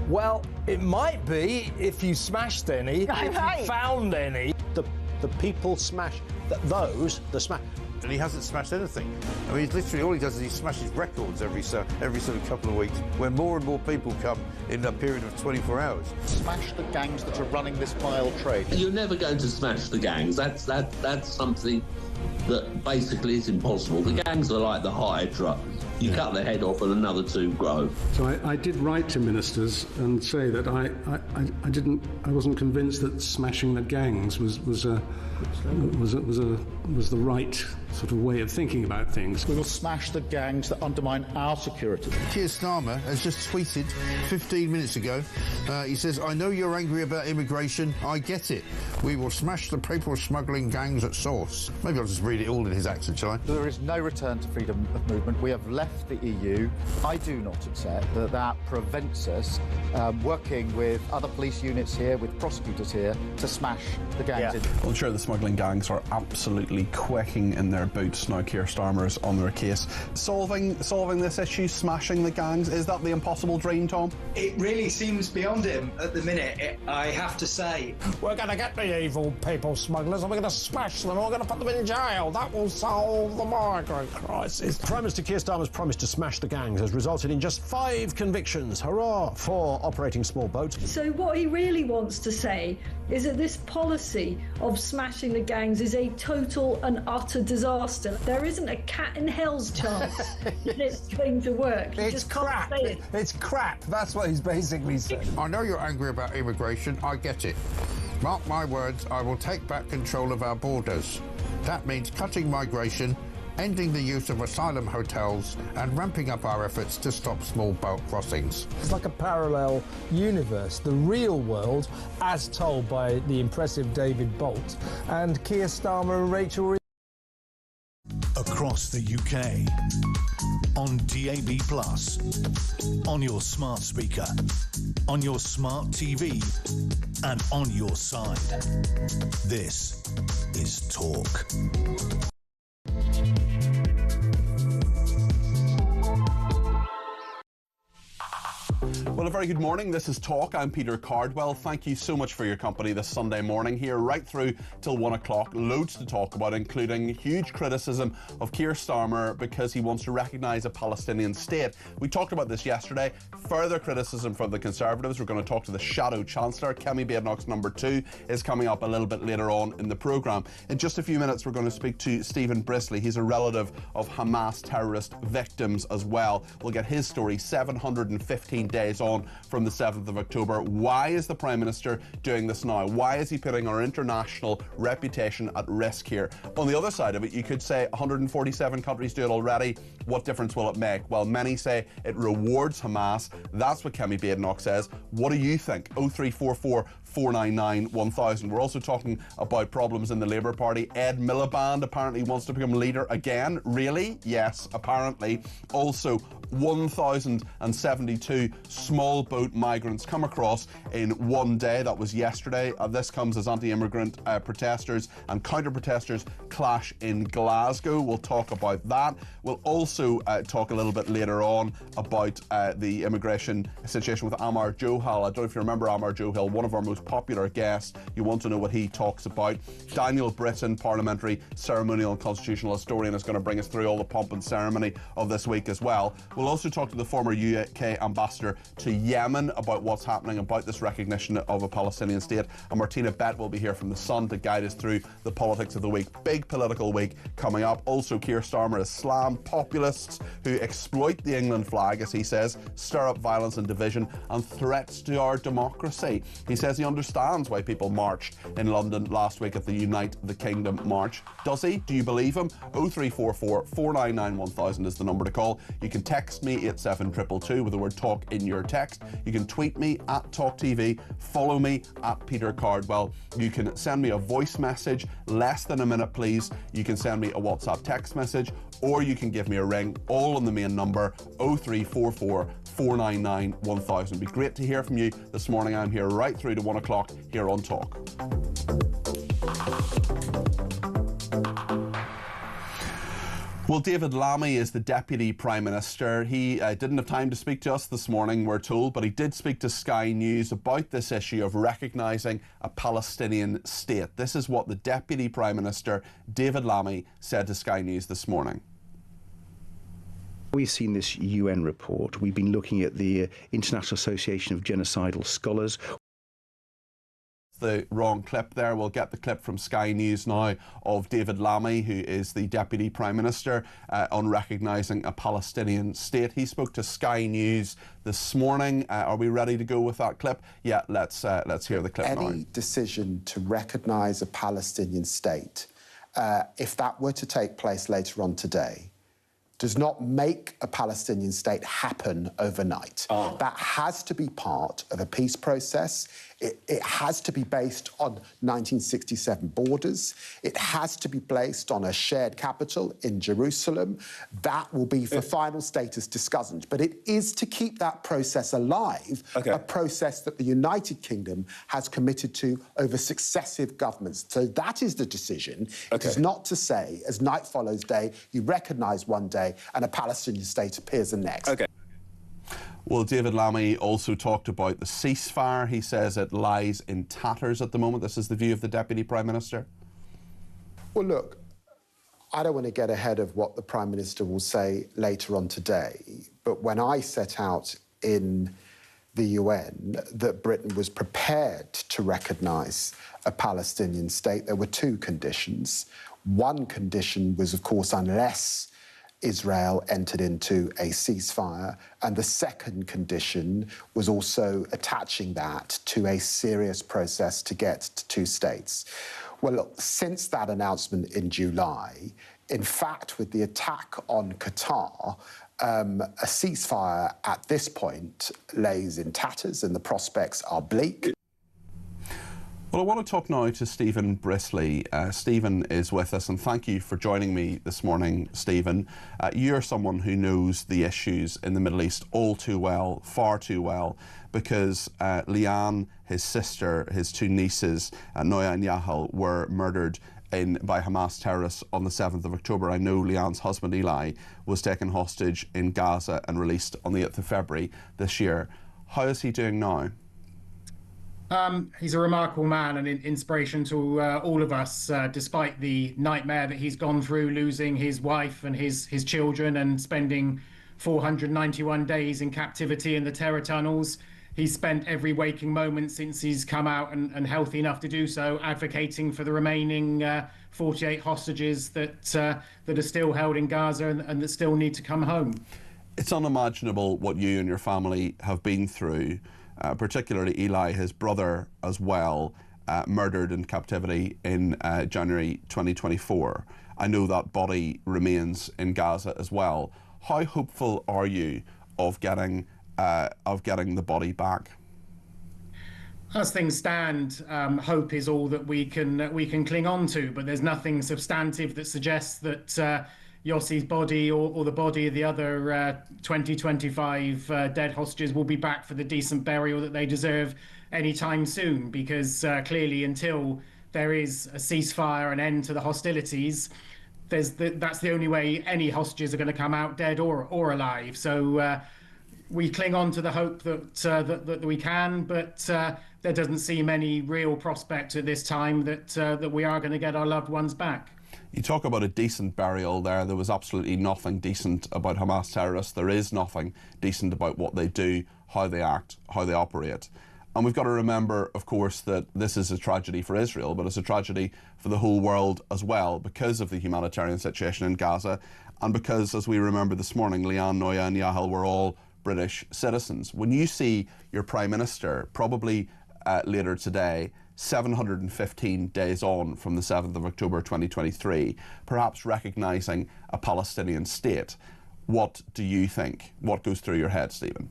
Well, it might be if you smashed any, if you found any. The people smash, the smash. And he hasn't smashed anything. I mean, literally all he does is he smashes records every sort of couple of weeks, where more and more people come in a period of 24 hours. Smash the gangs that are running this vile trade. You're never going to smash the gangs. That's something that basically is impossible. The gangs are like the Hydra. You cut the head off and another two grow. So I did write to ministers and say that I wasn't convinced that smashing the gangs was the right sort of way of thinking about things. We will smash the gangs that undermine our security. Keir Starmer has just tweeted 15 minutes ago. He says, "I know you're angry about immigration. I get it. We will smash the people smuggling gangs at source." Maybe I'll just read it all in his accent, shall I? There is no return to freedom of movement. We have left the EU. I do not accept that prevents us working with other police units here, with prosecutors here, to smash the gangs. Well, I'm sure the smuggling gangs are absolutely quaking in their boots now. Keir Starmer's on their case. Solving this issue, smashing the gangs, is that the impossible dream, Tom? It really seems beyond him at the minute, I have to say. We're going to get the evil people smugglers and we're going to smash them and we're going to put them in jail. That will solve the migrant crisis. Prime Minister Keir Starmer's promise to smash the gangs has resulted in just 5 convictions. Hurrah for operating small boats. So what he really wants to say is that this policy of smashing the gangs is a total and utter disaster. There isn't a cat in hell's chance that it's going to work. It's crap. It's crap. That's what he's basically saying. I know you're angry about immigration. I get it. Mark my words, I will take back control of our borders. That means cutting migration, ending the use of asylum hotels and ramping up our efforts to stop small boat crossings. It's like a parallel universe, the real world, as told by the impressive David Bolt, and Keir Starmer and Rachel. Across the UK, on DAB+, on your smart speaker, on your smart TV, and on your side. This is Talk. Well, a very good morning. This is Talk. I'm Peter Cardwell. Thank you so much for your company this Sunday morning here, right through till 1 o'clock. Loads to talk about, including huge criticism of Keir Starmer because he wants to recognise a Palestinian state. We talked about this yesterday. Further criticism from the Conservatives. We're going to talk to the Shadow Chancellor. Kemi Badenoch's number 2 is coming up a little bit later on in the programme. In just a few minutes, we're going to speak to Stephen Brisley. He's a relative of Hamas terrorist victims as well. We'll get his story 715 days on from the 7th of October. Why is the Prime Minister doing this now? Why is he putting our international reputation at risk here? On the other side of it, you could say 147 countries do it already. What difference will it make? Well, many say it rewards Hamas. That's what Kemi Badenoch says. What do you think? 0344 499 1000. We're also talking about problems in the Labour Party. Ed Miliband apparently wants to become leader again. Really? Yes, apparently. Also, 1,072 small boat migrants come across in one day. That was yesterday. This comes as anti-immigrant protesters and counter-protesters clash in Glasgow. We'll talk about that. We'll also talk a little bit later on about the immigration situation with Amar Johal. I don't know if you remember Amar Johal, one of our most popular guests. You want to know what he talks about. Daniel Britton, parliamentary ceremonial and constitutional historian, is going to bring us through all the pomp and ceremony of this week as well. We'll also talk to the former UK ambassador to Yemen about what's happening about this recognition of a Palestinian state. And Martina Bett will be here from The Sun to guide us through the politics of the week. Big political week coming up. Also, Keir Starmer has slammed populists who exploit the England flag, as he says, stir up violence and division and threats to our democracy. He says he understands why people marched in London last week at the Unite the Kingdom march. Does he? Do you believe him? 0344 499 1000 is the number to call. You can text me 87222 with the word talk in your text. You can tweet me at talkTV, follow me at Peter Cardwell. You can send me a voice message, less than a minute please. You can send me a WhatsApp text message, or you can give me a ring, all on the main number 0344 499 1000. It'd be great to hear from you this morning. I'm here right through to 1 o'clock here on Talk. Well, David Lammy is the Deputy Prime Minister. He didn't have time to speak to us this morning, we're told, but he did speak to Sky News about this issue of recognising a Palestinian state. This is what the Deputy Prime Minister, David Lammy, said to Sky News this morning. We've seen this UN report. We've been looking at the International Association of Genocidal Scholars. The wrong clip there. We'll get the clip from Sky News now of David Lammy, who is the Deputy Prime Minister, on recognising a Palestinian state. He spoke to Sky News this morning. Are we ready to go with that clip? Yeah, let's hear the clip now. Any decision to recognise a Palestinian state, if that were to take place later on today, does not make a Palestinian state happen overnight. That has to be part of a peace process. It has to be based on 1967 borders. It has to be placed on a shared capital in Jerusalem. That will be for final status discussion. But it is to keep that process alive, a process that the United Kingdom has committed to over successive governments. So that is the decision. It is not to say, as night follows day, you recognise one day and a Palestinian state appears the next. Well, David Lammy also talked about the ceasefire. He says it lies in tatters at the moment. This is the view of the Deputy Prime Minister. Well, look, I don't want to get ahead of what the Prime Minister will say later on today, but when I set out in the UN that Britain was prepared to recognise a Palestinian state, there were two conditions. One condition was, of course, unless Israel entered into a ceasefire, and the second condition was also attaching that to a serious process to get to two states. Well, look, since that announcement in July, in fact, with the attack on Qatar, a ceasefire at this point lays in tatters and the prospects are bleak. Well, I want to talk now to Stephen Brisley. Stephen is with us, and thank you for joining me this morning, Stephen. You're someone who knows the issues in the Middle East all too well, far too well, because Leanne, his sister, his two nieces, Noya and Yahal, were murdered by Hamas terrorists on the 7th of October. I know Leanne's husband, Eli, was taken hostage in Gaza and released on the 8th of February this year. How is he doing now? He's a remarkable man and an inspiration to all of us, despite the nightmare that he's gone through, losing his wife and his children and spending 491 days in captivity in the terror tunnels. He's spent every waking moment since he's come out and healthy enough to do so, advocating for the remaining 48 hostages that are still held in Gaza and that still need to come home. It's unimaginable what you and your family have been through. Particularly Eli, his brother as well, murdered in captivity in January 2024. I know that body remains in Gaza as well. How hopeful are you of getting the body back? As things stand, hope is all that we can cling on to, but there's nothing substantive that suggests that Yossi's body or the body of the other 25 dead hostages will be back for the decent burial that they deserve anytime soon, because clearly until there is a ceasefire, an end to the hostilities, that's the only way any hostages are going to come out dead or alive. So we cling on to the hope that we can, but there doesn't seem any real prospect at this time that we are going to get our loved ones back. You talk about a decent burial there. There was absolutely nothing decent about Hamas terrorists. There is nothing decent about what they do, how they act, how they operate. And we've got to remember, of course, that this is a tragedy for Israel, but it's a tragedy for the whole world as well, because of the humanitarian situation in Gaza, and because, as we remember this morning, Leanne, Noya and Yahal were all British citizens. When you see your Prime Minister, probably later today, 715 days on from the 7th of October 2023, perhaps recognising a Palestinian state, what do you think? What goes through your head, Stephen?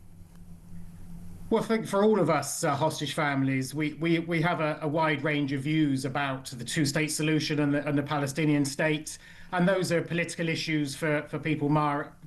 Well, I think for all of us hostage families, we have a wide range of views about the two-state solution and the Palestinian state, and those are political issues for people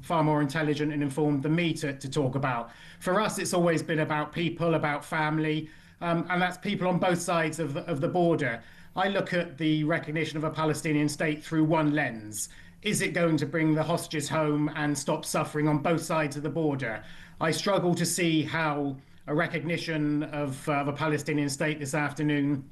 far more intelligent and informed than me to talk about. For us, it's always been about people, about family, and that's people on both sides of the border. I look at the recognition of a Palestinian state through one lens. is it going to bring the hostages home and stop suffering on both sides of the border? I struggle to see how a recognition of a Palestinian state this afternoon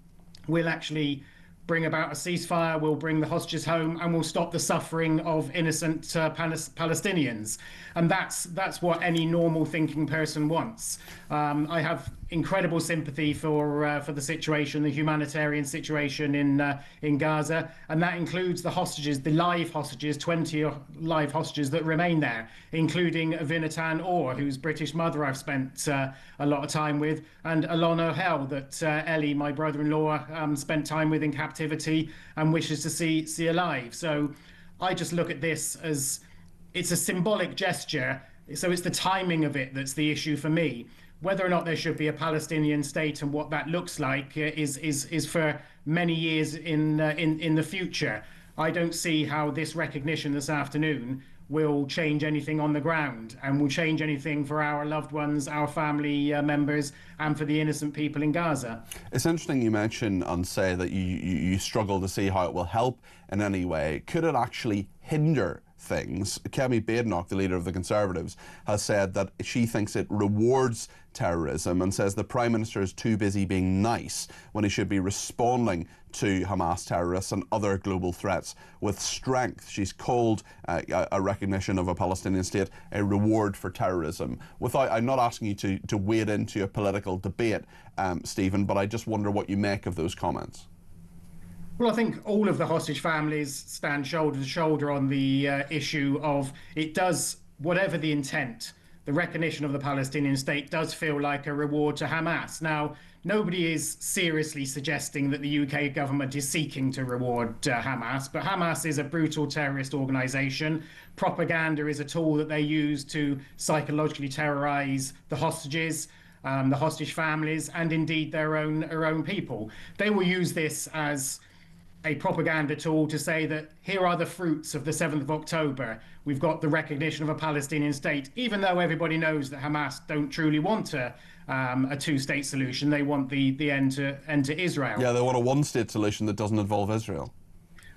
will actually bring about a ceasefire, will bring the hostages home, and will stop the suffering of innocent Palestinians. And that's what any normal thinking person wants. I have incredible sympathy for the situation, the humanitarian situation in Gaza, and that includes the hostages, the live hostages, 20 live hostages that remain there, including Avinatan Orr, whose British mother I've spent a lot of time with, and Alon O'Hell, that Ellie, my brother-in-law, spent time with in captivity and wishes to see alive. So I just look at this as it's a symbolic gesture. So it's the timing of it that's the issue for me. Whether or not there should be a Palestinian state and what that looks like is for many years in the future. I don't see how this recognition this afternoon will change anything on the ground and will change anything for our loved ones, our family members, and for the innocent people in Gaza. It's interesting you mention and say that you struggle to see how it will help in any way. Could it actually hinder things? Kemi Badenoch, the leader of the Conservatives, has said that she thinks it rewards terrorism and says the Prime Minister is too busy being nice when he should be responding to Hamas terrorists and other global threats with strength. She's called a recognition of a Palestinian state a reward for terrorism. I'm not asking you to wade into a political debate, Stephen, but I just wonder what you make of those comments. Well, I think all of the hostage families stand shoulder to shoulder on the issue of it does, whatever the intent, the recognition of the Palestinian state does feel like a reward to Hamas. Now, nobody is seriously suggesting that the UK government is seeking to reward Hamas, but Hamas is a brutal terrorist organisation. Propaganda is a tool that they use to psychologically terrorise the hostages, the hostage families, and indeed their own people. They will use this as a propaganda tool to say that here are the fruits of the 7th of October. We've got the recognition of a Palestinian state, even though everybody knows that Hamas don't truly want a two-state solution. They want the end to Israel. Yeah, they want a one-state solution that doesn't involve Israel.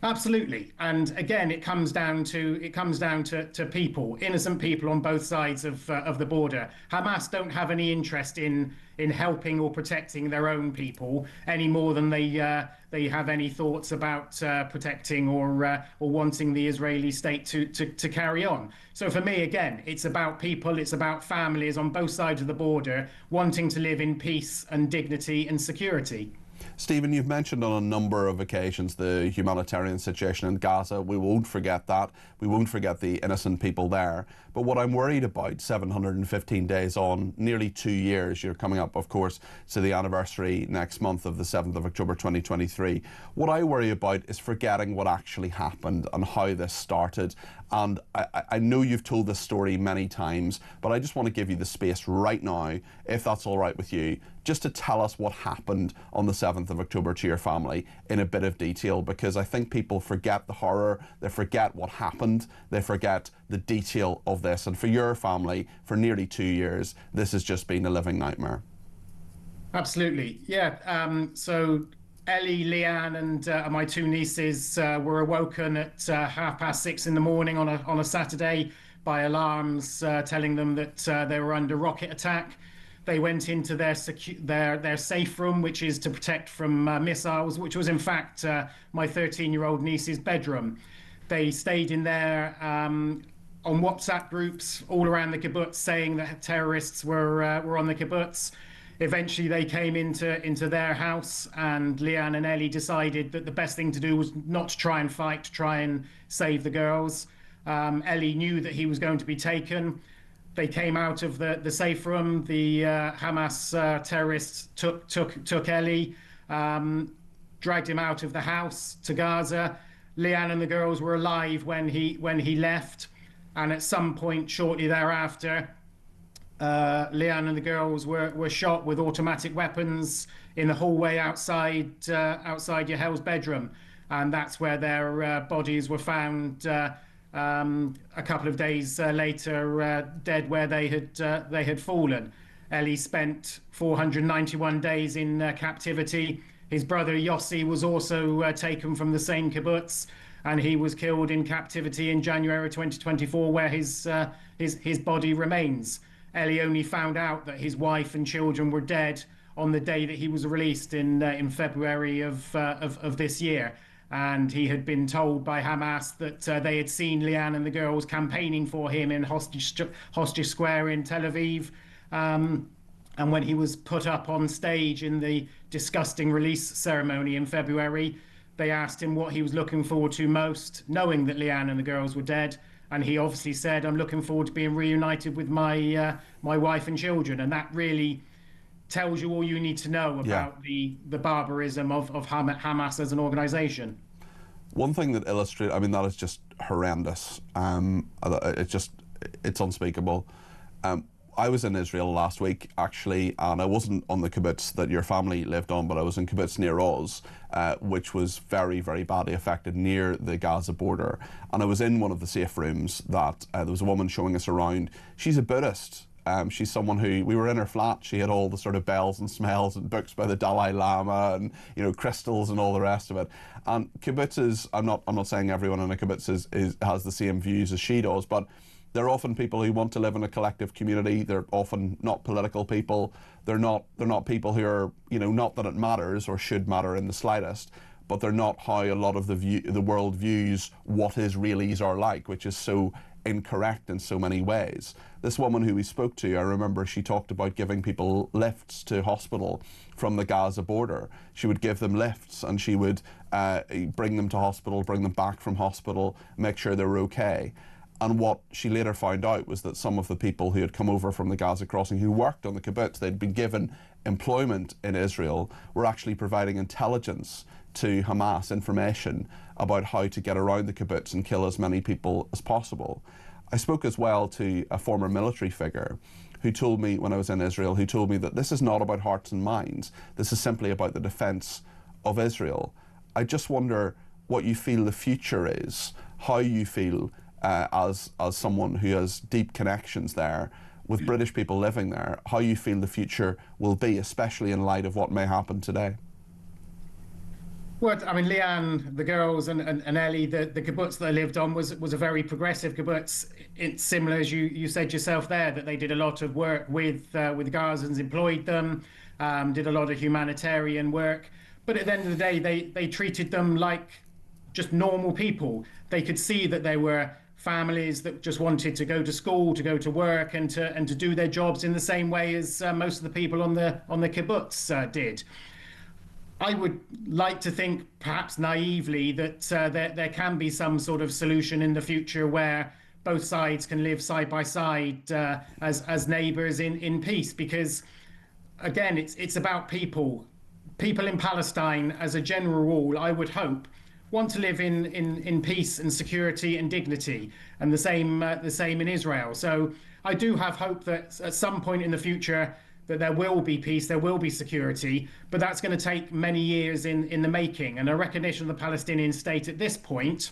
Absolutely, and again, it comes down to people, innocent people on both sides of the border. Hamas don't have any interest in helping or protecting their own people any more than they have any thoughts about protecting or wanting the Israeli state to carry on. So for me, again, it's about people, it's about families on both sides of the border wanting to live in peace and dignity and security. Stephen, you've mentioned on a number of occasions the humanitarian situation in Gaza. We won't forget that. We won't forget the innocent people there. But what I'm worried about, 715 days on, nearly 2 years, you're coming up, of course, to the anniversary next month of the 7th of October 2023. What I worry about is forgetting what actually happened and how this started. And I know you've told this story many times, but I just want to give you the space right now, if that's all right with you, just to tell us what happened on the 7th of October to your family in a bit of detail, because I think people forget the horror, they forget what happened, they forget the detail of this. And for your family, for nearly 2 years, this has just been a living nightmare. Absolutely, yeah. So Ellie, Leanne, and my two nieces were awoken at 6:30 in the morning on a Saturday by alarms telling them that they were under rocket attack. They went into their safe room, which is to protect from missiles, which was in fact my 13-year-old niece's bedroom. They stayed in there on WhatsApp groups all around the kibbutz saying that terrorists were on the kibbutz. Eventually, they came into their house, and Leanne and Ellie decided that the best thing to do was not to try and fight, to try and save the girls. Ellie knew that he was going to be taken. They came out of the safe room. The Hamas terrorists took Ellie, dragged him out of the house to Gaza. Leanne and the girls were alive when he left, and at some point shortly thereafter, Leanne and the girls were shot with automatic weapons in the hallway outside Yahel's bedroom, and that's where their bodies were found a couple of days later, dead where they had fallen. Ellie spent 491 days in captivity. His brother Yossi was also taken from the same kibbutz, and he was killed in captivity in January 2024, where his body remains. Ellie only found out that his wife and children were dead on the day that he was released in February of this year. And he had been told by Hamas that they had seen Leanne and the girls campaigning for him in Hostage Square in Tel Aviv. And when he was put up on stage in the disgusting release ceremony in February, they asked him what he was looking forward to most, knowing that Leanne and the girls were dead. And he obviously said, "I'm looking forward to being reunited with my wife and children." And that really tells you all you need to know about the barbarism of Hamas as an organisation. One thing that illustrates, I mean, that is just horrendous. It's unspeakable. I was in Israel last week, actually, and I wasn't on the kibbutz that your family lived on, but I was in kibbutz near Oz, which was very, very badly affected near the Gaza border. And I was in one of the safe rooms that there was a woman showing us around. She's a Buddhist. She's someone who, we were in her flat, she had all the sort of bells and smells and books by the Dalai Lama and, you know, crystals and all the rest of it. And kibbutzes, I'm not saying everyone in a kibbutz has the same views as she does, but they're often people who want to live in a collective community. They're often not political people. They're not people who are, you know, not that it matters or should matter in the slightest, but they're not how a lot of the world views what Israelis are like, which is so incorrect in so many ways. This woman who we spoke to, I remember she talked about giving people lifts to hospital from the Gaza border. She would give them lifts and she would bring them to hospital, bring them back from hospital, make sure they were okay. And what she later found out was that some of the people who had come over from the Gaza crossing who worked on the kibbutz, they'd been given employment in Israel, were actually providing intelligence to Hamas, information about how to get around the kibbutz and kill as many people as possible. I spoke as well to a former military figure who told me when I was in Israel, who told me that this is not about hearts and minds. This is simply about the defense of Israel. I just wonder what you feel the future is, how you feel as someone who has deep connections there with British people living there, how you feel the future will be, especially in light of what may happen today. Well, I mean, Leanne, the girls, and Ellie, the kibbutz that they lived on was a very progressive kibbutz. It's similar, as you said yourself there, that they did a lot of work with Gazans, employed them, did a lot of humanitarian work. But at the end of the day, they treated them like just normal people. They could see that they were families that just wanted to go to school, to go to work, and to do their jobs in the same way as most of the people on the kibbutz did. I would like to think, perhaps naively, that there can be some sort of solution in the future where both sides can live side by side as neighbours in peace. Because, again, it's about people. People in Palestine, as a general rule, I would hope, want to live in peace and security and dignity, and the same in Israel. So I do have hope that at some point in the future that there will be peace, there will be security, but that's going to take many years in the making. And a recognition of the Palestinian state at this point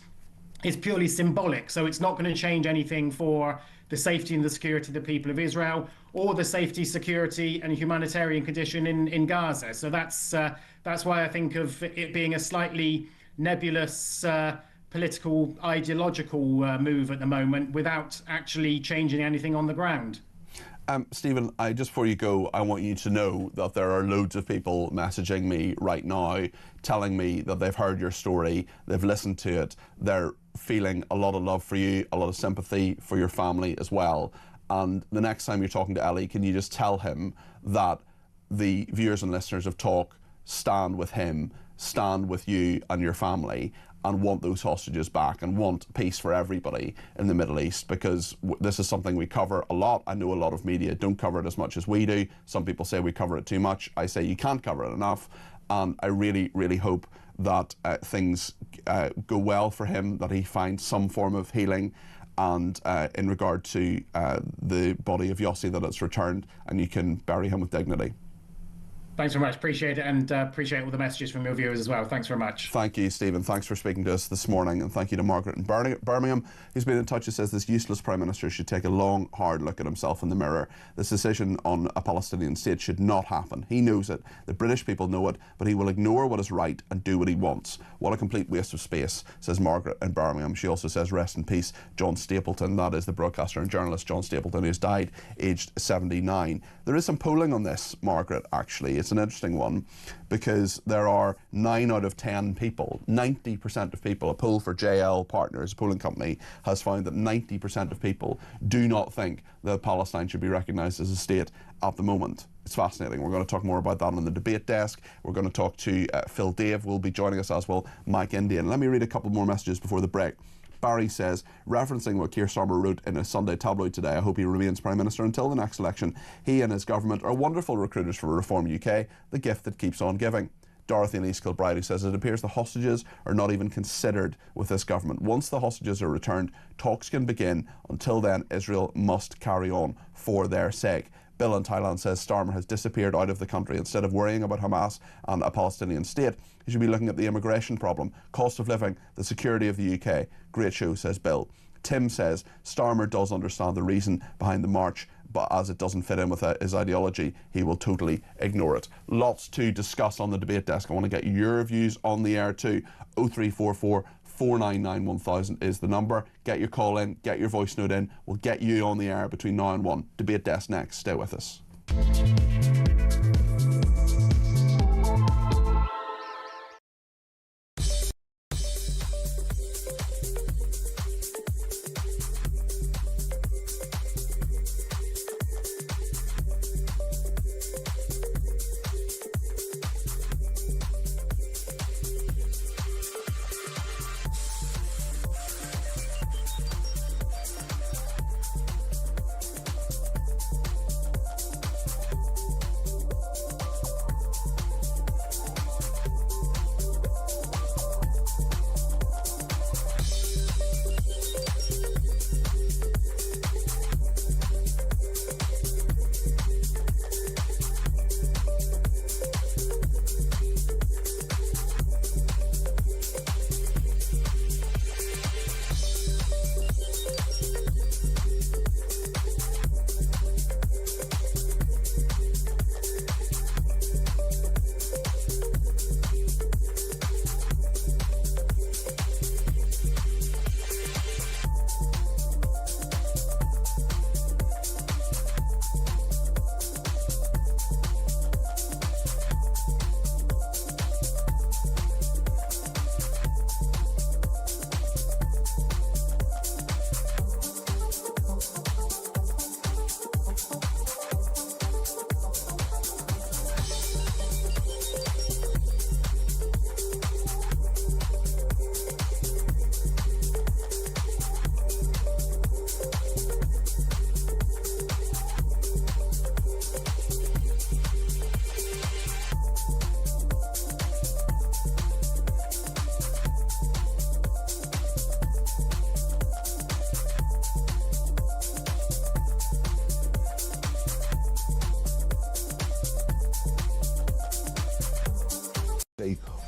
is purely symbolic. So it's not going to change anything for the safety and the security of the people of Israel, or the safety, security and humanitarian condition in Gaza. So that's why I think of it being a slightly nebulous political, ideological move at the moment without actually changing anything on the ground. Stephen, just before you go, I want you to know that there are loads of people messaging me right now, telling me that they've heard your story, they've listened to it, they're feeling a lot of love for you, a lot of sympathy for your family as well. And the next time you're talking to Ellie, can you just tell him that the viewers and listeners of Talk stand with him, stand with you and your family, and want those hostages back and want peace for everybody in the Middle East, because this is something we cover a lot. I know a lot of media don't cover it as much as we do. Some people say we cover it too much. I say you can't cover it enough. And I really, really hope that things go well for him, that he finds some form of healing, and in regard to the body of Yossi, that it's returned and you can bury him with dignity. Thanks very much. Appreciate it, and appreciate all the messages from your viewers as well. Thanks very much. Thank you, Stephen. Thanks for speaking to us this morning, and thank you to Margaret in Birmingham, who's been in touch and says this useless Prime Minister should take a long, hard look at himself in the mirror. This decision on a Palestinian state should not happen. He knows it. The British people know it, but he will ignore what is right and do what he wants. What a complete waste of space, says Margaret in Birmingham. She also says, rest in peace, John Stapleton. That is the broadcaster and journalist John Stapleton, who has died aged 79. There is some polling on this, Margaret, actually. It's an interesting one because there are 9 out of 10 people, 90% of people, a poll for JL Partners, a polling company, has found that 90% of people do not think that Palestine should be recognised as a state at the moment. It's fascinating. We're going to talk more about that on the debate desk. We're going to talk to Phil Dave, will be joining us, as well Mike Indian. Let me read a couple more messages before the break. Barry says, referencing what Keir Starmer wrote in a Sunday tabloid today, I hope he remains Prime Minister until the next election. He and his government are wonderful recruiters for Reform UK, the gift that keeps on giving. Dorothy in East Kilbride, who says it appears the hostages are not even considered with this government. Once the hostages are returned, talks can begin. Until then, Israel must carry on for their sake. Bill in Thailand says Starmer has disappeared out of the country. Instead of worrying about Hamas and a Palestinian state, he should be looking at the immigration problem, cost of living, the security of the UK. Great show, says Bill. Tim says Starmer does understand the reason behind the march, but as it doesn't fit in with his ideology, he will totally ignore it. Lots to discuss on the debate desk. I want to get your views on the air too. 0344 499 1000 is the number. Get your call in, get your voice note in. We'll get you on the air between now and 1. Debate desk next. Stay with us.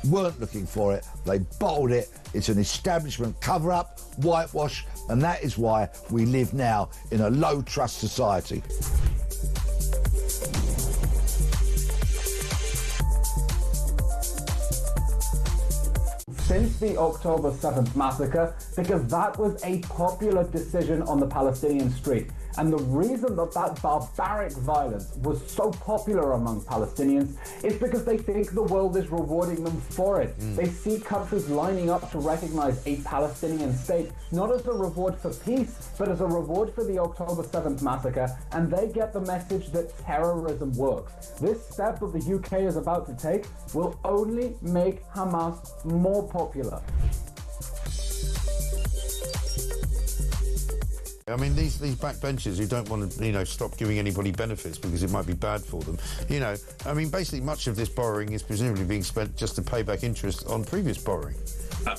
Weren't looking for it, they bottled it. It's an establishment cover-up, whitewash, and that is why we live now in a low-trust society. Since the October 7th massacre, because that was a popular decision on the Palestinian street. And the reason that that barbaric violence was so popular among Palestinians is because they think the world is rewarding them for it. They see countries lining up to recognize a Palestinian state, not as a reward for peace, but as a reward for the October 7th massacre, and they get the message that terrorism works. This step that the UK is about to take will only make Hamas more popular. I mean, these backbenchers who don't want to, stop giving anybody benefits because it might be bad for them. I mean, basically much of this borrowing is presumably being spent just to pay back interest on previous borrowing.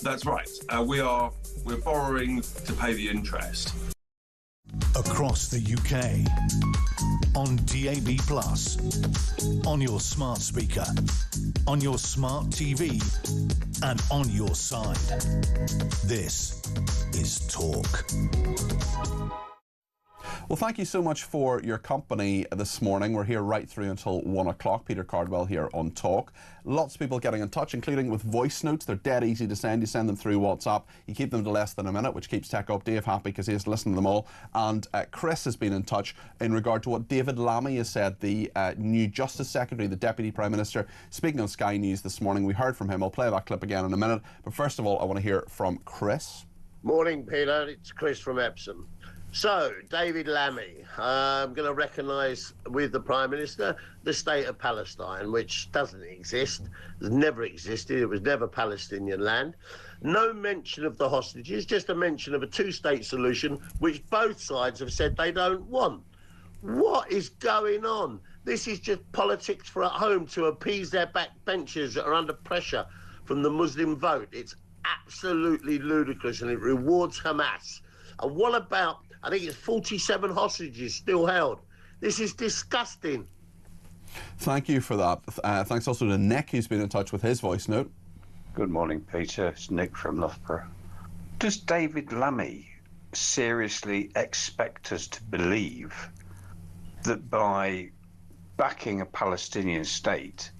That's right. We're borrowing to pay the interest. Across the UK, on DAB+, on your smart speaker, on your smart TV, and on your side. This is Talk. Well, thank you so much for your company this morning. We're here right through until 1 o'clock. Peter Cardwell here on Talk. Lots of people getting in touch, including with voice notes. They're dead easy to send. You send them through WhatsApp. You keep them to less than a minute, which keeps Tech Up Dave happy because he has to listen to them all. And Chris has been in touch in regard to what David Lammy has said, the new Justice Secretary, the Deputy Prime Minister, speaking on Sky News this morning. We heard from him. I'll play that clip again in a minute. But first of all, I want to hear from Chris. Morning, Peter. It's Chris from Epsom. So, David Lammy, I'm going to recognise with the Prime Minister the state of Palestine, which doesn't exist, has never existed, it was never Palestinian land. No mention of the hostages, just a mention of a two-state solution, which both sides have said they don't want. What is going on? This is just politics for at home to appease their backbenchers that are under pressure from the Muslim vote. It's absolutely ludicrous, and it rewards Hamas. And what about, I think it's 47 hostages still held. This is disgusting. Thank you for that. Thanks also to Nick, who's been in touch with his voice note. Good morning, Peter. It's Nick from Loughborough. Does David Lammy seriously expect us to believe that by backing a Palestinian state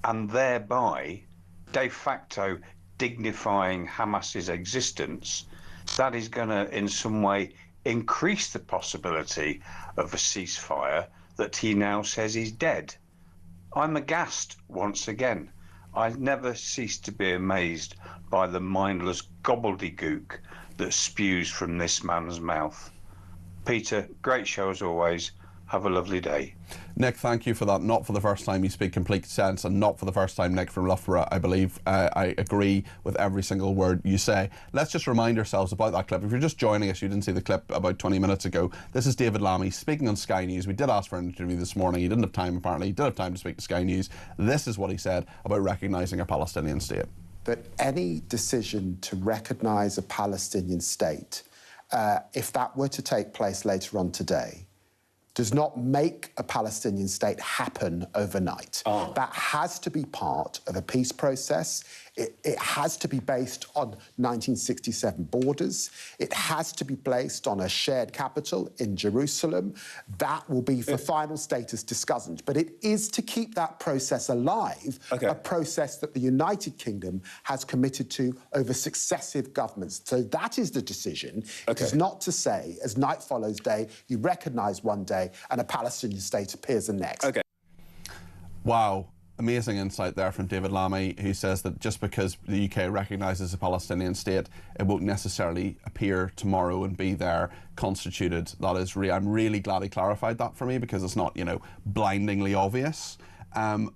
and thereby de facto dignifying Hamas's existence, that is going to in some way increase the possibility of a ceasefire that he now says is dead? I'm aghast once again. I never cease to be amazed by the mindless gobbledygook that spews from this man's mouth. Peter, great show as always. Have a lovely day. Nick, thank you for that. Not for the first time you speak complete sense, and not for the first time, Nick from Loughborough, I believe. I agree with every single word you say. Let's just remind ourselves about that clip. If you're just joining us, you didn't see the clip about 20 minutes ago. This is David Lammy speaking on Sky News. We did ask for an interview this morning. He didn't have time, apparently. He did have time to speak to Sky News. This is what he said about recognising a Palestinian state. That any decision to recognise a Palestinian state, if that were to take place later on today, does not make a Palestinian state happen overnight. That has to be part of a peace process. It has to be based on 1967 borders. It has to be based on a shared capital in Jerusalem. That will be for final status discussion. But it is to keep that process alive, a process that the United Kingdom has committed to over successive governments. So that is the decision. It is not to say, as night follows day, you recognise one day and a Palestinian state appears the next. Wow. Amazing insight there from David Lammy, who says that just because the UK recognises a Palestinian state, it won't necessarily appear tomorrow and be there constituted. That is I'm really glad he clarified that for me, because it's not, you know, blindingly obvious.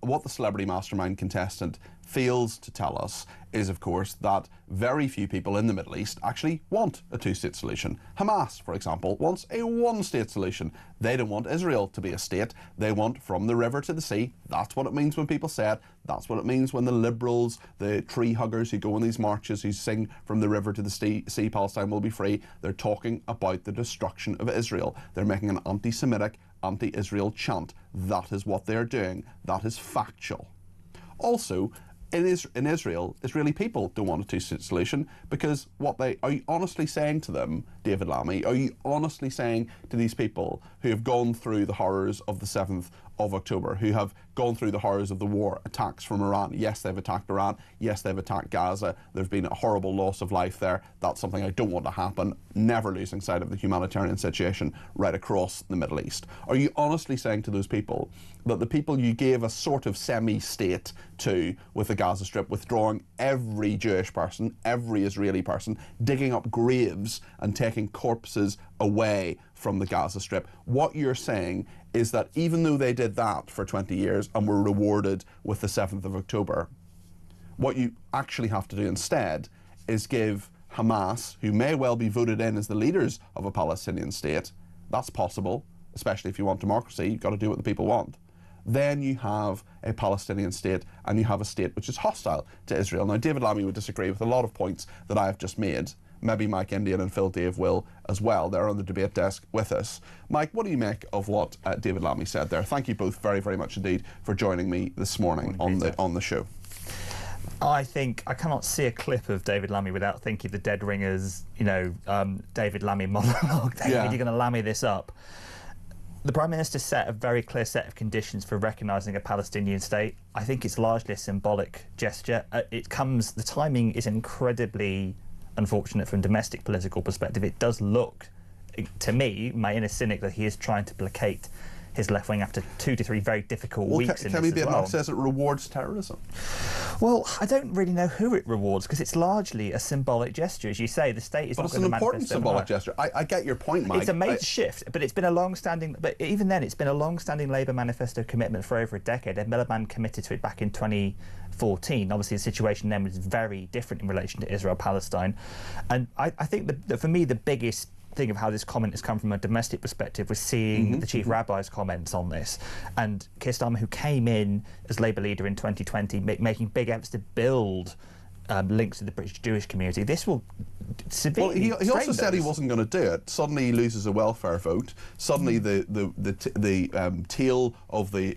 What the Celebrity Mastermind contestant fails to tell us is, of course, that very few people in the Middle East actually want a two-state solution. Hamas, for example, wants a one-state solution. They don't want Israel to be a state. They want from the river to the sea. That's what it means when people say it. That's what it means when the liberals, the tree huggers who go on these marches, who sing from the river to the sea, Palestine will be free. They're talking about the destruction of Israel. They're making an anti-Semitic, anti-Israel chant. That is what they're doing. That is factual. Also, in Israel, Israeli people don't want a two-state solution, because are you honestly saying to them, David Lammy, are you honestly saying to these people who have gone through the horrors of the 7th of October, who have gone through the horrors of the war, attacks from Iran? Yes, they've attacked Iran. Yes, they've attacked Gaza. There's been a horrible loss of life there. That's something I don't want to happen. Never losing sight of the humanitarian situation right across the Middle East. Are you honestly saying to those people that the people you gave a sort of semi-state to with the Gaza Strip, withdrawing every Jewish person, every Israeli person, digging up graves and taking corpses away from the Gaza Strip, what you're saying is that even though they did that for 20 years and were rewarded with the 7th of October, what you actually have to do instead is give Hamas, who may well be voted in as the leaders of a Palestinian state, that's possible, especially if you want democracy, you've got to do what the people want. Then you have a Palestinian state, and you have a state which is hostile to Israel. Now, David Lammy would disagree with a lot of points that I have just made, maybe Mike Indian and Phil Dave will as well. They're on the debate desk with us. Mike, what do you make of what David Lammy said there? Thank you both very, very much indeed for joining me this morning on the show. I think I cannot see a clip of David Lammy without thinking the Dead Ringers, David Lammy monologue. David, you're going to Lammy this up. The Prime Minister set a very clear set of conditions for recognising a Palestinian state. I think it's largely a symbolic gesture. The timing is incredibly unfortunate from a domestic political perspective. It does look, to me, my inner cynic, that he is trying to placate his left wing after 2 to 3 very difficult weeks in this as well. Says it rewards terrorism. Well, I don't really know who it rewards, because it's largely a symbolic gesture. As you say, the state is not going to manifest. But it's an important symbolic gesture. I get your point, Mike. It's a major shift, but it's been a long-standing. But even then, it's been a long-standing Labour manifesto commitment for over a decade. Ed Miliband committed to it back in 2014. Obviously, the situation then was very different in relation to Israel-Palestine, and I think that for me the biggest thing of how this comment has come from a domestic perspective was seeing the Chief Rabbi's comments on this, and Keir Starmer, who came in as Labour leader in 2020, making big efforts to build links to the British Jewish community. This will severely. Well, he also said he wasn't going to do it. Suddenly he loses a welfare vote. Suddenly the tail of the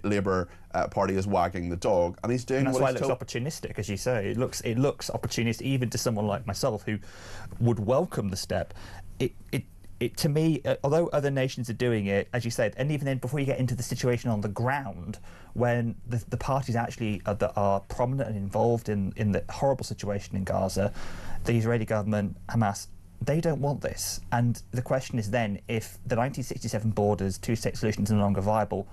Labour Party is wagging the dog, and he's doing. And that's what why it looks opportunistic, as you say. It looks opportunistic even to someone like myself who would welcome the step. It to me, although other nations are doing it, as you said, and even then before you get into the situation on the ground, when the parties actually that are prominent and involved in the horrible situation in Gaza, the Israeli government, Hamas, they don't want this. And the question is then, if the 1967 borders, two-state solution is no longer viable,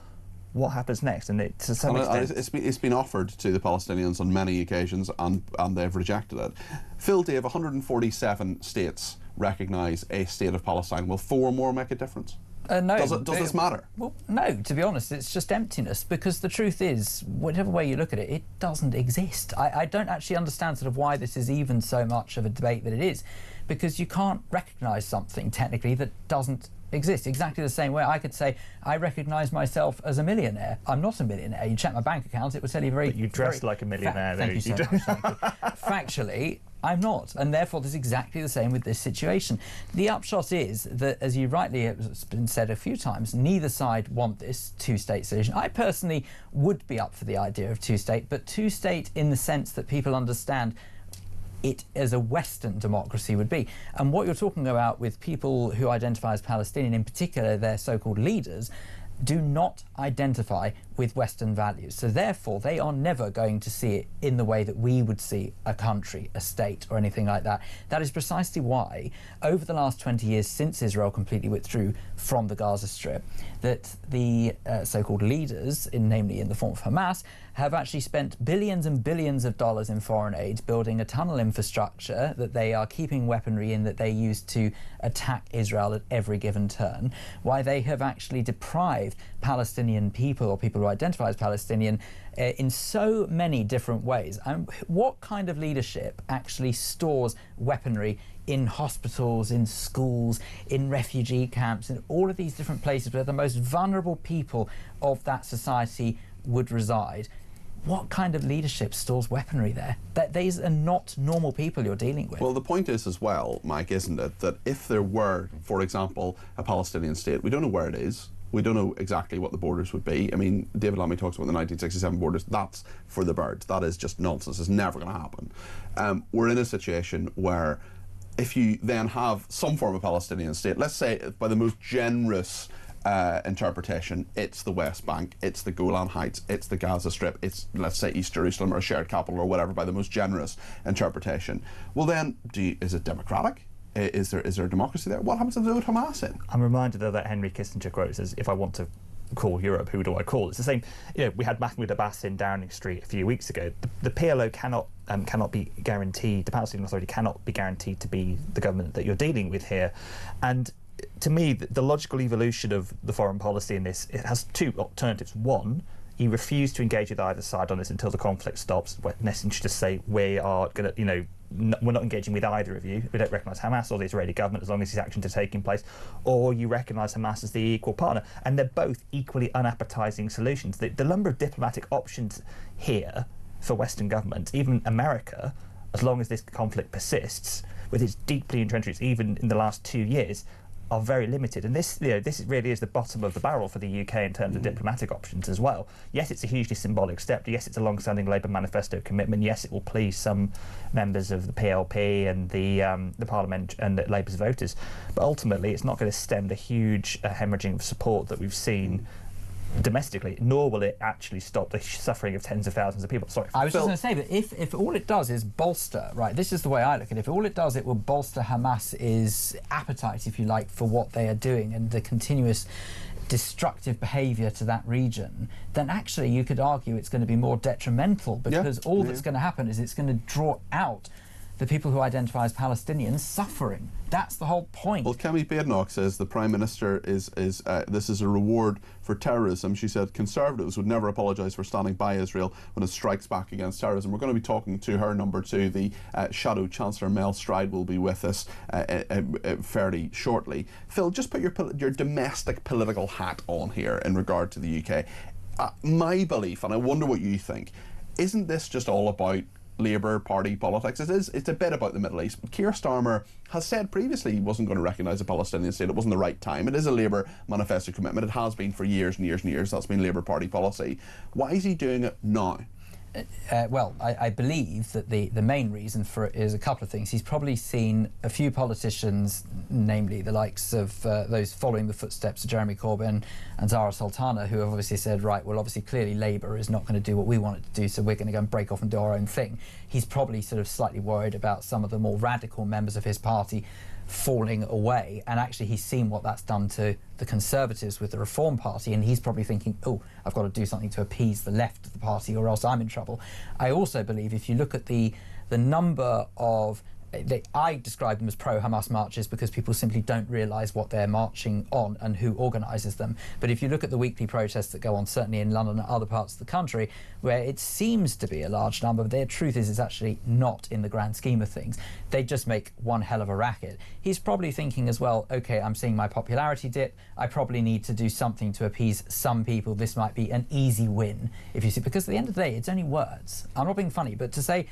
what happens next? And to some extent, it's been offered to the Palestinians on many occasions, and they've rejected it. Phil Dave, 147 states recognise a state of Palestine. Will 4 more make a difference? No. Does this matter? Well, no, to be honest, it's just emptiness, because the truth is, whatever way you look at it, it doesn't exist. I don't actually understand sort of why this is even so much of a debate that it is, because you can't recognise something technically that doesn't exist. Exactly the same way I could say I recognise myself as a millionaire. I'm not a millionaire. You check my bank account, it would tell you very. But you dress like a millionaire. Thank you so much. Thank you. Factually, I'm not, and therefore there's exactly the same with this situation. The upshot is that, as you rightly have been said a few times, neither side want this two-state solution. I personally would be up for the idea of two-state, but two-state in the sense that people understand it as a Western democracy would be. And what you're talking about with people who identify as Palestinian, in particular their so-called leaders, do not identify with Western values. So therefore, they are never going to see it in the way that we would see a country, a state, or anything like that. That is precisely why, over the last 20 years, since Israel completely withdrew from the Gaza Strip, that the so-called leaders, namely in the form of Hamas, have actually spent billions and billions of dollars in foreign aid building a tunnel infrastructure that they are keeping weaponry in that they use to attack Israel at every given turn, why they have actually deprived Palestinian people, or people who identify as Palestinian, in so many different ways. What kind of leadership actually stores weaponry in hospitals, in schools, in refugee camps, in all of these different places where the most vulnerable people of that society would reside? What kind of leadership stores weaponry there? These are not normal people you're dealing with. Well, the point is as well, Mike, isn't it, that if there were, for example, a Palestinian state, we don't know where it is, we don't know exactly what the borders would be. I mean, David Lammy talks about the 1967 borders. That's for the birds. That is just nonsense. It's never going to happen. We're in a situation where if you then have some form of Palestinian state, let's say by the most generous interpretation, it's the West Bank, it's the Golan Heights, it's the Gaza Strip, it's, let's say, East Jerusalem or a shared capital or whatever, by the most generous interpretation. Well then, is it democratic? Is there a democracy there? What happens if they vote Hamas in? I'm reminded of that Henry Kissinger quote, says, if I want to call Europe, who do I call? It's the same. We had Mahmoud Abbas in Downing Street a few weeks ago. The PLO cannot be guaranteed, the Palestinian Authority cannot be guaranteed to be the government that you're dealing with here. And to me, the logical evolution of the foreign policy in this, it has two alternatives. One, you refuse to engage with either side on this until the conflict stops. In essence, just say we are going to, we're not engaging with either of you. We don't recognise Hamas or the Israeli government as long as these actions are taking place, or you recognise Hamas as the equal partner. And they're both equally unappetising solutions. The number of diplomatic options here for Western governments, even America, as long as this conflict persists, with its deeply entrenched roots, even in the last 2 years, are very limited. And this really is the bottom of the barrel for the UK in terms of diplomatic options as well. Yes, it's a hugely symbolic step. Yes, it's a long-standing Labour manifesto commitment. Yes, it will please some members of the PLP and the Parliament and the Labour's voters. But ultimately, it's not going to stem the huge hemorrhaging of support that we've seen domestically, nor will it actually stop the suffering of tens of thousands of people. Sorry, I was just going to say that if all it does is bolster, right, this is the way I look at it, if all it does, it will bolster Hamas's appetite, if you like, for what they are doing and the continuous destructive behaviour to that region, then actually you could argue it's going to be more detrimental, because all that's going to happen is it's going to draw out the people who identify as Palestinians suffering. That's the whole point. Well, Kemi Badenoch says the Prime Minister is this is a reward for terrorism. She said Conservatives would never apologise for standing by Israel when it strikes back against terrorism. We're going to be talking to her number two, the Shadow Chancellor Mel Stride will be with us fairly shortly. Phil, just put your domestic political hat on here in regard to the UK. My belief, and I wonder what you think, isn't this just all about Labour Party politics? It's a bit about the Middle East. Keir Starmer has said previously he wasn't going to recognise a Palestinian state. It wasn't the right time. It is a Labour manifesto commitment. It has been for years and years and years. That's been Labour Party policy. Why is he doing it now? Well, I believe that the main reason for it is a couple of things. He's probably seen a few politicians, namely the likes of those following the footsteps of Jeremy Corbyn and Zara Sultana, who have obviously said, right, well, obviously, clearly Labour is not going to do what we want it to do, so we're going to go and break off and do our own thing. He's probably sort of slightly worried about some of the more radical members of his party falling away, and actually he's seen what that's done to the Conservatives with the Reform Party, and he's probably thinking, oh, I've got to do something to appease the left of the party or else I'm in trouble. I also believe if you look at the number of I describe them as pro-Hamas marches because people simply don't realise what they're marching on and who organises them. But if you look at the weekly protests that go on, certainly in London and other parts of the country, where it seems to be a large number, their truth is it's actually not in the grand scheme of things. They just make one hell of a racket. He's probably thinking as well, OK, I'm seeing my popularity dip. I probably need to do something to appease some people. This might be an easy win, if you see, because at the end of the day, it's only words. I'm not being funny, but to say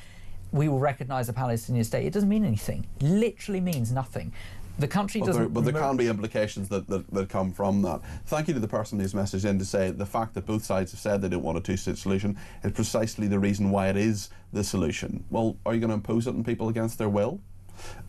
we will recognise a Palestinian state, it doesn't mean anything. It literally means nothing. The country doesn't... But there can be implications that come from that. Thank you to the person who's messaged in to say the fact that both sides have said they don't want a two-state solution is precisely the reason why it is the solution. Well, are you going to impose it on people against their will?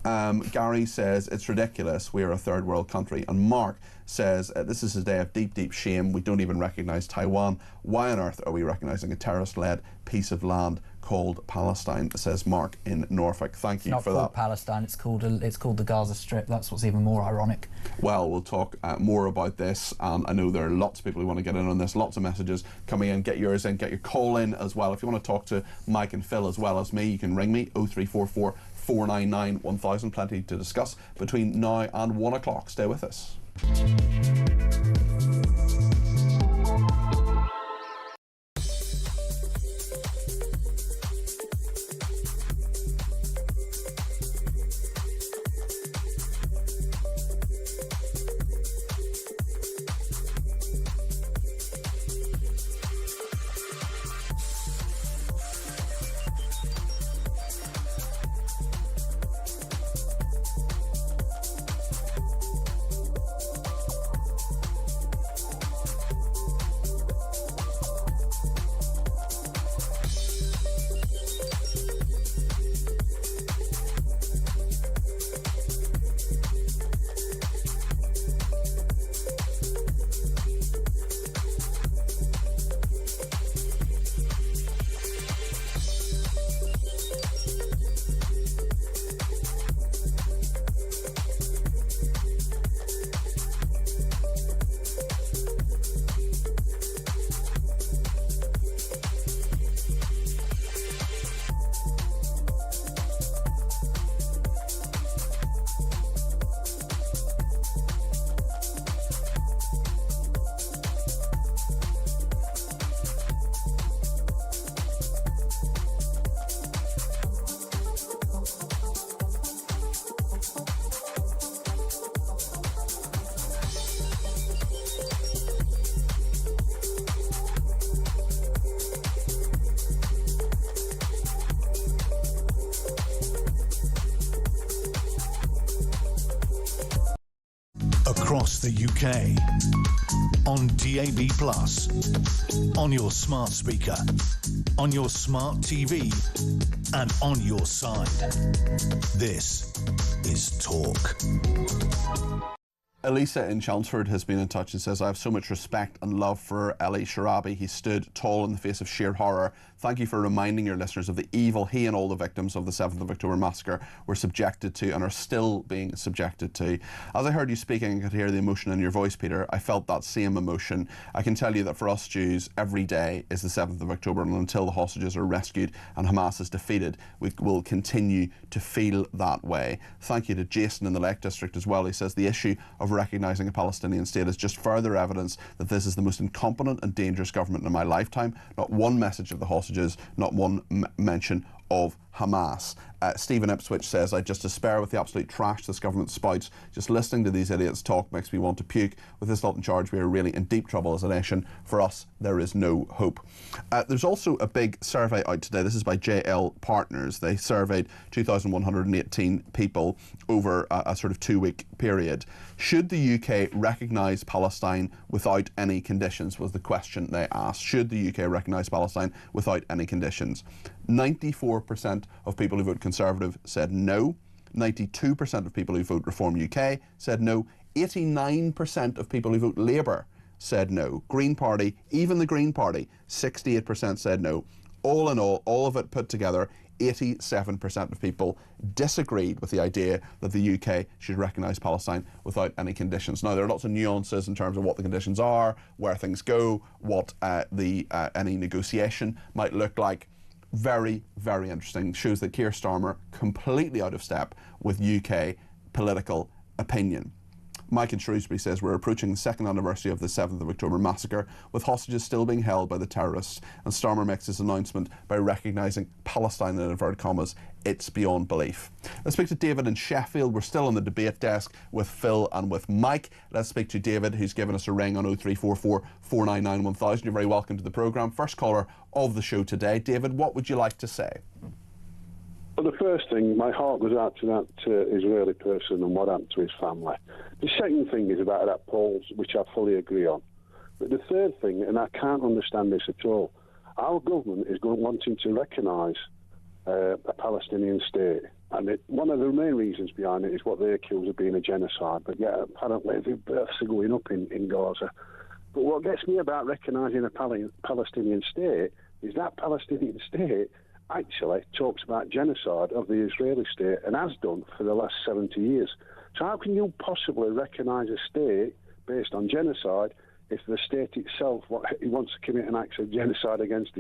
Gary says it's ridiculous, we're a third world country. And Mark says this is a day of deep, deep shame. We don't even recognise Taiwan. Why on earth are we recognising a terrorist-led piece of land called Palestine, says Mark in Norfolk. Thank you for that. It's not called Palestine, it's called the Gaza Strip. That's what's even more ironic. Well, we'll talk more about this. I know there are lots of people who want to get in on this, lots of messages coming in. Get yours in, get your call in as well. If you want to talk to Mike and Phil as well as me, you can ring me 0344 499 1000. Plenty to discuss between now and 1 o'clock. Stay with us. across the UK. On DAB+, on your smart speaker, on your smart TV, and on your side. This is Talk. Elisa in Chelmsford has been in touch and says, I have so much respect and love for Eli Sharabi. He stood tall in the face of sheer horror. Thank you for reminding your listeners of the evil he and all the victims of the 7th of October massacre were subjected to and are still being subjected to. As I heard you speaking, I could hear the emotion in your voice, Peter. I felt that same emotion. I can tell you that for us Jews, every day is the 7th of October, and until the hostages are rescued and Hamas is defeated, we will continue to feel that way. Thank you to Jason in the Lake District as well. He says the issue of recognising a Palestinian state is just further evidence that this is the most incompetent and dangerous government in my lifetime. Not one message of the hostages, not one mention of Hamas. Stephen Ipswich says, I just despair with the absolute trash this government spouts. Just listening to these idiots talk makes me want to puke. With this lot in charge, we are really in deep trouble as a nation. For us, there is no hope. There's also a big survey out today. This is by JL Partners. They surveyed 2,118 people over a sort of 2-week period. Should the UK recognise Palestine without any conditions, was the question they asked. Should the UK recognise Palestine without any conditions? 94% of people who vote Conservative said no. 92% of people who vote Reform UK said no. 89% of people who vote Labour said no. Green Party, even the Green Party, 68% said no. All in all of it put together, 87% of people disagreed with the idea that the UK should recognise Palestine without any conditions. Now, there are lots of nuances in terms of what the conditions are, where things go, what any negotiation might look like. Very, very interesting. Shows that Keir Starmer completely out of step with UK political opinion. Mike in Shrewsbury says, we're approaching the 2nd anniversary of the 7th of October massacre, with hostages still being held by the terrorists, and Starmer makes his announcement by recognising Palestine in inverted commas. It's beyond belief. Let's speak to David in Sheffield. We're still on the debate desk with Phil and with Mike. Let's speak to David, who's given us a ring on 0344 499 1000. You're very welcome to the programme. First caller of the show today. David, what would you like to say? Well, the first thing, my heart goes out to that Israeli person and what happened to his family. The second thing is about that polls, which I fully agree on. But the third thing, and I can't understand this at all, our government is wanting to recognise a Palestinian state. And one of the main reasons behind it is what they accuse of being a genocide. But yeah, apparently the births are going up in Gaza. But what gets me about recognising a Palestinian state is that Palestinian state actually talks about genocide of the Israeli state and has done for the last 70 years. So how can you possibly recognise a state based on genocide if the state itself wants to commit an act of genocide against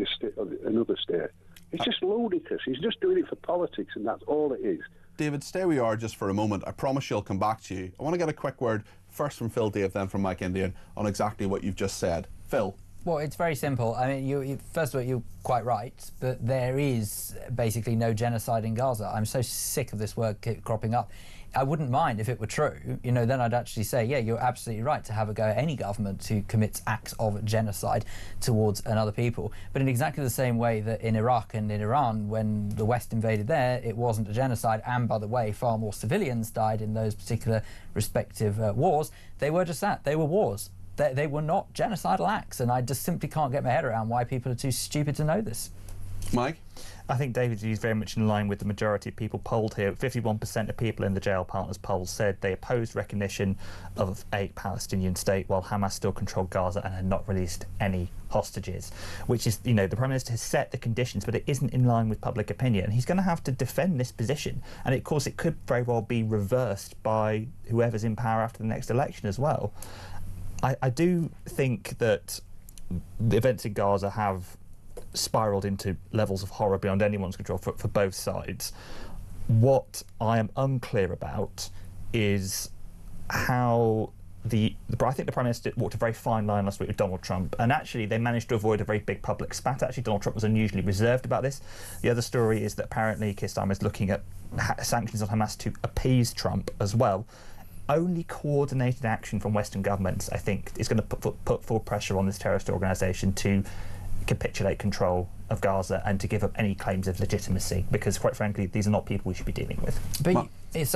another state? It's just ludicrous. He's just doing it for politics, and that's all it is. David, stay where you are just for a moment. I promise you'll come back to you. I want to get a quick word first from Phil Dave, then from Mike Indian on exactly what you've just said. Phil. Well, it's very simple. I mean, first of all, you're quite right, but there is basically no genocide in Gaza. I'm so sick of this word cropping up. I wouldn't mind if it were true, then I'd actually say, yeah, you're absolutely right to have a go at any government who commits acts of genocide towards another people. But in exactly the same way that in Iraq and in Iran, when the West invaded there, it wasn't a genocide, and by the way, far more civilians died in those particular respective wars. They were just that. They were wars. They were not genocidal acts, and I just simply can't get my head around why people are too stupid to know this. Mike? I think David's view is very much in line with the majority of people polled here. 51% of people in the JL Partners poll said they opposed recognition of a Palestinian state while Hamas still controlled Gaza and had not released any hostages, which is, the Prime Minister has set the conditions, but it isn't in line with public opinion. He's going to have to defend this position, and of course it could very well be reversed by whoever's in power after the next election as well. I do think that the events in Gaza have spiralled into levels of horror beyond anyone's control for both sides. What I am unclear about is how I think the Prime Minister walked a very fine line last week with Donald Trump, and actually they managed to avoid a very big public spat. Actually, Donald Trump was unusually reserved about this. The other story is that apparently Keir Starmer is looking at sanctions on Hamas to appease Trump as well. Only coordinated action from Western governments, I think, is going to put full pressure on this terrorist organisation to capitulate control of Gaza and to give up any claims of legitimacy, because quite frankly these are not people we should be dealing with. But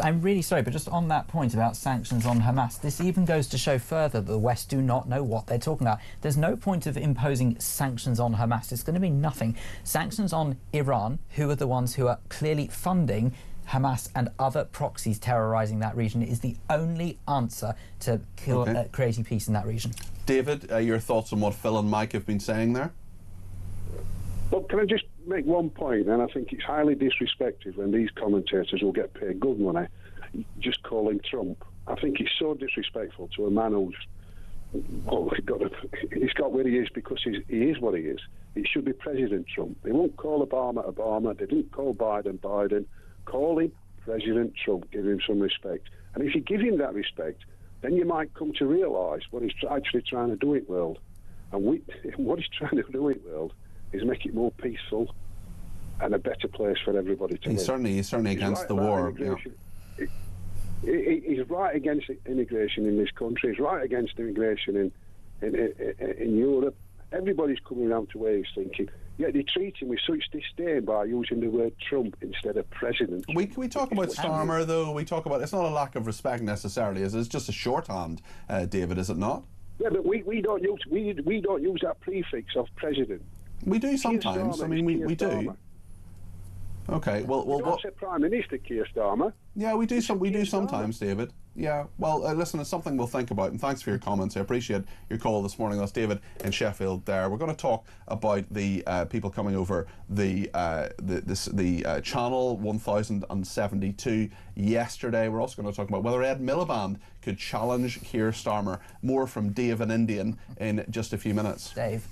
I'm really sorry, but just on that point about sanctions on Hamas, this even goes to show further that the West do not know what they're talking about. There's no point of imposing sanctions on Hamas. It's going to be nothing. Sanctions on Iran, who are the ones who are clearly funding Hamas and other proxies terrorising that region, is the only answer to creating peace in that region. David, your thoughts on what Phil and Mike have been saying there? Well, can I just make one point? And I think it's highly disrespectful when these commentators will get paid good money just calling Trump. I think it's so disrespectful to a man who's he's got where he is because he is what he is. It should be President Trump. They won't call Obama Obama. They didn't call Biden Biden. Call him President Trump. Give him some respect. And if you give him that respect, then you might come to realise what he's actually trying to do in the world. And what he's trying to do in the world is make it more peaceful and a better place for everybody to live. He's certainly against the war. He's right against immigration in this country. He's right against immigration in Europe. Everybody's coming around to where he's thinking. Yet they treat him with such disdain by using the word Trump instead of president. We talk about Starmer, though. We talk about it's not a lack of respect necessarily. It's just a shorthand, David, is it not? Yeah, but we don't use that prefix of president. We do sometimes. I mean, we do. Okay. Well, what? Prime Minister Keir Starmer. Yeah, we do sometimes, David. Yeah. Well, listen, it's something we'll think about. And thanks for your comments. I appreciate your call this morning. That's David in Sheffield. There, we're going to talk about the people coming over the channel 1072 yesterday. We're also going to talk about whether Ed Miliband could challenge Keir Starmer. More from Dave in Indian in just a few minutes. Dave.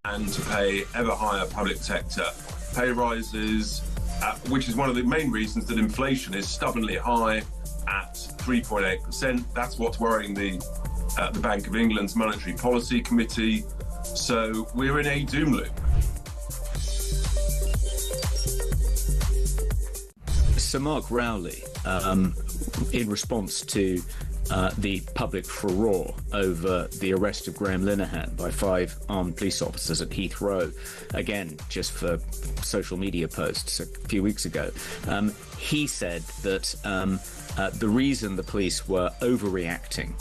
And to pay ever higher public sector pay rises, which is one of the main reasons that inflation is stubbornly high at 3.8%. That's what's worrying the Bank of England's Monetary Policy Committee. So we're in a doom loop. Sir Mark Rowley, in response to the public furore over the arrest of Graham Linehan by 5 armed police officers at Heathrow, again, just for social media posts a few weeks ago, he said that the reason the police were overreacting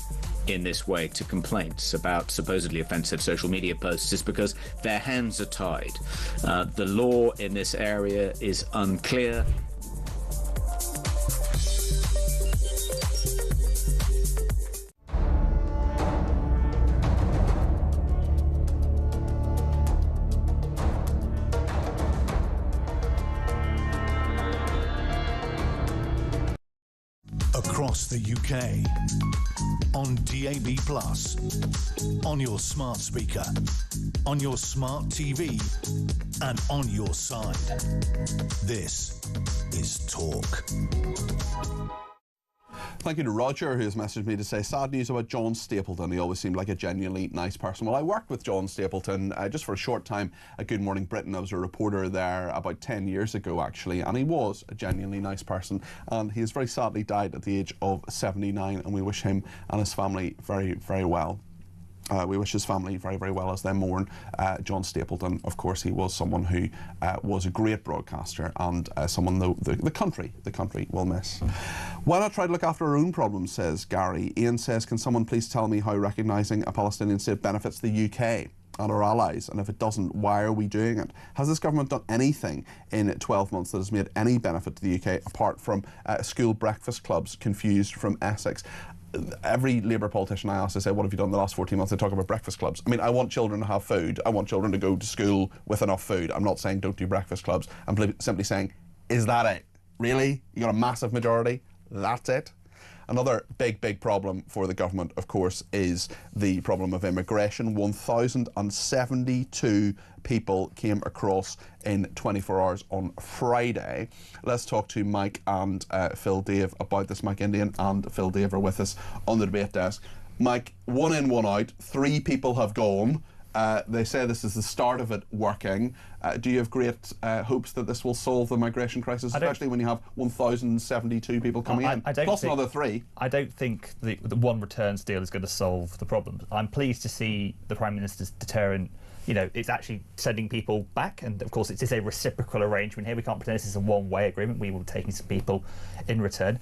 in this way to complaints about supposedly offensive social media posts is because their hands are tied. The law in this area is unclear. across the UK. On DAB+, on your smart speaker, on your smart TV, and on your side. This is Talk. Thank you to Roger, who has messaged me to say sad news about John Stapleton. He always seemed like a genuinely nice person. Well, I worked with John Stapleton just for a short time at Good Morning Britain. I was a reporter there about 10 years ago, actually, and he was a genuinely nice person. And he has very sadly died at the age of 79, and we wish him and his family very, very well. We wish his family very, very well as they mourn John Stapleton. Of course, he was someone who was a great broadcaster and someone the country will miss. Why not try to look after our own problems, says Gary. Ian says, can someone please tell me how recognising a Palestinian state benefits the UK and our allies, and if it doesn't, why are we doing it? Has this government done anything in 12 months that has made any benefit to the UK apart from school breakfast clubs confused from Essex? Every Labour politician I ask, I say, what have you done the last 14 months? They talk about breakfast clubs. I mean, I want children to have food. I want children to go to school with enough food. I'm not saying don't do breakfast clubs. I'm simply saying, is that it? Really? You got a massive majority? That's it? Another big, big problem for the government, of course, is the problem of immigration. 1,072 people came across in 24 hours on Friday. Let's talk to Mike and Phil Dave about this. Mike Indian and Phil Dave are with us on the debate desk. Mike, 1 in, 1 out. 3 people have gone. They say this is the start of it working. Do you have great hopes that this will solve the migration crisis, especially when you have 1,072 people coming in, plus another 3? I don't think the one returns deal is going to solve the problem. I'm pleased to see the Prime Minister's deterrent. You know, it's actually sending people back, and of course it is a reciprocal arrangement here. We can't pretend this is a one-way agreement. We will be taking some people in return.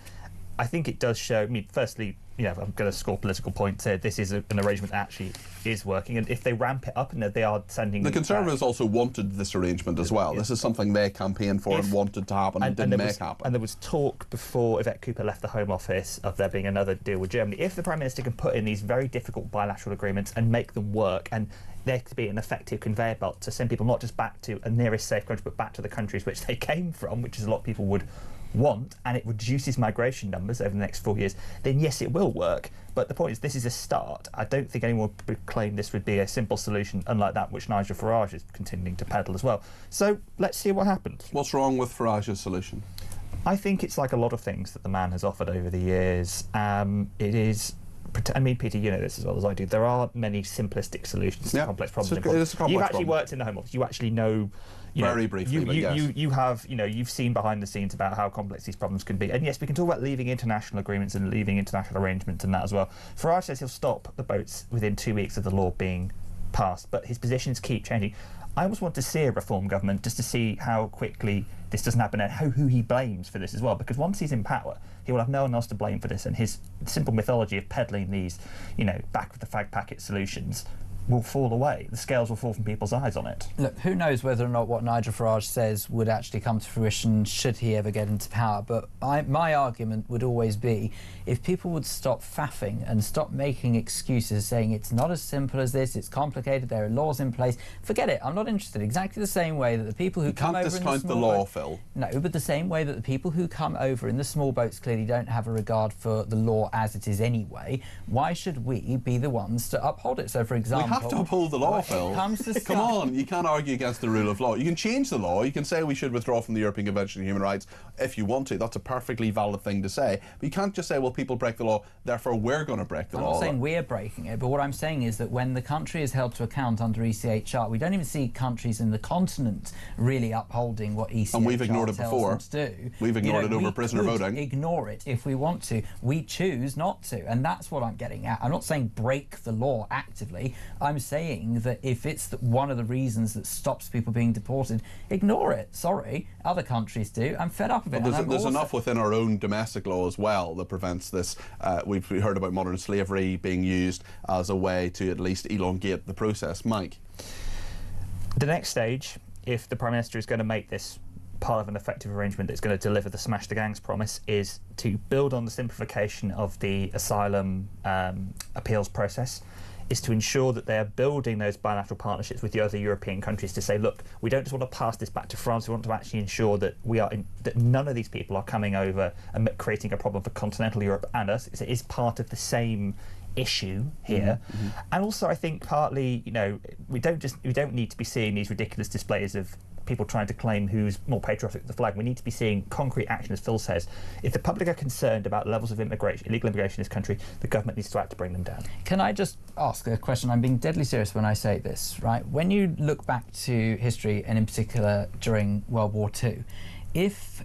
I think it does show, I mean, firstly, you know, I'm going to score political points here. This is an arrangement that actually is working, and if they ramp it up and they are sending... The Conservatives also wanted this arrangement as well. This is something they campaigned for and wanted to happen and didn't make happen. And there was talk before Yvette Cooper left the Home Office of there being another deal with Germany. If the Prime Minister can put in these very difficult bilateral agreements and make them work, and there could be an effective conveyor belt to send people not just back to a nearest safe country, but back to the countries which they came from, which is a lot of people would want, and it reduces migration numbers over the next 4 years, then yes, it will work. But the point is, this is a start. I don't think anyone would claim this would be a simple solution, unlike that which Nigel Farage is continuing to peddle as well. So let's see what happens. What's wrong with Farage's solution? I think it's like a lot of things that the man has offered over the years. It is... I mean, Peter, you know this as well as I do. There are many simplistic solutions to complex problems. You've actually worked in the Home Office. You actually know... Very briefly, but yes. You have, you know, you've seen behind the scenes about how complex these problems can be. And yes, we can talk about leaving international agreements and leaving international arrangements and that as well. Farage says he'll stop the boats within 2 weeks of the law being passed, but his positions keep changing. I always want to see a reform government just to see how quickly this doesn't happen and who he blames for this as well, because once he's in power, he will have no one else to blame for this, and his simple mythology of peddling these, you know, back with the fag packet solutions will fall away. The scales will fall from people's eyes on it. Look, who knows whether or not what Nigel Farage says would actually come to fruition should he ever get into power, but my argument would always be, if people would stop faffing and stop making excuses saying it's not as simple as this, it's complicated, there are laws in place, forget it, I'm not interested. Exactly the same way that the people who come over in the small boats... You can't discount the law, Phil. No, but the same way that the people who come over in the small boats clearly don't have a regard for the law as it is anyway, why should we be the ones to uphold it? So, for example... We have to uphold the law, Phil. Come on, you can't argue against the rule of law. You can change the law. You can say we should withdraw from the European Convention on Human Rights if you want to. That's a perfectly valid thing to say. But you can't just say, well, people break the law, therefore we're going to break the law. I'm not saying we're breaking it, but what I'm saying is that when the country is held to account under ECHR, we don't even see countries in the continent really upholding what ECHR and we've ignored it tells before. Them to do. We've ignored it over prisoner voting. Ignore it if we want to. We choose not to, and that's what I'm getting at. I'm not saying break the law actively. I'm saying that if it's one of the reasons that stops people being deported, ignore it. Sorry, other countries do. I'm fed up of it. Well, there's enough within our own domestic law as well that prevents this. We've heard about modern slavery being used as a way to at least elongate the process. Mike? The next stage, if the Prime Minister is going to make this part of an effective arrangement that's going to deliver the Smash the Gangs promise, is to build on the simplification of the asylum appeals process. is to ensure that they are building those bilateral partnerships with the other European countries to say, look, we don't just want to pass this back to France, we want to actually ensure that that none of these people are coming over and creating a problem for continental Europe and us. It is part of the same issue here. And also I think partly, we don't need to be seeing these ridiculous displays of people trying to claim who's more patriotic of the flag. We need to be seeing concrete action, as Phil says. If the public are concerned about levels of illegal immigration in this country, the government needs to act to bring them down. Can I just ask a question? I'm being deadly serious when I say this, right? When you look back to history, and in particular during World War II, if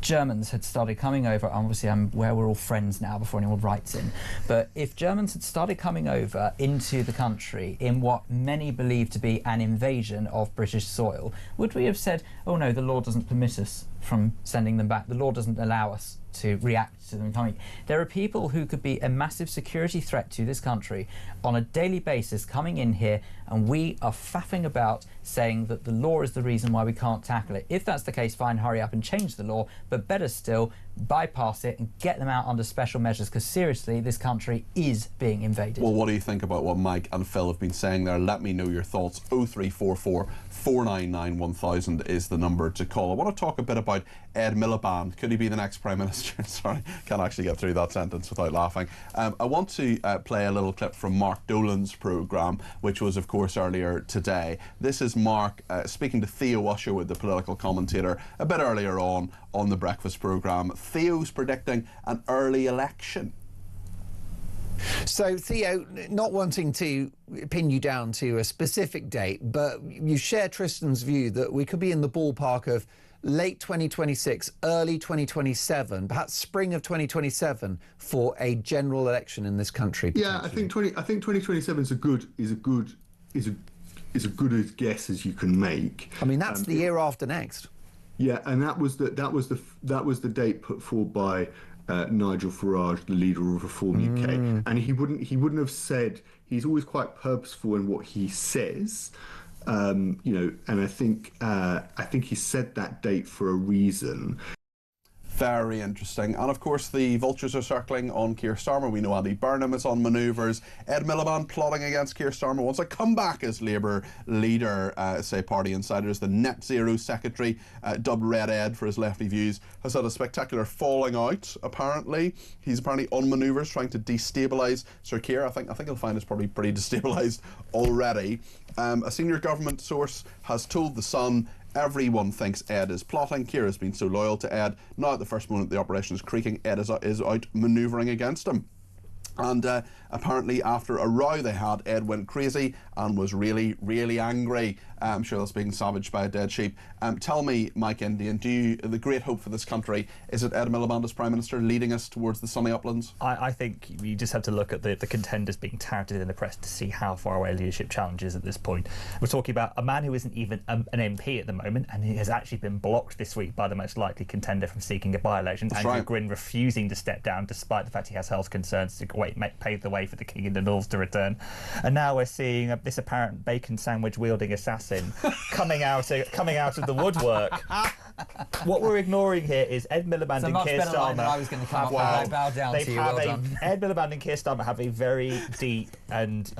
Germans had started coming over, obviously I'm where we're all friends now before anyone writes in, but if Germans had started coming over into the country in what many believe to be an invasion of British soil, would we have said, oh no, the law doesn't permit us from sending them back, the law doesn't allow us to react to them coming? There are people who could be a massive security threat to this country on a daily basis coming in here, and we are faffing about saying that the law is the reason why we can't tackle it. If that's the case, fine, hurry up and change the law, but better still, bypass it and get them out under special measures, because seriously, this country is being invaded. Well, what do you think about what Mike and Phil have been saying there? Let me know your thoughts. 0344 499 1000 is the number to call. I want to talk a bit about Ed Miliband. Could he be the next Prime Minister? Sorry, can't actually get through that sentence without laughing. I want to play a little clip from Mark Dolan's programme, which was, of course, earlier today. This is Mark speaking to Theo Usherwood, the political commentator, a bit earlier on the breakfast programme. Theo's predicting an early election. So, Theo, not wanting to pin you down to a specific date, but you share Tristan's view that we could be in the ballpark of late 2026, early 2027, perhaps spring of 2027 for a general election in this country. Yeah, I think 2027 is a good as guess as you can make. I mean, that's the year after next. Yeah, and that was the date put forward by Nigel Farage, the leader of Reform UK, and he wouldn't have said. He's always quite purposeful in what he says, and I think he said that date for a reason. Very interesting. And of course the vultures are circling on Keir Starmer. We know Andy Burnham is on manoeuvres. Ed Miliband plotting against Keir Starmer wants a comeback as Labour leader, say party insiders. The net zero secretary, dubbed Red Ed for his lefty views, has had a spectacular falling out apparently. He's apparently on manoeuvres trying to destabilise Sir Keir. I think he'll find it's probably pretty destabilised already. A senior government source has told The Sun everyone thinks Ed is plotting. Keir has been so loyal to Ed. Now at the first moment the operation is creaking, Ed is out manoeuvring against him. And apparently after a row they had, Ed went crazy and was really, really angry. I'm sure that's being savaged by a dead sheep. Tell me, Mike Indian, the great hope for this country, is it Ed Miliband as Prime Minister leading us towards the sunny uplands? I think you just have to look at the contenders being touted in the press to see how far away leadership challenge is at this point. We're talking about a man who isn't even an MP at the moment, and he has actually been blocked this week by the most likely contender from seeking a by-election. That's Andrew right. Gwynn refusing to step down despite the fact he has health concerns to pave the way for the King in the North to return. And now we're seeing this apparent bacon sandwich wielding assassin coming out of the woodwork. What we're ignoring here is Ed Miliband and Keir Starmer. I was going to come up with. I bow down to you. Well done. Ed Miliband and Keir Starmer have a very deep and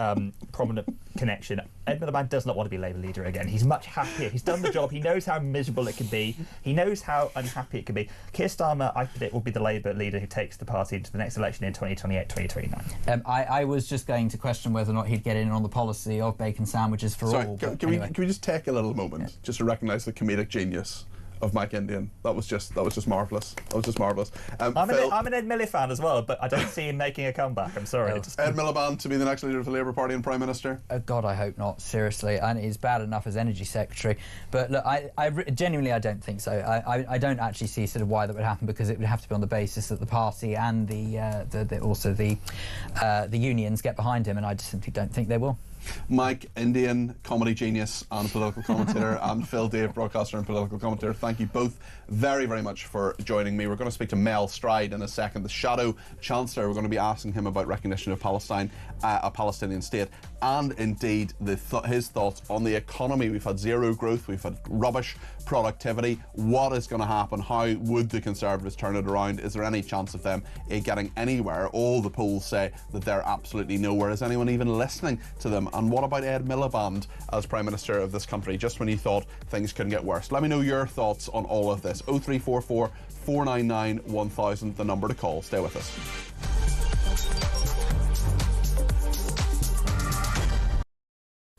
prominent connection. Ed Miliband does not want to be Labour leader again. He's much happier. He's done the job. He knows how miserable it can be. He knows how unhappy it can be. Keir Starmer, I predict, will be the Labour leader who takes the party into the next election in 2028, 2029. I was just going to question whether or not he'd get in on the policy of bacon sandwiches for all. Can we just take a little moment just to recognise the comedic genius of Mike Indian? That was just marvellous. That was just marvellous. I'm an Ed Millie fan as well, but I don't see him making a comeback. I'm sorry. Ed Miliband to be the next leader of the Labour Party and Prime Minister? God, I hope not. Seriously, and he's bad enough as Energy Secretary. But look, I genuinely I don't think so. I don't actually see sort of why that would happen, because it would have to be on the basis that the party and the unions get behind him, and I just simply don't think they will. Mike, Indian comedy genius and political commentator, and Phil Dave, broadcaster and political commentator. Thank you both very, very much for joining me. We're going to speak to Mel Stride in a second, the Shadow Chancellor. We're going to be asking him about recognition of Palestine, a Palestinian state, and indeed his thoughts on the economy. We've had zero growth, we've had rubbish productivity. What is going to happen? How would the Conservatives turn it around? Is there any chance of them getting anywhere? All the polls say that they're absolutely nowhere. Is anyone even listening to them? And what about Ed Miliband as Prime Minister of this country, just when you thought things couldn't get worse? Let me know your thoughts on all of this. 0344 499 1000, the number to call. Stay with us.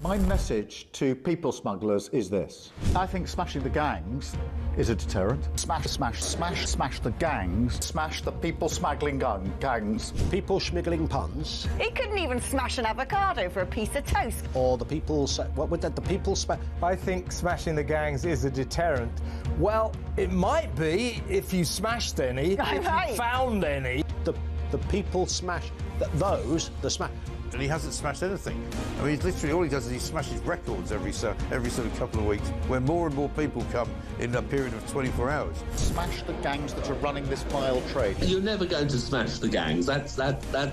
My message to people smugglers is this. I think smashing the gangs is a deterrent. Smash the gangs. Smash the people smuggling gangs. People schmiggling puns. He couldn't even smash an avocado for a piece of toast. Or the people... What would that... The people... I think smashing the gangs is a deterrent. Well, it might be if you smashed any, if you found any. The people smash... Those... The smash... And he hasn't smashed anything. I mean, literally all he does is he smashes records every sort of couple of weeks, where more and more people come in a period of 24 hours. Smash the gangs that are running this vile trade. You're never going to smash the gangs. That's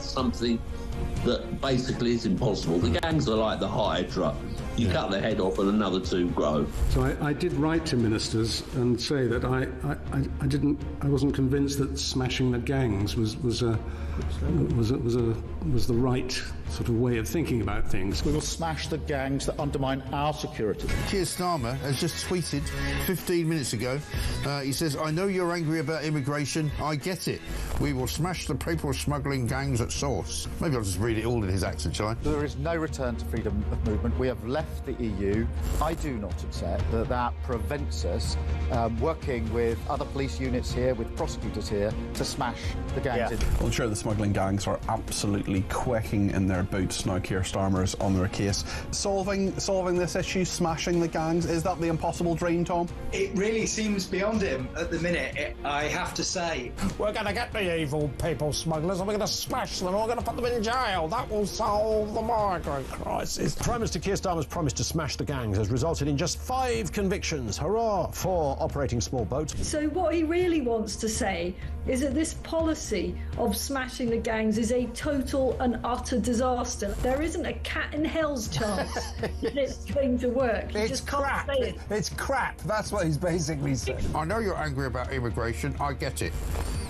something that basically is impossible. The gangs are like the Hydra. You cut the head off and another two grow. So I did write to ministers and say that I wasn't convinced that smashing the gangs was the right sort of way of thinking about things. We will smash the gangs that undermine our security. Keir Starmer has just tweeted 15 minutes ago. He says, "I know you're angry about immigration. I get it. We will smash the people smuggling gangs at source." Maybe I'll just read it all in his accent, shall I? There is no return to freedom of movement. We have left the EU. I do not accept that prevents us working with other police units here, with prosecutors here, to smash the gangs. Well, I'm sure the smuggling gangs are absolutely quaking in their boots now. Keir Starmer's on their case. Solving this issue, smashing the gangs, is that the impossible dream, Tom? It really seems beyond him at the minute, I have to say. We're going to get the evil people smugglers and we're going to smash them and we're going to put them in jail. That will solve the migrant crisis. Prime Minister Keir Starmer's promise to smash the gangs has resulted in just 5 convictions. Hurrah for operating small boats. So what he really wants to say is that this policy of smashing the gangs is a total and utter disaster. There isn't a cat in hell's chance that it's going to work. You just can't say it. It's crap. That's what he's basically saying. I know you're angry about immigration. I get it.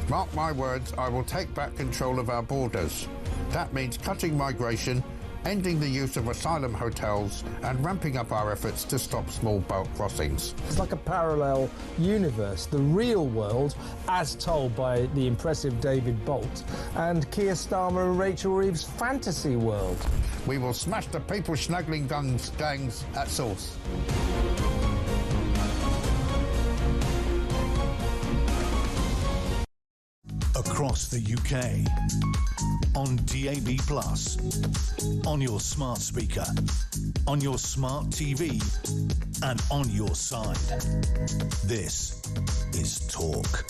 Mark my words, I will take back control of our borders. That means cutting migration, ending the use of asylum hotels, and ramping up our efforts to stop small boat crossings. It's like a parallel universe, the real world, as told by the impressive David Bolt, and Keir Starmer and Rachel Reeves' fantasy world. We will smash the people smuggling gangs at source. Across the UK, on DAB+, on your smart speaker, on your smart TV, and on your side. This is Talk.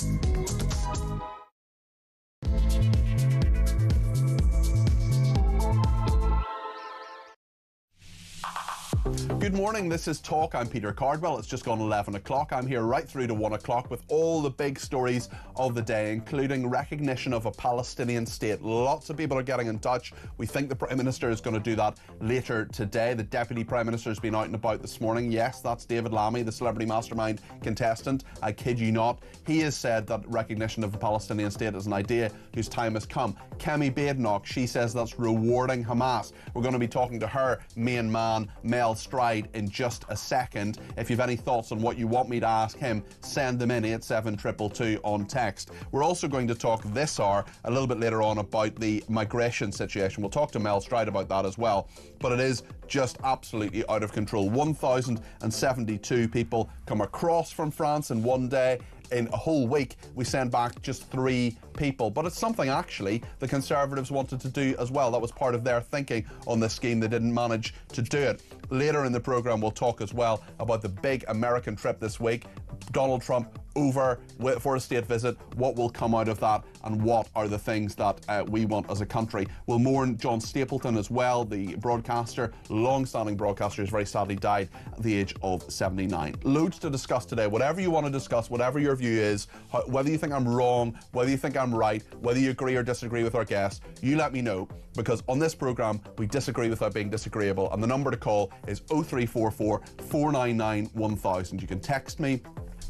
Good morning, this is Talk. I'm Peter Cardwell. It's just gone 11 o'clock. I'm here right through to 1 o'clock with all the big stories of the day, including recognition of a Palestinian state. Lots of people are getting in touch. We think the Prime Minister is going to do that later today. The Deputy Prime Minister has been out and about this morning. Yes, that's David Lammy, the Celebrity Mastermind contestant. I kid you not. He has said that recognition of a Palestinian state is an idea whose time has come. Kemi Badenoch, she says that's rewarding Hamas. We're going to be talking to her main man, Mel Stride, in just a second. If you've any thoughts on what you want me to ask him, send them in 87222 on text. We're also going to talk this hour, a little bit later on, about the migration situation. We'll talk to Mel Stride about that as well. But it is just absolutely out of control. 1,072 people come across from France in one day. In a whole week, we send back just 3 people. But it's something, actually, the Conservatives wanted to do as well. That was part of their thinking on this scheme. They didn't manage to do it. Later in the programme, we'll talk as well about the big American trip this week. Donald Trump over for a state visit, what will come out of that, and what are the things that we want as a country. We'll mourn John Stapleton as well, the broadcaster, long-standing broadcaster, who's very sadly died at the age of 79. Loads to discuss today. Whatever you want to discuss, whatever your view is, whether you think I'm wrong, whether you think I'm right, whether you agree or disagree with our guests, you let me know, because on this programme we disagree without being disagreeable, and the number to call is 0344 499 1000. You can text me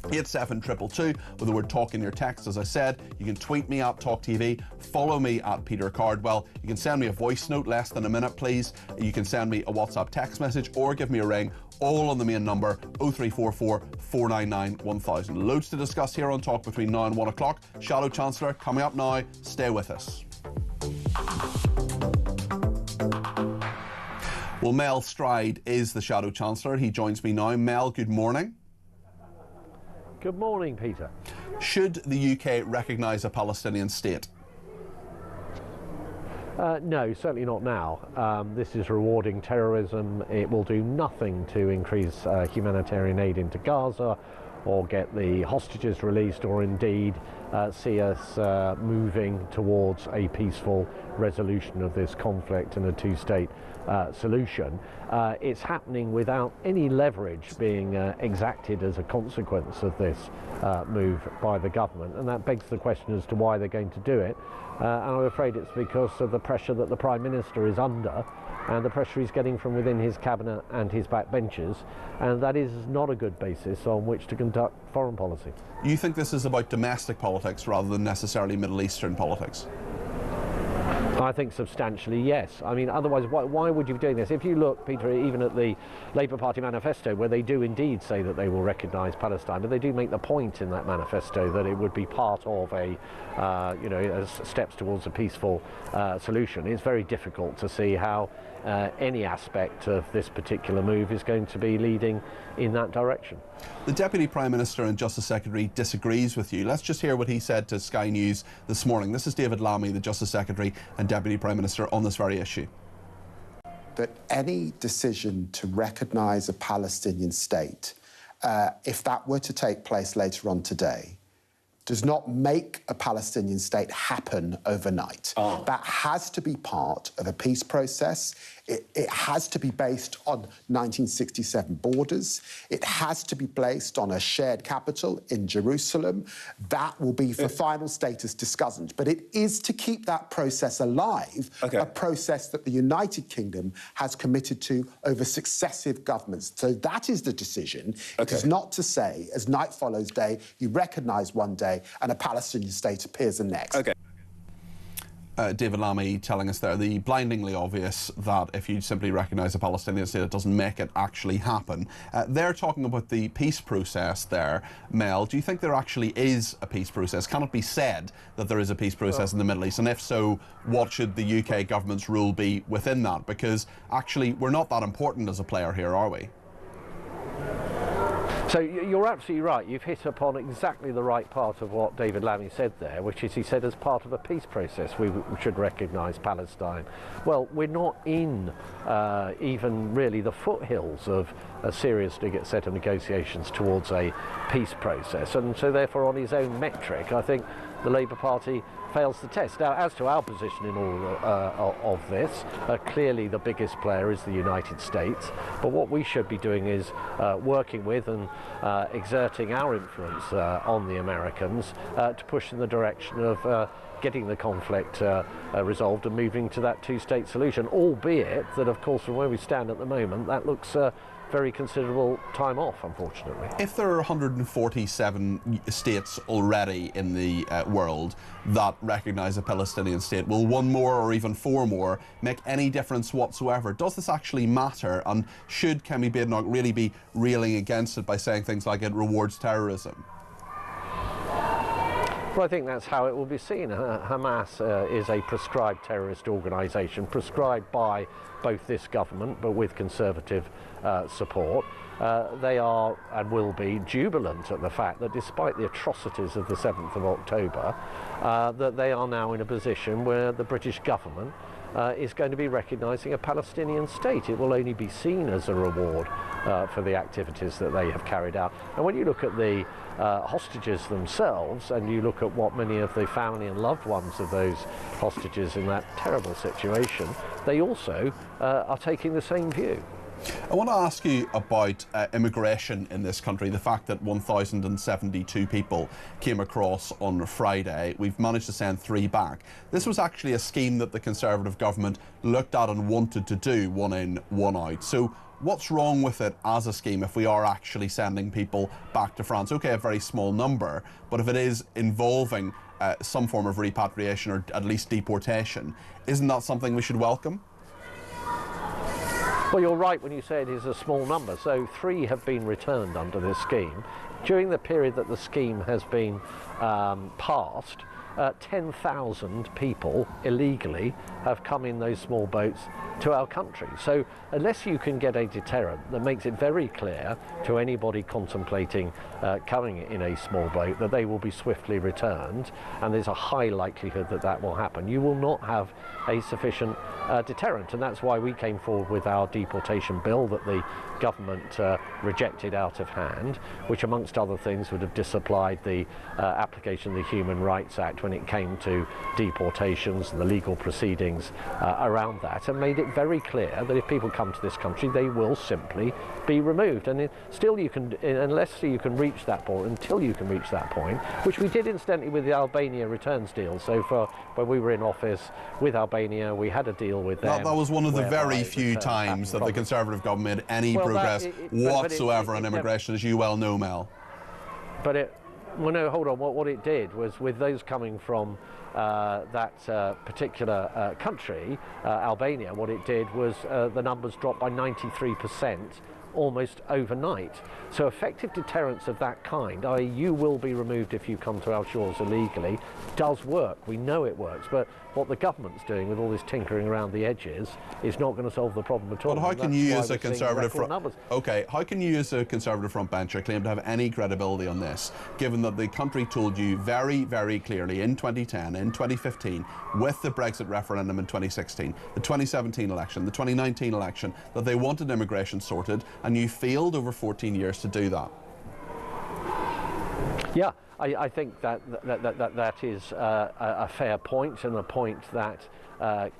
87222 with the word talk in your text. As I said, you can tweet me at talkTV, follow me at Peter Cardwell. You can send me a voice note, less than a minute please. You can send me a WhatsApp text message or give me a ring, all on the main number 0344 499 1000. Loads to discuss here on Talk between now and 1 o'clock. Shadow Chancellor coming up now. Stay with us. Well, Mel Stride is the Shadow Chancellor. He joins me now. Mel, good morning. Good morning, Peter. Should the UK recognise a Palestinian state? No, certainly not now. This is rewarding terrorism. It will do nothing to increase humanitarian aid into Gaza or get the hostages released, or indeed see us moving towards a peaceful resolution of this conflict and a two-state solution. It's happening without any leverage being exacted as a consequence of this move by the government, and that begs the question as to why they're going to do it. And I'm afraid it's because of the pressure that the Prime Minister is under, and the pressure he's getting from within his cabinet and his backbenchers, and that is not a good basis on which to conduct foreign policy. You think this is about domestic politics rather than necessarily Middle Eastern politics? I think substantially, yes. I mean, otherwise, why would you be doing this? If you look, Peter, even at the Labour Party manifesto, where they do indeed say that they will recognise Palestine, but they do make the point in that manifesto that it would be part of a, steps towards a peaceful solution. It's very difficult to see how any aspect of this particular move is going to be leading in that direction. The Deputy Prime Minister and Justice Secretary disagrees with you. Let's just hear what he said to Sky News this morning. This is David Lammy, the Justice Secretary and Deputy Prime Minister, on this very issue. That any decision to recognise a Palestinian state, if that were to take place later on today, does not make a Palestinian state happen overnight. That has to be part of a peace process. It has to be based on 1967 borders. It has to be based on a shared capital in Jerusalem. That will be for final status discussions. But it is to keep that process alive, a process that the United Kingdom has committed to over successive governments. So that is the decision. It is not to say, as night follows day, you recognise one day and a Palestinian state appears the next. David Lammy telling us there the blindingly obvious that if you simply recognise a Palestinian state, it doesn't make it actually happen. They're talking about the peace process there. Mel, do you think there actually is a peace process? Can it be said that there is a peace process in the Middle East? And if so, what should the UK government's role be within that? Because actually, we're not that important as a player here, are we? So you're absolutely right. You've hit upon exactly the right part of what David Lammy said there, which is he said as part of a peace process we should recognise Palestine. Well, we're not in even really the foothills of a serious set of negotiations towards a peace process, and so therefore on his own metric I think the Labour Party fails the test. Now, as to our position in all of this, clearly the biggest player is the United States, but what we should be doing is working with and exerting our influence on the Americans to push in the direction of getting the conflict resolved and moving to that two-state solution, albeit that, of course, from where we stand at the moment, that looks very considerable time off, unfortunately. If there are 147 states already in the world that recognise a Palestinian state, will one more or even four more make any difference whatsoever? Does this actually matter? And should Kemi Badenoch really be railing against it by saying things like it rewards terrorism? Well, I think that's how it will be seen. Hamas is a proscribed terrorist organisation, proscribed by both this government, but with Conservative support. They are and will be jubilant at the fact that despite the atrocities of the 7th of October, that they are now in a position where the British government is going to be recognising a Palestinian state. It will only be seen as a reward for the activities that they have carried out. And when you look at the hostages themselves, and you look at what many of the family and loved ones of those hostages in that terrible situation, they also are taking the same view. I want to ask you about immigration in this country, the fact that 1,072 people came across on Friday. We've managed to send 3 back. This was actually a scheme that the Conservative government looked at and wanted to do, 1 in, 1 out. So what's wrong with it as a scheme if we are actually sending people back to France? OK, a very small number, but if it is involving some form of repatriation or at least deportation, isn't that something we should welcome? Well, you're right when you say it is a small number. So 3 have been returned under this scheme. During the period that the scheme has been passed, 10,000 people illegally have come in those small boats to our country. So unless you can get a deterrent that makes it very clear to anybody contemplating coming in a small boat that they will be swiftly returned, and there's a high likelihood that that will happen, you will not have a sufficient deterrent. And that's why we came forward with our deportation bill that the government rejected out of hand, which amongst other things would have disapplied the application of the Human Rights Act when it came to deportations and the legal proceedings around that, and made it very clear that if people come to this country, they will simply be removed. And still you can, unless you can reach that point, until you can reach that point, which we did incidentally with the Albania returns deal. So for when we were in office with Albania, we had a deal with them. That was one of the very few times that the Conservative government made any progress whatsoever on immigration, as you well know, Mel. But well, no, hold on. What it did was, with those coming from that particular country, Albania, what it did was the numbers dropped by 93% almost overnight. So effective deterrence of that kind, i.e. you will be removed if you come to our shores illegally, does work. We know it works. But what the government's doing with all this tinkering around the edges is not going to solve the problem at all. But how can you as a Conservative how can you as a Conservative frontbencher claim to have any credibility on this, given that the country told you very, very clearly in 2010, in 2015, with the Brexit referendum in 2016, the 2017 election, the 2019 election, that they wanted immigration sorted, and you failed over 14 years to do that? Yeah, I think that is a fair point, and a point that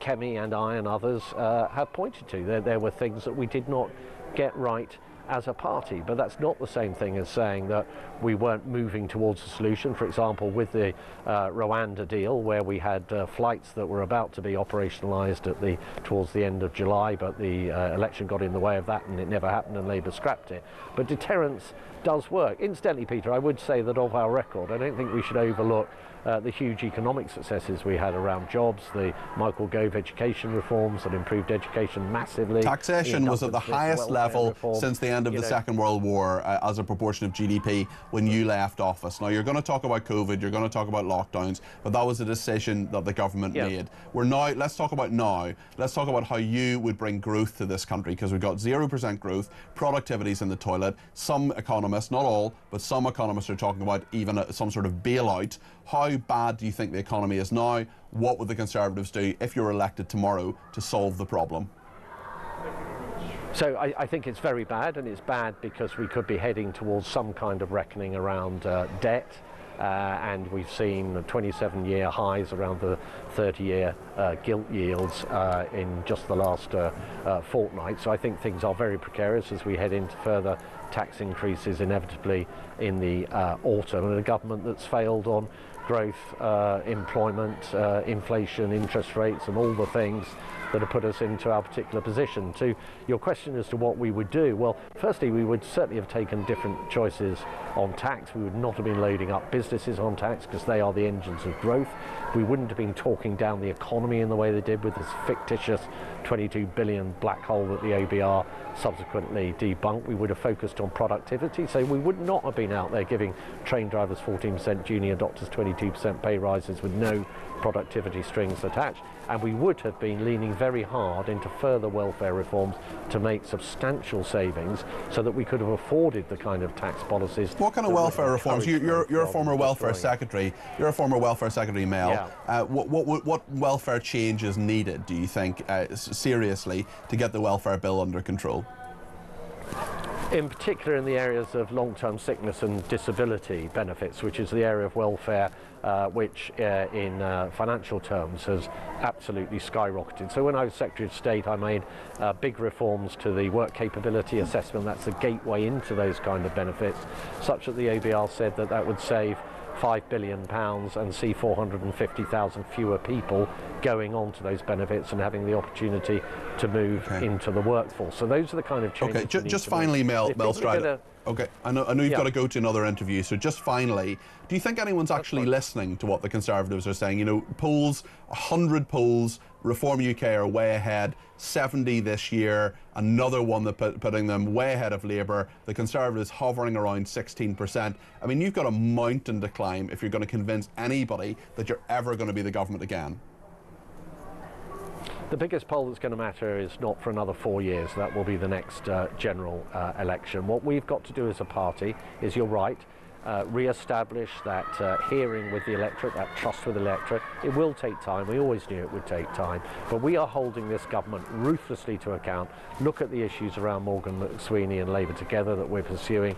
Kemi and I and others have pointed to. There were things that we did not get right as a party, but that's not the same thing as saying that we weren't moving towards a solution. For example, with the Rwanda deal, where we had flights that were about to be operationalised towards the end of July, but the election got in the way of that and it never happened and Labour scrapped it. But deterrence does work. Incidentally, Peter, I would say that of our record, I don't think we should overlook the huge economic successes we had around jobs, the Michael Gove education reforms that improved education massively. Taxation was at the highest level since the end of the Second World War as a proportion of GDP when you left office. Now, you're going to talk about COVID, you're going to talk about lockdowns, but that was a decision that the government made. Let's talk about now. Let's talk about how you would bring growth to this country, because we've got 0% growth, productivity's in the toilet. Some economists, not all, but some economists are talking about even some sort of bailout. How bad do you think the economy is now? What would the Conservatives do if you're elected tomorrow to solve the problem? So I think it's very bad, and it's bad because we could be heading towards some kind of reckoning around debt. And we've seen 27-year highs around the 30-year gilt yields in just the last fortnight. So I think things are very precarious as we head into further tax increases inevitably in the autumn, and a government that's failed on growth, employment, inflation, interest rates, and all the things that have put us into our particular position. To your question as to what we would do, well, firstly, we would certainly have taken different choices on tax. We would not have been loading up businesses on tax, because they are the engines of growth. We wouldn't have been talking down the economy in the way they did with this fictitious 22 billion black hole that the OBR subsequently debunked. We would have focused on productivity, so we would not have been out there giving train drivers 14%, junior doctors 22%, 22% pay rises with no productivity strings attached, and we would have been leaning very hard into further welfare reforms to make substantial savings so that we could have afforded the kind of tax policies. What kind of welfare reforms? You're a former welfare secretary. You're a former welfare secretary, Mel. Yeah. What welfare change is needed, do you think, seriously, to get the welfare bill under control? In particular in the areas of long-term sickness and disability benefits, which is the area of welfare which in financial terms has absolutely skyrocketed. So when I was Secretary of State, I made big reforms to the work capability assessment. That's the gateway into those kind of benefits, such that the ABR said that that would save £5 billion and see 450,000 fewer people going on to those benefits and having the opportunity to move into the workforce. So those are the kind of changes. Okay, just finally, Mel Strider. Okay, I know you've got to go to another interview, so just finally, do you think anyone's actually listening to what the Conservatives are saying? You know, polls, 100 polls, Reform UK are way ahead, 70 this year, another one that putting them way ahead of Labour, the Conservatives hovering around 16%. I mean, you've got a mountain to climb if you're going to convince anybody that you're ever going to be the government again. The biggest poll that's going to matter is not for another 4 years. That will be the next general election. What we've got to do as a party is, you're right, re-establish that hearing with the electorate, that trust with the electorate. It will take time. We always knew it would take time. But we are holding this government ruthlessly to account. Look at the issues around Morgan McSweeney and Labour Together that we're pursuing.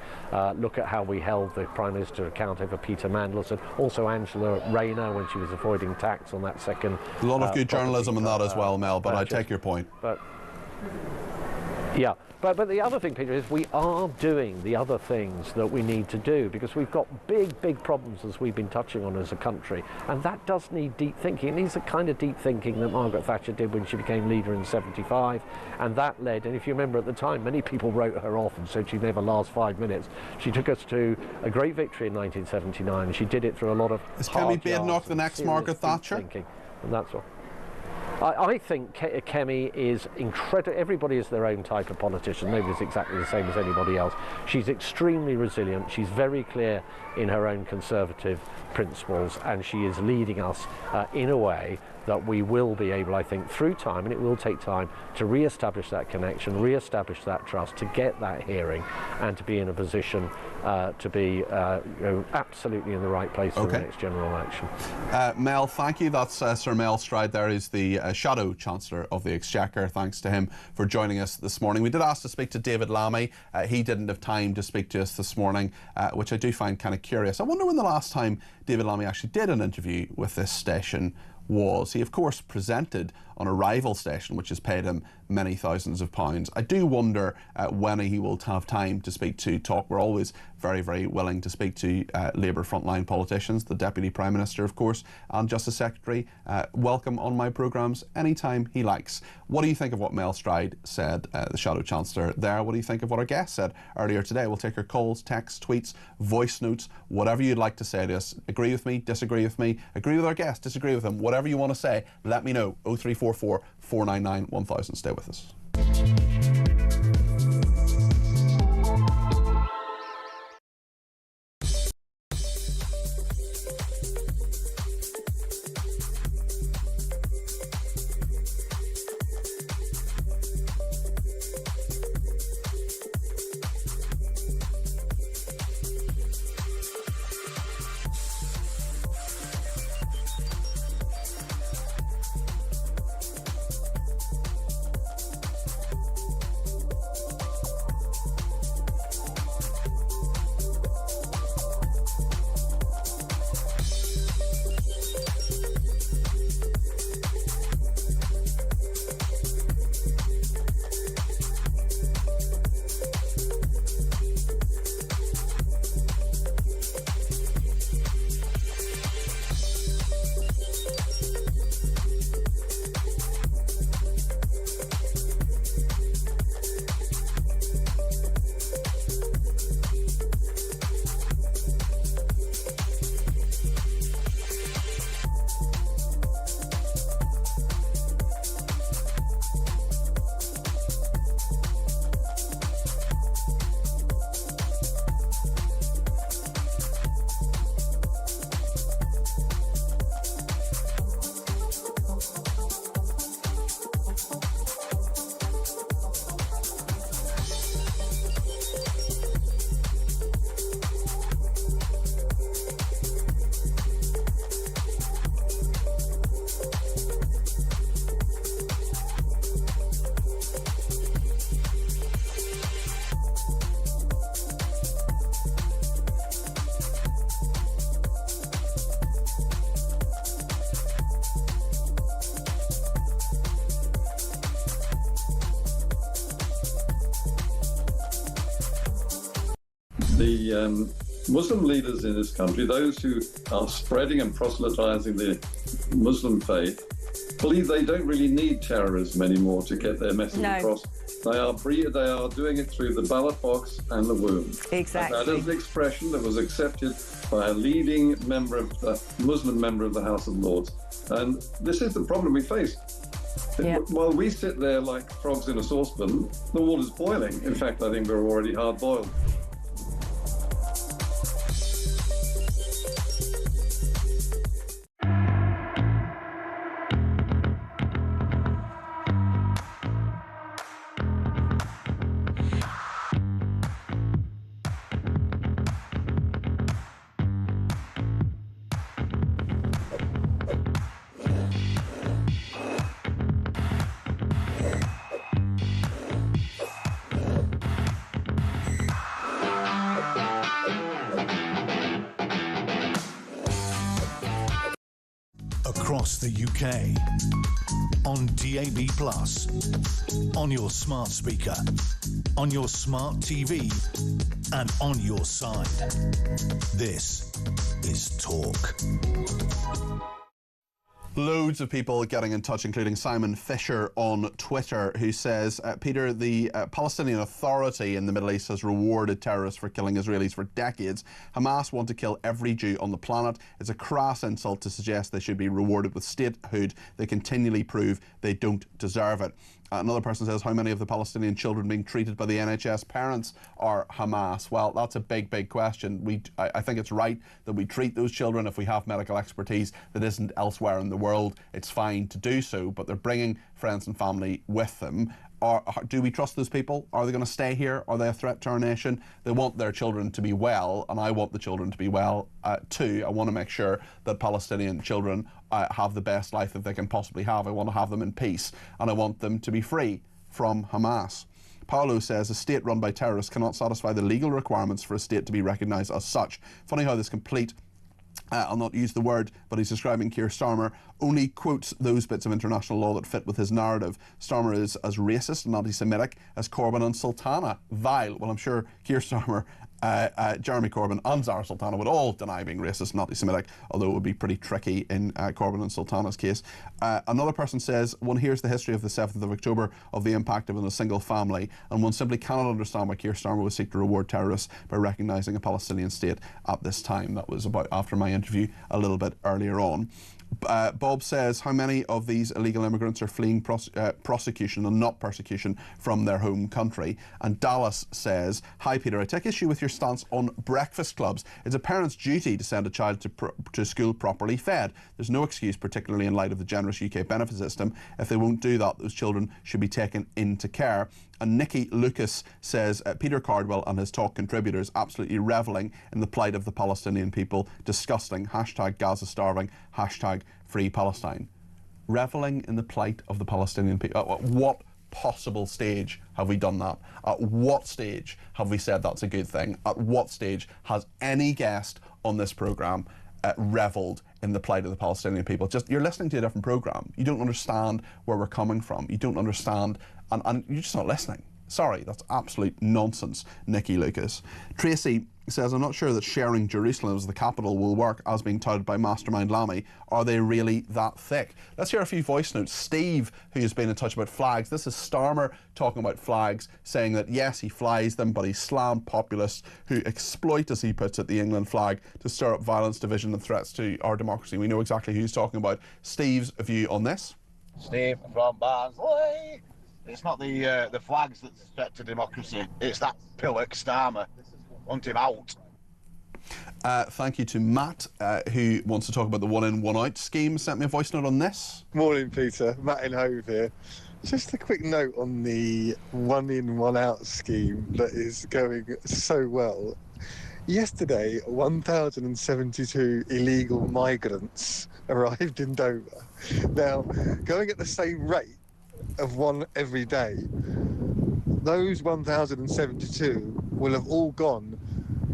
Look at how we held the Prime Minister to account over Peter Mandelson. Also Angela Rayner when she was avoiding tax on that second. A lot of good journalism in that as well, Mel, but I take your point. Yeah, but the other thing, Peter, is we are doing the other things that we need to do, because we've got big problems, as we've been touching on as a country, and that does need deep thinking. It needs the kind of deep thinking that Margaret Thatcher did when she became leader in '75, and that led, and if you remember at the time, many people wrote her off and said she'd never last 5 minutes. She took us to a great victory in 1979, and she did it through a lot of Is Kemi Badenoch the next Margaret Thatcher? Thinking, and that's all. I think Kemi is incredible. Everybody is their own type of politician. Nobody's exactly the same as anybody else. She's extremely resilient. She's very clear in her own conservative principles, and she is leading us in a way that we will be able, I think, through time, and it will take time, to re-establish that connection, re-establish that trust, to get that hearing, and to be in a position to be absolutely in the right place for the next general election. Mel, thank you. That's Sir Mel Stride there, is the Shadow Chancellor of the Exchequer. Thanks to him for joining us this morning. We did ask to speak to David Lammy. He didn't have time to speak to us this morning, which I do find kind of curious. I wonder when the last time David Lammy actually did an interview with this station was. He, of course, presented on a rival station which has paid him many thousands of pounds. I do wonder when he will have time to speak to Talk. We're always very willing to speak to Labour frontline politicians, the Deputy Prime Minister, of course, and Justice Secretary. Welcome on my programmes anytime he likes. What do you think of what Mel Stride said, the Shadow Chancellor there? What do you think of what our guest said earlier today? We'll take your calls, texts, tweets, voice notes, whatever you'd like to say to us. Agree with me, disagree with me, agree with our guest, disagree with him, whatever you want to say, let me know. 0344 499 1000. Stay with us. the Muslim leaders in this country, those who are spreading and proselytizing the Muslim faith, believe they don't really need terrorism anymore to get their message across. They are doing it through the ballot box and the womb. Exactly. And that is an expression that was accepted by a leading Muslim member of the House of Lords. And this is the problem we face. While we sit there like frogs in a saucepan, the water's boiling. In fact, I think we're already hard-boiled. Across the UK, on DAB+, on your smart speaker, on your smart TV, and on your side. This is Talk. Loads of people getting in touch, including Simon Fisher on Twitter, who says, Peter, the Palestinian Authority in the Middle East has rewarded terrorists for killing Israelis for decades. Hamas want to kill every Jew on the planet. It's a crass insult to suggest they should be rewarded with statehood. They continually prove they don't deserve it. Another person says, how many of the Palestinian children being treated by the NHS parents are Hamas? Well, that's a big, big question. I think it's right that we treat those children if we have medical expertise that isn't elsewhere in the world. It's fine to do so, but they're bringing friends and family with them. Do we trust those people? Are they going to stay here? Are they a threat to our nation? They want their children to be well, and I want the children to be well too. I want to make sure that Palestinian children have the best life that they can possibly have. I want to have them in peace, and I want them to be free from Hamas. Paolo says a state run by terrorists cannot satisfy the legal requirements for a state to be recognised as such. Funny how this complete I'll not use the word, but he's describing Keir Starmer, only quotes those bits of international law that fit with his narrative. Starmer is as racist and anti-Semitic as Corbyn and Sultana. Vile. Well, I'm sure Keir Starmer, Jeremy Corbyn and Zara Sultana would all deny being racist and anti-Semitic, although it would be pretty tricky in Corbyn and Sultana's case. Another person says, one hears the history of the 7th of October of the impact of it on a single family, and one simply cannot understand why Keir Starmer would seek to reward terrorists by recognising a Palestinian state at this time. That was about after my interview a little bit earlier on. Bob says, how many of these illegal immigrants are fleeing prosecution and not persecution from their home country? And Dallas says, hi Peter, I take issue with your stance on breakfast clubs. It's a parent's duty to send a child to school properly fed. There's no excuse, particularly in light of the generous UK benefit system. If they won't do that, those children should be taken into care. And Nikki Lucas says, Peter Cardwell and his talk contributors absolutely revelling in the plight of the Palestinian people. Disgusting. Hashtag Gaza starving. Hashtag free Palestine. Revelling in the plight of the Palestinian people. At what possible stage have we done that? At what stage have we said that's a good thing? At what stage has any guest on this programme revelled in the plight of the Palestinian people? Just, you're listening to a different programme. You don't understand where we're coming from. You don't understand, and you're just not listening. Sorry, that's absolute nonsense, Nikki Lucas. Tracy says, I'm not sure that sharing Jerusalem as the capital will work as being touted by Mastermind Lamy. Are they really that thick? Let's hear a few voice notes. Steve, who has been in touch about flags. This is Starmer talking about flags, saying that yes, he flies them, but he's slammed populists who exploit, as he puts it, the England flag to stir up violence, division and threats to our democracy. We know exactly who he's talking about. Steve's view on this. Steve from Barnsley. It's not the flags that's a threat to democracy. It's that pillock Starmer. Want him out. Thank you to Matt, who wants to talk about the one-in, one-out scheme. Sent me a voice note on this. Morning, Peter. Matt in Hove here. Just a quick note on the one-in, one-out scheme that is going so well. Yesterday, 1,072 illegal migrants arrived in Dover. Now, going at the same rate of one every day, those 1,072 will have all gone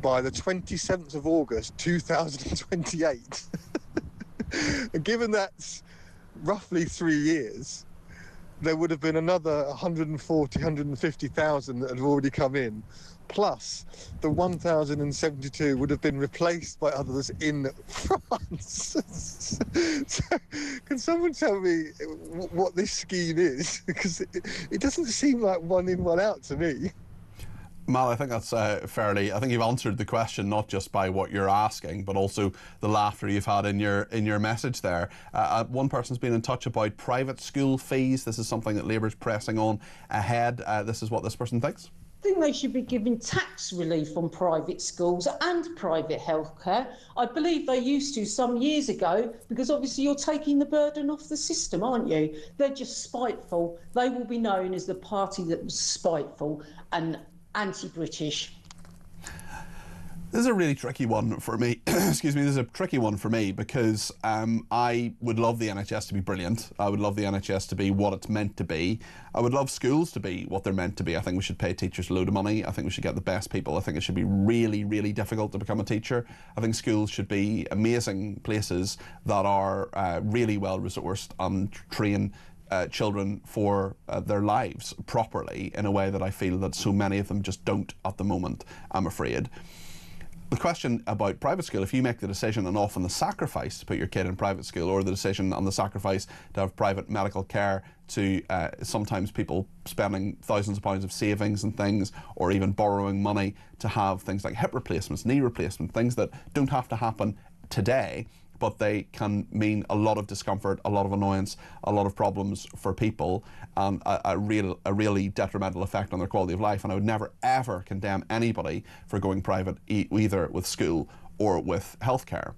by the 27th of August 2028. And given that's roughly 3 years, there would have been another 140, 150,000 that have already come in plus the 1,072 would have been replaced by others in France. So, can someone tell me what this scheme is? Because it doesn't seem like one in, one out to me. Mal, I think that's fairly. I think you've answered the question not just by what you're asking, but also the laughter you've had in your message there. One person's been in touch about private school fees. This is something that Labour's pressing on ahead. This is what this person thinks. I think they should be giving tax relief on private schools and private healthcare. I believe they used to some years ago, because obviously you're taking the burden off the system, aren't you? They're just spiteful. They will be known as the party that was spiteful and anti-British. This is a really tricky one for me. Excuse me, this is a tricky one for me because I would love the NHS to be brilliant. I would love the NHS to be what it's meant to be. I would love schools to be what they're meant to be. I think we should pay teachers a load of money. I think we should get the best people. I think it should be really, really difficult to become a teacher. I think schools should be amazing places that are really well resourced and train children for their lives properly in a way that I feel that so many of them just don't at the moment, I'm afraid. The question about private school, if you make the decision and often the sacrifice to put your kid in private school, or the decision and the sacrifice to have private medical care, to sometimes people spending thousands of pounds of savings and things, or even borrowing money to have things like hip replacements, knee replacement, things that don't have to happen today, but they can mean a lot of discomfort, a lot of annoyance, a lot of problems for people, and a really detrimental effect on their quality of life. And I would never ever condemn anybody for going private, either with school or with healthcare.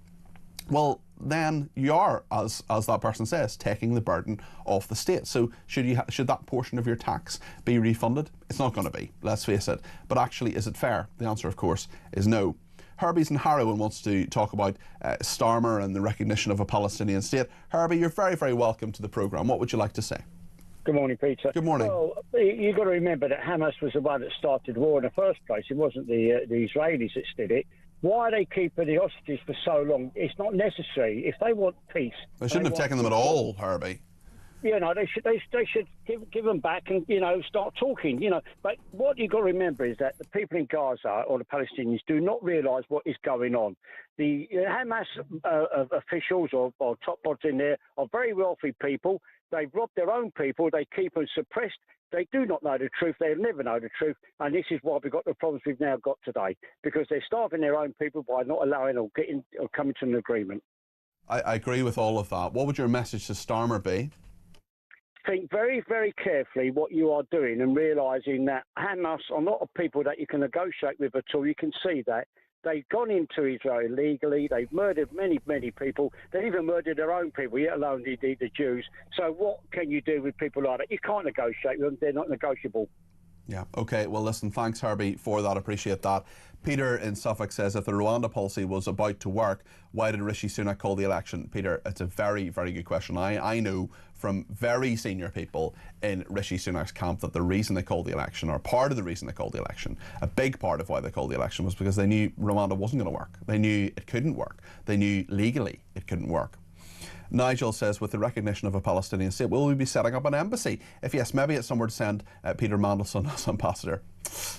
Well, then you are, as that person says, taking the burden off the state. So should that portion of your tax be refunded? It's not going to be, let's face it. But actually, is it fair? The answer, of course, is no. Herbie's in Harrow and wants to talk about Starmer and the recognition of a Palestinian state. Herbie, you're very, very welcome to the programme. What would you like to say? Good morning, Peter. Good morning. Well, you've got to remember that Hamas was the one that started war in the first place. It wasn't the Israelis that did it. Why are they keeping the hostages for so long? It's not necessary. If they want peace... They shouldn't have taken them at all, Herbie. You know, they should give them back and, you know, start talking, you know. But what you've got to remember is that the people in Gaza, or the Palestinians, do not realise what is going on. The Hamas officials or top bods in there are very wealthy people. They've robbed their own people. They keep them suppressed. They do not know the truth. They'll never know the truth. And this is why we've got the problems we've now got today, because they're starving their own people by not allowing or coming to an agreement. I agree with all of that. What would your message to Starmer be? Think very, very carefully what you are doing and realising that Hamas are not a people that you can negotiate with at all. You can see that. They've gone into Israel illegally. They've murdered many, many people. They've even murdered their own people, let alone the Jews. So what can you do with people like that? You can't negotiate with them. They're not negotiable. Yeah, OK. Well, listen, thanks, Herbie, for that. Appreciate that. Peter in Suffolk says, if the Rwanda policy was about to work, why did Rishi Sunak call the election? Peter, it's a very, very good question. I know from very senior people in Rishi Sunak's camp that the reason they called the election, or part of the reason they called the election, a big part of why they called the election, was because they knew Rwanda wasn't going to work. They knew it couldn't work. They knew legally it couldn't work. Nigel says, with the recognition of a Palestinian state, will we be setting up an embassy? If yes, maybe it's somewhere to send Peter Mandelson as ambassador.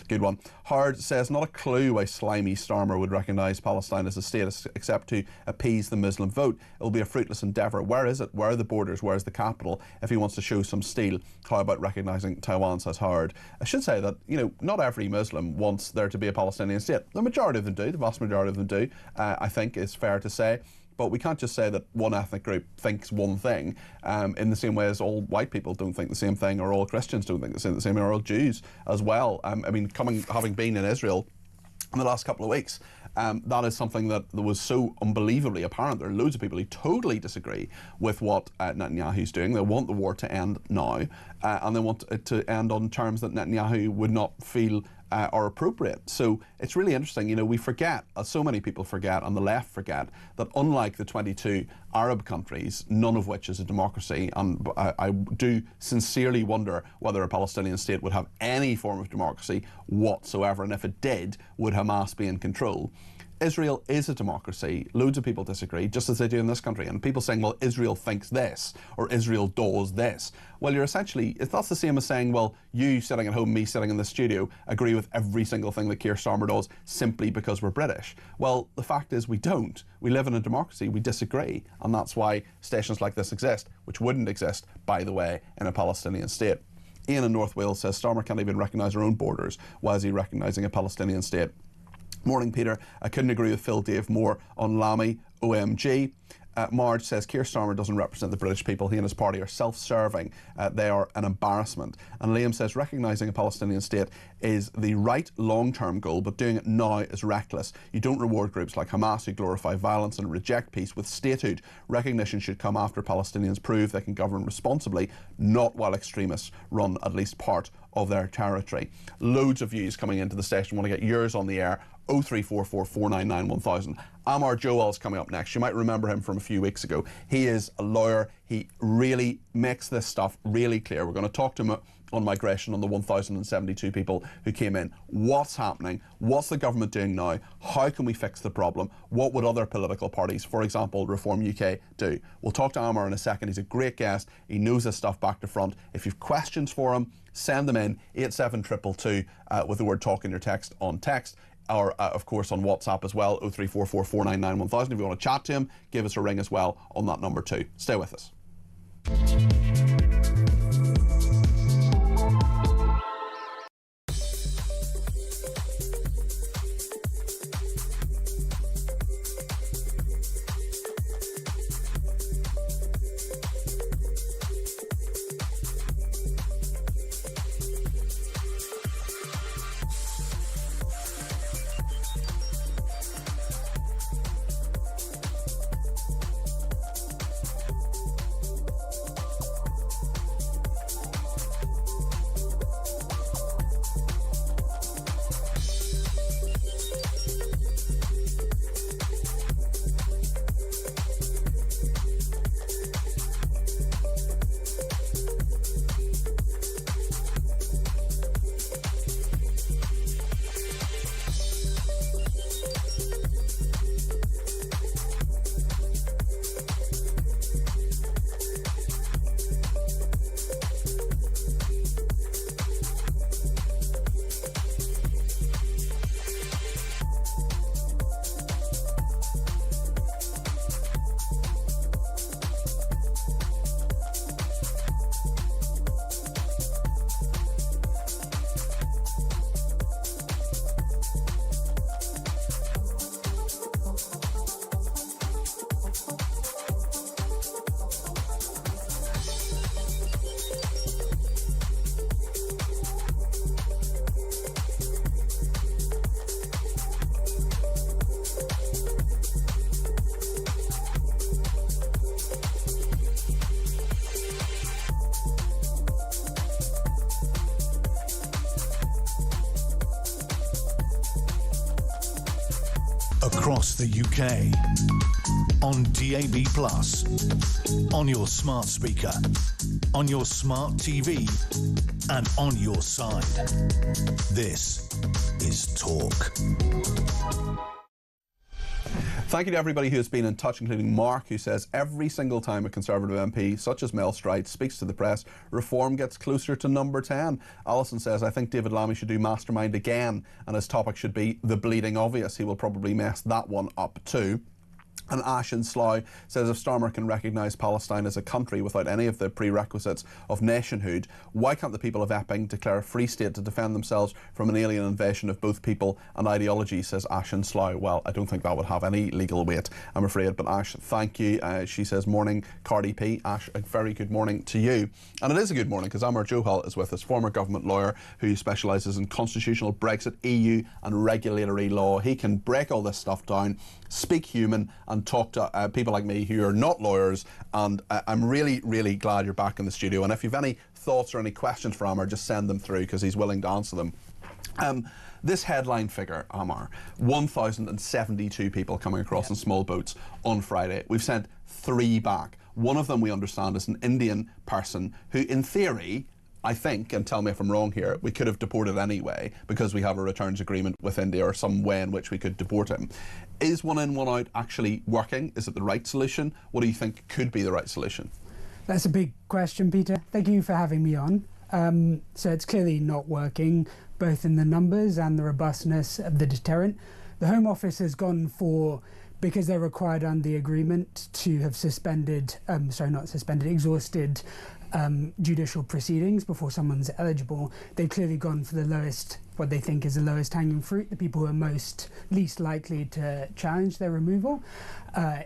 Good one. Howard says, not a clue why slimy Starmer would recognise Palestine as a state except to appease the Muslim vote. It will be a fruitless endeavour. Where is it? Where are the borders? Where is the capital? If he wants to show some steel, how about recognising Taiwan, says Howard. I should say that, you know, not every Muslim wants there to be a Palestinian state. The majority of them do. The vast majority of them do, I think is fair to say. But we can't just say that one ethnic group thinks one thing in the same way as all white people don't think the same thing, or all Christians don't think the same, or all Jews as well. I mean, having been in Israel in the last couple of weeks, that is something that was so unbelievably apparent. There are loads of people who totally disagree with what Netanyahu's doing. They want the war to end now, and they want it to end on terms that Netanyahu would not feel are appropriate. So it's really interesting. You know, we forget, as so many people forget, and the left forget, that unlike the 22 Arab countries, none of which is a democracy, and I do sincerely wonder whether a Palestinian state would have any form of democracy whatsoever, and if it did, would Hamas be in control? Israel is a democracy. Loads of people disagree, just as they do in this country. And people saying, well, Israel thinks this, or Israel does this. Well, you're essentially, that's the same as saying, well, you sitting at home, me sitting in the studio, agree with every single thing that Keir Starmer does simply because we're British. Well, the fact is we don't. We live in a democracy, we disagree. And that's why stations like this exist, which wouldn't exist, by the way, in a Palestinian state. Ian in North Wales says Starmer can't even recognise our own borders. Why is he recognising a Palestinian state? Morning, Peter. I couldn't agree with Phil Dave more on Lamy, OMG. Marge says Keir Starmer doesn't represent the British people. He and his party are self-serving. They are an embarrassment. And Liam says recognising a Palestinian state is the right long-term goal, but doing it now is reckless. You don't reward groups like Hamas who glorify violence and reject peace with statehood. Recognition should come after Palestinians prove they can govern responsibly, not while extremists run at least part of their territory. Loads of views coming into the station. Want to get yours on the air. 0344 499 1000. Amar Joel's coming up next. You might remember him from a few weeks ago. He is a lawyer. He really makes this stuff really clear. We're going to talk to him on migration, on the 1,072 people who came in. What's happening? What's the government doing now? How can we fix the problem? What would other political parties, for example, Reform UK, do? We'll talk to Amar in a second. He's a great guest. He knows this stuff back to front. If you've questions for him, send them in 87222 with the word talk in your text on text. Or, of course, on WhatsApp as well, 0344 499 1000. If you want to chat to him, give us a ring as well on that number too. Stay with us. Across the UK, on DAB+, on your smart speaker, on your smart TV, and on your side. This is Talk. Thank you to everybody who has been in touch, including Mark, who says every single time a Conservative MP, such as Mel Stride, speaks to the press, reform gets closer to number 10. Alison says, I think David Lammy should do Mastermind again, and his topic should be the bleeding obvious. He will probably mess that one up too. And Ash in Slough says if Starmer can recognise Palestine as a country without any of the prerequisites of nationhood, why can't the people of Epping declare a free state to defend themselves from an alien invasion of both people and ideology, says Ash in Slough. Well, I don't think that would have any legal weight, I'm afraid. But Ash, thank you. She says, morning, Cardi P. Ash, a very good morning to you. And it is a good morning because Amar Johal is with us, former government lawyer who specialises in constitutional Brexit, EU and regulatory law. He can break all this stuff down, speak human and talk to people like me who are not lawyers, and I'm really, really glad you're back in the studio. And if you've any thoughts or any questions for Amar, just send them through because he's willing to answer them. This headline figure, Amar, 1,072 people coming across in small boats on Friday. We've sent 3 back. One of them, we understand, is an Indian person who, in theory, I think, and tell me if I'm wrong here, we could have deported anyway because we have a returns agreement with India or some way in which we could deport him. Is one in, one out actually working? Is it the right solution? What do you think could be the right solution? That's a big question, Peter. Thank you for having me on. So it's clearly not working, both in the numbers and the robustness of the deterrent. The Home Office has gone for, because they're required under the agreement to have exhausted judicial proceedings before someone's eligible. They've clearly gone for the lowest, what they think is the lowest hanging fruit, the people who are least likely to challenge their removal,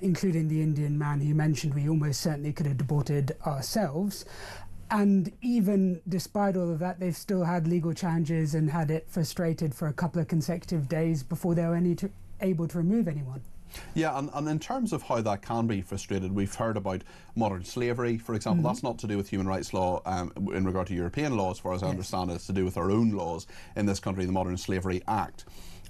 including the Indian man who you mentioned we almost certainly could have deported ourselves. And even despite all of that, they've still had legal challenges and had it frustrated for a couple of consecutive days before they were able to remove anyone. Yeah, and in terms of how that can be frustrated, we've heard about modern slavery, for example. That's not to do with human rights law in regard to European law, as far as I understand it. It's to do with our own laws in this country, the Modern Slavery Act.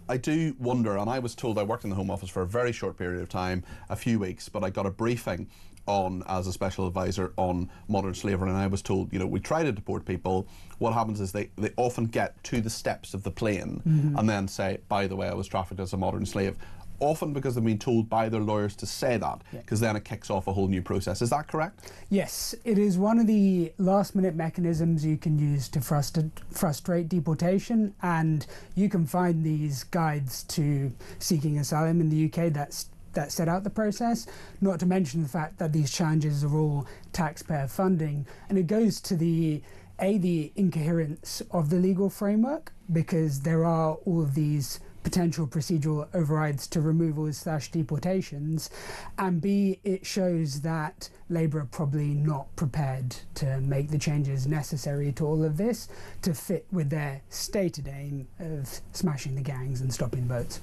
I do wonder, and I was told, I worked in the Home Office for a very short period of time, a few weeks, but I got a briefing as a special advisor on modern slavery, and I was told, we try to deport people. What happens is they often get to the steps of the plane and then say, by the way, I was trafficked as a modern slave. Often because they've been told by their lawyers to say that, because then it kicks off a whole new process. Is that correct? Yes, it is one of the last-minute mechanisms you can use to frustrate deportation, and you can find these guides to seeking asylum in the UK that set out the process, not to mention the fact that these challenges are all taxpayer funding. And it goes to the incoherence of the legal framework, because there are all of these potential procedural overrides to removals/deportations, and B, it shows that Labour are probably not prepared to make the changes necessary to all of this to fit with their stated aim of smashing the gangs and stopping votes.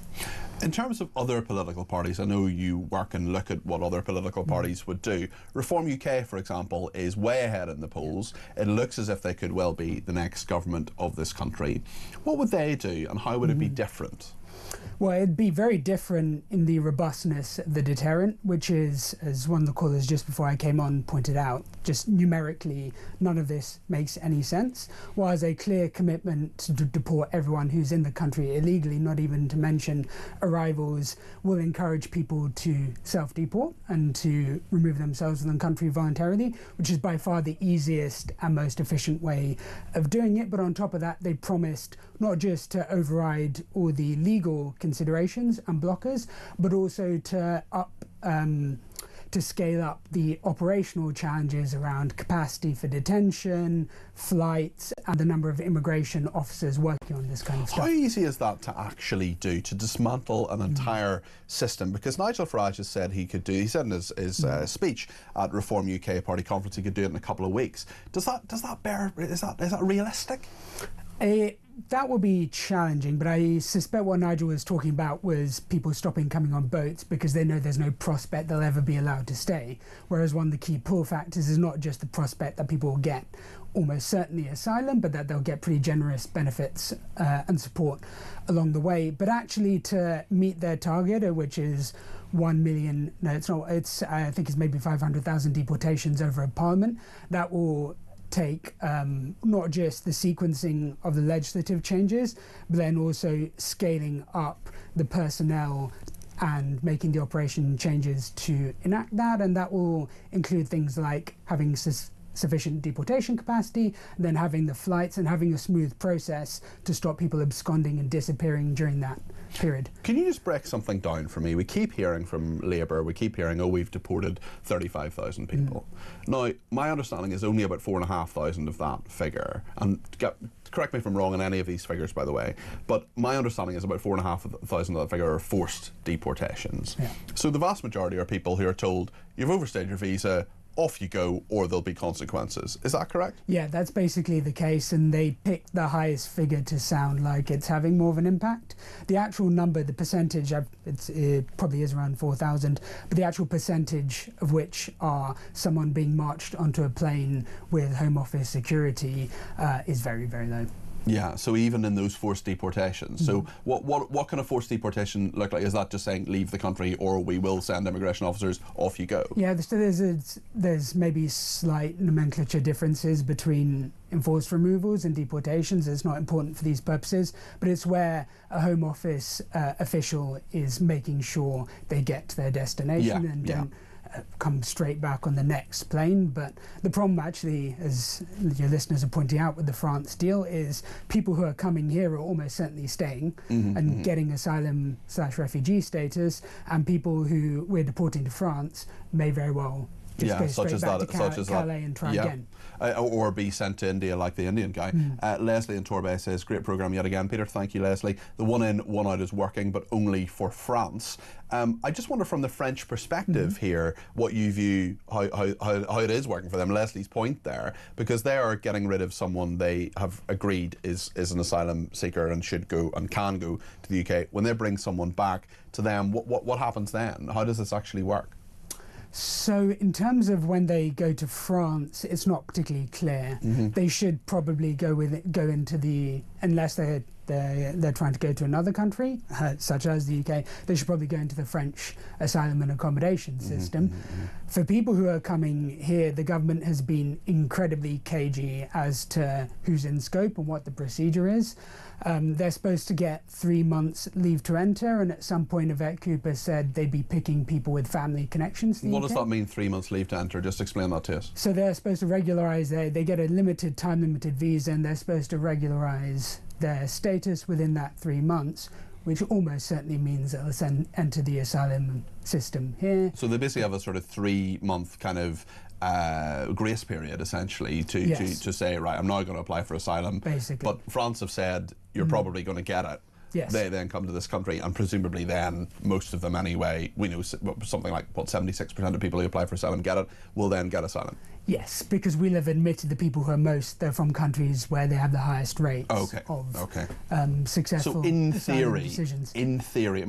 In terms of other political parties, I know you work and look at what other political parties would do. Reform UK, for example, is way ahead in the polls. It looks as if they could well be the next government of this country. What would they do, and how would it be different? Well, it'd be very different in the robustness of the deterrent, which is, as one of the callers just before I came on pointed out, just numerically, none of this makes any sense. Whereas a clear commitment to deport everyone who's in the country illegally, not even to mention arrivals, will encourage people to self-deport and to remove themselves from the country voluntarily, which is by far the easiest and most efficient way of doing it. But on top of that, they promised not just to override all the legal considerations and blockers, but also to scale up the operational challenges around capacity for detention, flights, and the number of immigration officers working on this kind of stuff. How easy is that to actually do, to dismantle an entire system? Because Nigel Farage has said he could do, he said in his speech at Reform UK party conference, he could do it in a couple of weeks. Is that realistic? That will be challenging, but I suspect what Nigel was talking about was people stopping coming on boats because they know there's no prospect they'll ever be allowed to stay. Whereas one of the key pull factors is not just the prospect that people will get almost certainly asylum, but that they'll get pretty generous benefits and support along the way. But actually to meet their target, which is 1 million, no, it's not, I think it's maybe 500,000 deportations over a parliament, that will take not just the sequencing of the legislative changes, but then also scaling up the personnel and making the operation changes to enact that. And that will include things like having sufficient deportation capacity, then having the flights and having a smooth process to stop people absconding and disappearing during that period. Can you just break something down for me? We keep hearing from Labour, we keep hearing, oh, we've deported 35,000 people. Now, my understanding is only about 4,500 of that figure, and correct me if I'm wrong on any of these figures, by the way, but my understanding is about 4,500 of that figure are forced deportations. So the vast majority are people who are told, you've overstayed your visa, off you go, or there'll be consequences. Is that correct? Yeah, that's basically the case, and they picked the highest figure to sound like it's having more of an impact. The actual number, the percentage, it probably is around 4,000, but the actual percentage of which are someone being marched onto a plane with Home Office security is very, very low. Yeah, so even in those forced deportations. So what can a forced deportation look like? Is that just saying leave the country, or we will send immigration officers, off you go? Yeah, there's maybe slight nomenclature differences between enforced removals and deportations. It's not important for these purposes, but it's where a Home Office official is making sure they get to their destination and don't come straight back on the next plane. But the problem actually, as your listeners are pointing out with the France deal, is people who are coming here are almost certainly staying and getting asylum/refugee status, and people who we're deporting to France may very well just go straight back to Calais and try again. Or be sent to India like the Indian guy. Leslie in Torbay says, great programme yet again, Peter. Thank you, Leslie. The one in, one out is working, but only for France. I just wonder from the French perspective here, what you view, how it is working for them, Leslie's point there, because they are getting rid of someone they have agreed is an asylum seeker and should go and can go to the UK. When they bring someone back to them, what happens then? How does this actually work? So in terms of when they go to France, it's not particularly clear. They should probably go into the, unless they're trying to go to another country, such as the UK, they should probably go into the French asylum and accommodation system. For people who are coming here, the government has been incredibly cagey as to who's in scope and what the procedure is. They're supposed to get 3 months leave to enter, and at some point Yvette Cooper said they'd be picking people with family connections to the UK. What does that mean, 3 months leave to enter? Just explain that to us. So they're supposed to regularise, they get a time-limited visa, and they're supposed to regularise their status within that 3 months, which almost certainly means they'll enter the asylum system here. So they basically have a sort of 3 month kind of grace period, essentially, to say, right, I'm now going to apply for asylum. Basically. But France have said you're probably going to get it. Yes. They then come to this country, and presumably then, most of them anyway, we know something like, 76% of people who apply for asylum get it, will then get asylum. Yes, because we'll have admitted the people who are they're from countries where they have the highest rates of successful so in theory, decisions. I mean,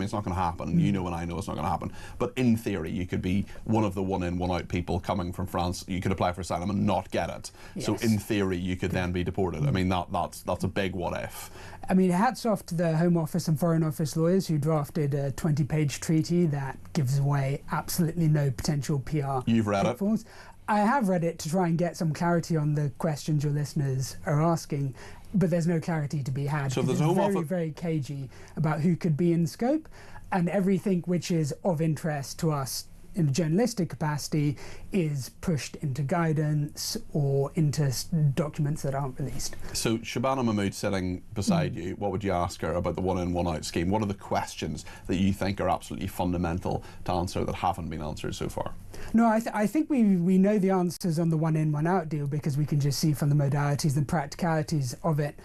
it's not going to happen. You know and I know it's not going to happen. But in theory, you could be one of the one in, one out people coming from France. You could apply for asylum and not get it. Yes. So in theory, you could then be deported. I mean, that's a big what if. I mean, hats off to the Home Office and Foreign Office lawyers who drafted a 20-page treaty that gives away absolutely no potential PR. You've read pitfalls. I have read it to try and get some clarity on the questions your listeners are asking, but there's no clarity to be had. So there's very cagey about who could be in scope, and everything which is of interest to us in a journalistic capacity is pushed into guidance or into documents that aren't released. So Shabana Mahmood sitting beside you, what would you ask her about the one in, one out scheme? What are the questions that you think are absolutely fundamental to answer that haven't been answered so far? No, I think we know the answers on the one in, one out deal because we can just see from the modalities and practicalities of it.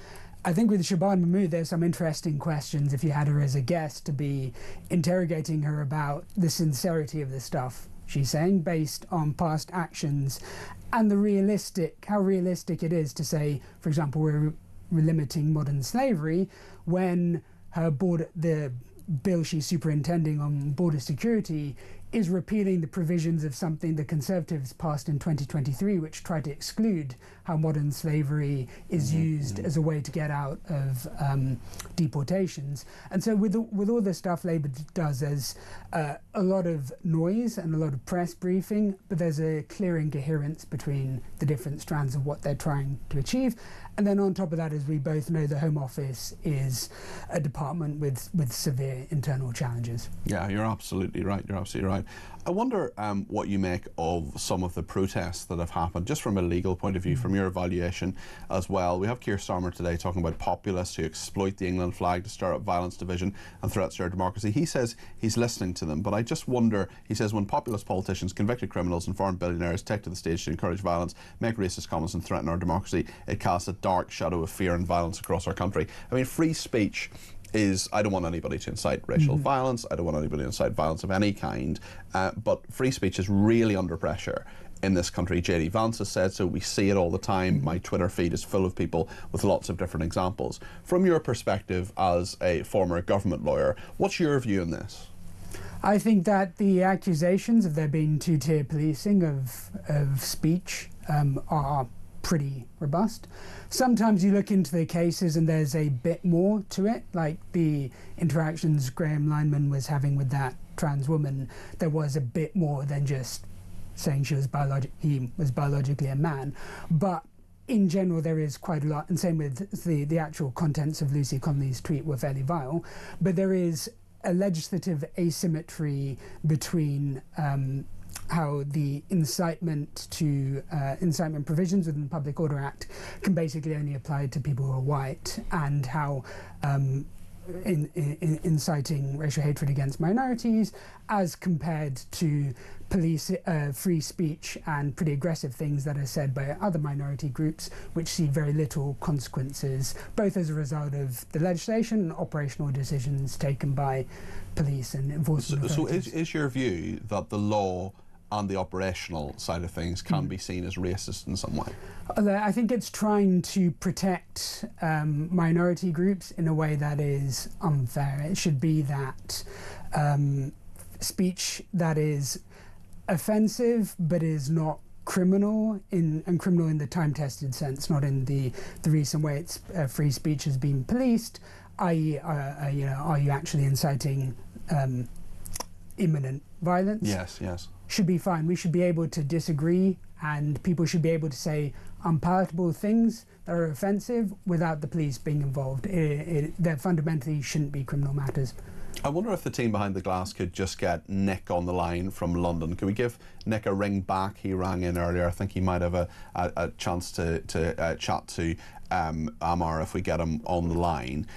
I think with Shabana Mahmood, there's some interesting questions if you had her as a guest to be interrogating her about the sincerity of the stuff she's saying based on past actions and how realistic it is to say, for example, we're limiting modern slavery when the bill she's superintending on border security is repealing the provisions of something the Conservatives passed in 2023, which tried to exclude how modern slavery is used as a way to get out of deportations. And so with all the stuff Labour does, there's a lot of noise and a lot of press briefing, but there's a clear incoherence between the different strands of what they're trying to achieve. And then on top of that, as we both know, the Home Office is a department with severe internal challenges. Yeah, you're absolutely right. You're absolutely right. I wonder what you make of some of the protests that have happened, just from a legal point of view, from your evaluation as well. We have Keir Starmer today talking about populists who exploit the England flag to stir up violence, division and threats to our democracy. He says he's listening to them, but I just wonder, he says, when populist politicians, convicted criminals and foreign billionaires take to the stage to encourage violence, make racist comments and threaten our democracy, it casts a dark shadow of fear and violence across our country. I mean, free speech is, I don't want anybody to incite racial violence, I don't want anybody to incite violence of any kind, but free speech is really under pressure in this country. JD Vance has said so, we see it all the time. My Twitter feed is full of people with lots of different examples. From your perspective as a former government lawyer, what's your view on this? I think that the accusations of there being two-tier policing of speech are pretty robust. Sometimes you look into the cases and there's a bit more to it, like the interactions Graham Lineman was having with that trans woman. There was a bit more than just saying he was biologically a man. But in general, there is quite a lot, and same with the actual contents of Lucy Connolly's tweet were fairly vile, but there is a legislative asymmetry between how the incitement provisions within the Public Order Act can basically only apply to people who are white, and how inciting racial hatred against minorities as compared to police free speech and pretty aggressive things that are said by other minority groups, which see very little consequences, both as a result of the legislation and operational decisions taken by police and enforcement authorities. So is your view that the law and the operational side of things can be seen as racist in some way? I think it's trying to protect minority groups in a way that is unfair. It should be that speech that is offensive but is not criminal and criminal in the time-tested sense, not in the recent way it's free speech has been policed, i.e. Are you actually inciting imminent violence? Yes. Should be fine. We should be able to disagree, and people should be able to say unpalatable things that are offensive without the police being involved. That fundamentally shouldn't be criminal matters. I wonder if the team behind the glass could just get Nick on the line from London. Could we give Nick a ring back? He rang in earlier. I think he might have a chance to chat to Amar if we get him on the line.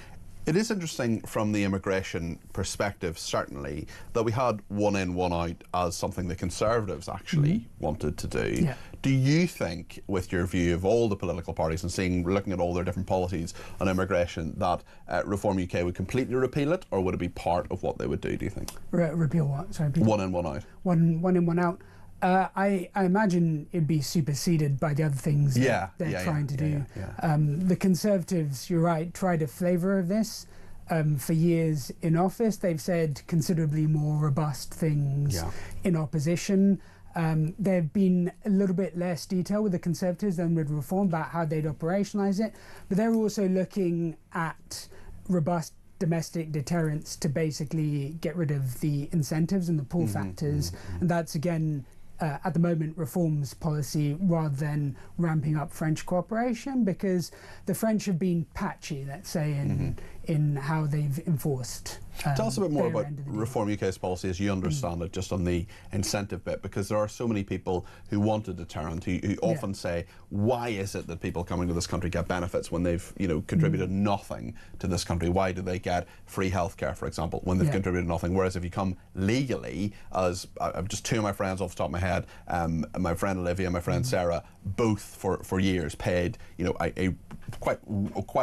It is interesting from the immigration perspective, certainly, that we had one in, one out as something the Conservatives actually wanted to do. Yeah. Do you think, with your view of all the political parties and looking at all their different policies on immigration, that Reform UK would completely repeal it, or would it be part of what they would do you think? Repeal what? Sorry, one in, one out. One in, one out. I imagine it'd be superseded by the other things that they're trying to do. The Conservatives, you're right, tried a flavour of this for years in office. They've said considerably more robust things in opposition. There have been a little bit less detail with the Conservatives than with Reform about how they'd operationalise it, but they're also looking at robust domestic deterrence to basically get rid of the incentives and the pull factors, and that's again at the moment Reform's policy, rather than ramping up French cooperation, because the French have been patchy, let's say, in how they've enforced. Tell us a bit more about Reform UK's policy as you understand it, just on the incentive bit, because there are so many people who want a deterrent, who often say, why is it that people coming to this country get benefits when they've contributed nothing to this country? Why do they get free healthcare, for example, when they've contributed nothing? Whereas if you come legally, as just two of my friends off the top of my head, my friend Olivia and my friend Sarah, both for years paid quite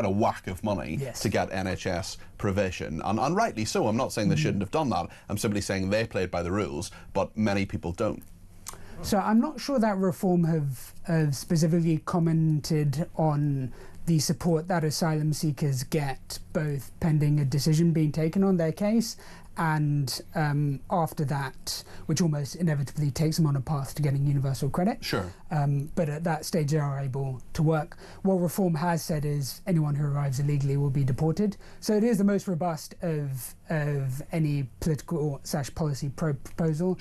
a whack of money to get NHS provision, and rightly so. I'm not saying they shouldn't have done that. I'm simply saying they played by the rules, but many people don't. So I'm not sure that Reform have specifically commented on the support that asylum seekers get, both pending a decision being taken on their case and after that, which almost inevitably takes them on a path to getting universal credit. Sure. But at that stage they are able to work. What Reform has said is anyone who arrives illegally will be deported. So it is the most robust of any political / policy proposal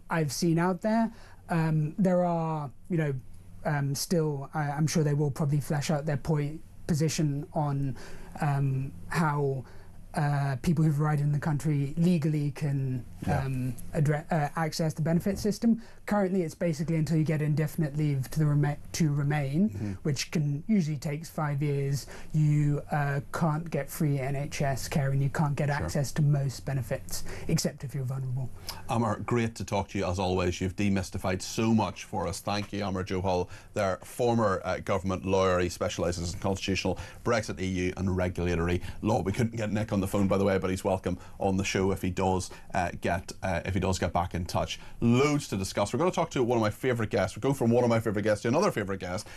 I've seen out there. There are, still, I'm sure they will probably flesh out their position on how people who've arrived in the country legally can access the benefit system. Currently, it's basically until you get indefinite leave to remain, which can usually takes 5 years. You can't get free NHS care, and you can't get access to most benefits, except if you're vulnerable. Amar, great to talk to you as always. You've demystified so much for us. Thank you, Amar Johal. They're former government lawyer. He specialises in constitutional, Brexit, EU and regulatory law. We couldn't get Nick on the phone, by the way, but he's welcome on the show if he does get back in touch. Loads to discuss. We're going to talk to one of my favourite guests. We go from one of my favourite guests to another favourite guest,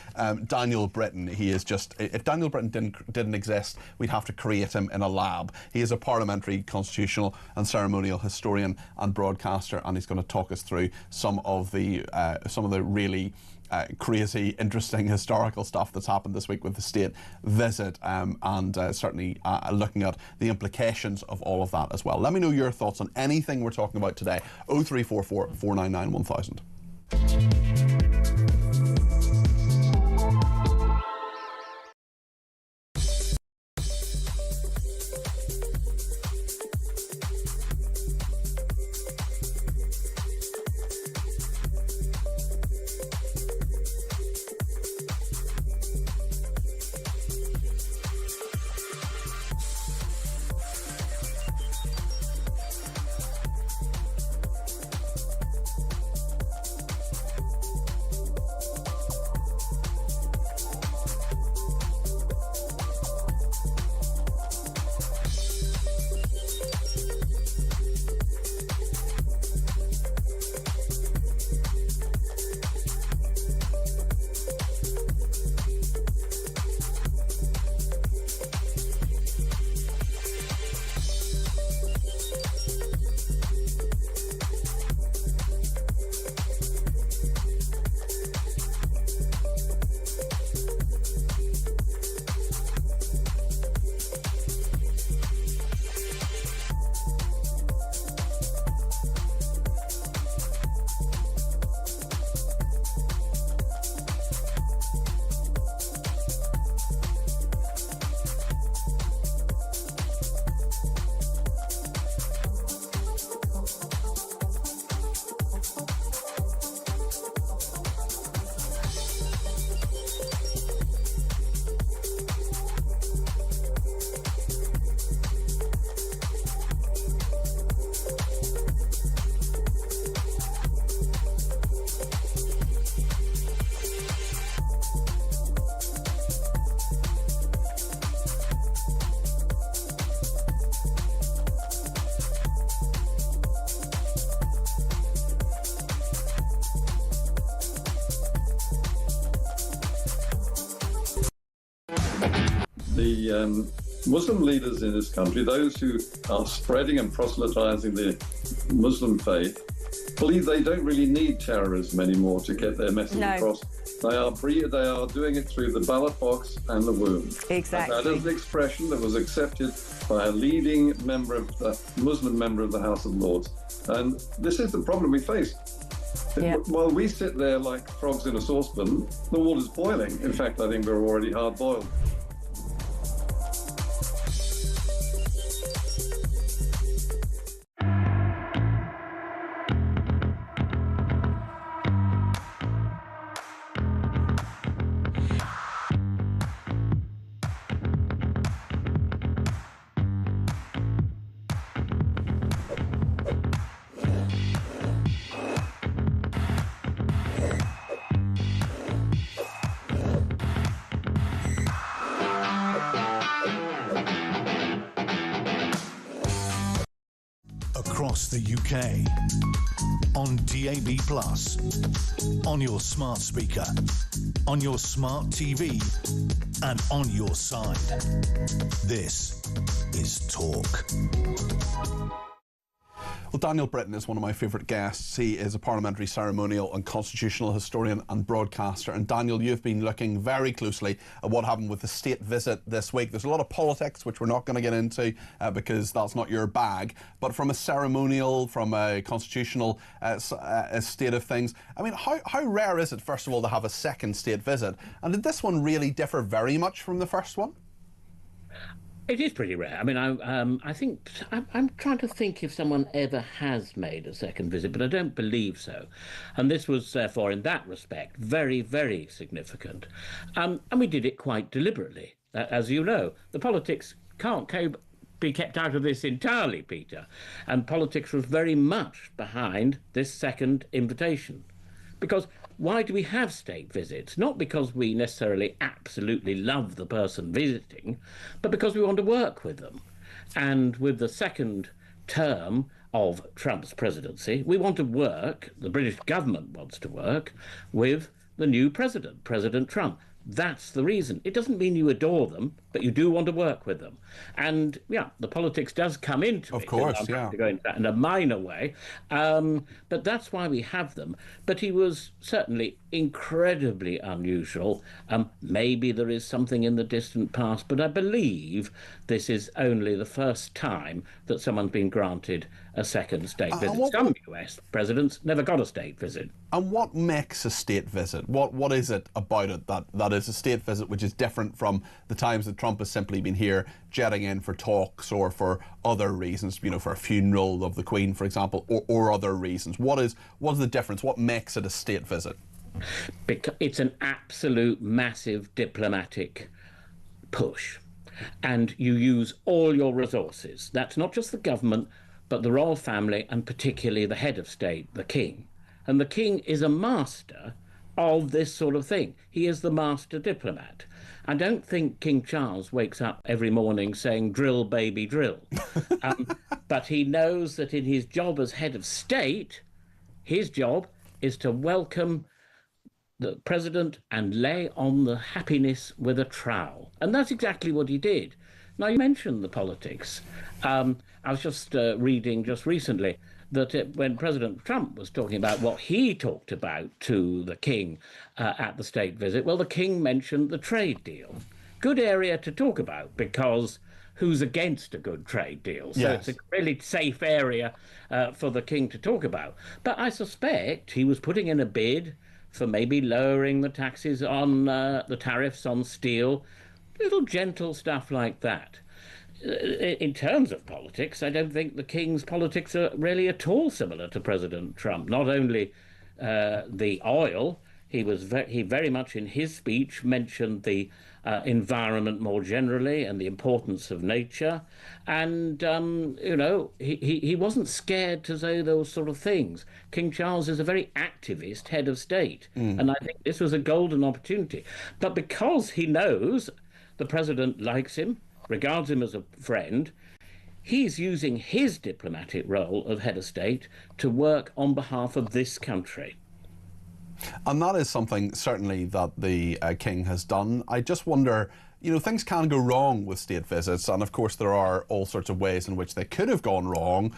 Daniel Britton. He is just, if Daniel Britton didn't exist, we'd have to create him in a lab. He is a parliamentary, constitutional and ceremonial historian and broadcaster, and he's going to talk us through some of the really crazy, interesting historical stuff that's happened this week with the state visit, and certainly looking at the implications of all of that as well. Let me know your thoughts on anything we're talking about today. 0344 499 1000. the Muslim leaders in this country, those who are spreading and proselytizing the Muslim faith, believe they don't really need terrorism anymore to get their message across. They are doing it through the ballot box and the womb. Exactly. And that is the expression that was accepted by a leading member of the Muslim member of the House of Lords. And this is the problem we face. While we sit there like frogs in a saucepan, the water's boiling. In fact, I think we're already hard-boiled. Across the UK, on DAB+, on your smart speaker, on your smart TV, and on your side. This is Talk. Well, Daniel Britton is one of my favourite guests. He is a parliamentary ceremonial and constitutional historian and broadcaster. And Daniel, you've been looking very closely at what happened with the state visit this week. There's a lot of politics, which we're not going to get into because that's not your bag. But from a ceremonial, from a constitutional state of things, I mean, how rare is it, first of all, to have a second state visit? And did this one really differ very much from the first one? It is pretty rare. I mean, I think I'm trying to think if someone ever has made a second visit, but I don't believe so. And this was, therefore, in that respect, very, very significant. And we did it quite deliberately. As you know, the politics can't be kept out of this entirely, Peter. And politics was very much behind this second invitation. Because why do we have state visits? Not because we necessarily absolutely love the person visiting, but because we want to work with them. And with the second term of Trump's presidency, we want to work, the British government wants to work, with the new president, President Trump. That's the reason. It doesn't mean you adore them, but you do want to work with them. And, yeah, the politics does come into it. Of course, I'm yeah. going to go into that in a minor way. But that's why we have them. But he was certainly incredibly unusual. Maybe there is something in the distant past, but I believe this is only the first time that someone's been granted a second state visit. Some US presidents never got a state visit. And what makes a state visit? What is it about it that is a state visit which is different from the times that Trump has simply been here jetting in for talks or for other reasons, you know, for a funeral of the Queen, for example, or other reasons? What is the difference? What makes it a state visit? Because it's an absolute massive diplomatic push. And you use all your resources. That's not just the government, but the royal family, and particularly the head of state, the King. And the King is a master of this sort of thing. He is the master diplomat. I don't think King Charles wakes up every morning saying, drill, baby, drill. But he knows that in his job as head of state, his job is to welcome the president and lay on the happiness with a trowel. And that's exactly what he did. Now, you mentioned the politics. I was just reading just recently that when President Trump was talking about what he talked about to the King at the state visit, well, the King mentioned the trade deal. Good area to talk about, because who's against a good trade deal? So Yes. It's a really safe area for the King to talk about. But I suspect he was putting in a bid for maybe lowering the taxes on the tariffs on steel, little gentle stuff like that. In terms of politics, I don't think the King's politics are really at all similar to President Trump. Not only the oil, he very much in his speech mentioned the environment more generally and the importance of nature. And, he wasn't scared to say those sort of things. King Charles is a very activist head of state. And I think this was a golden opportunity. But because he knows the president likes him, regards him as a friend, he's using his diplomatic role of head of state to work on behalf of this country. And that is something certainly that the King has done. I just wonder, you know, things can go wrong with state visits, and of course there are all sorts of ways in which they could have gone wrong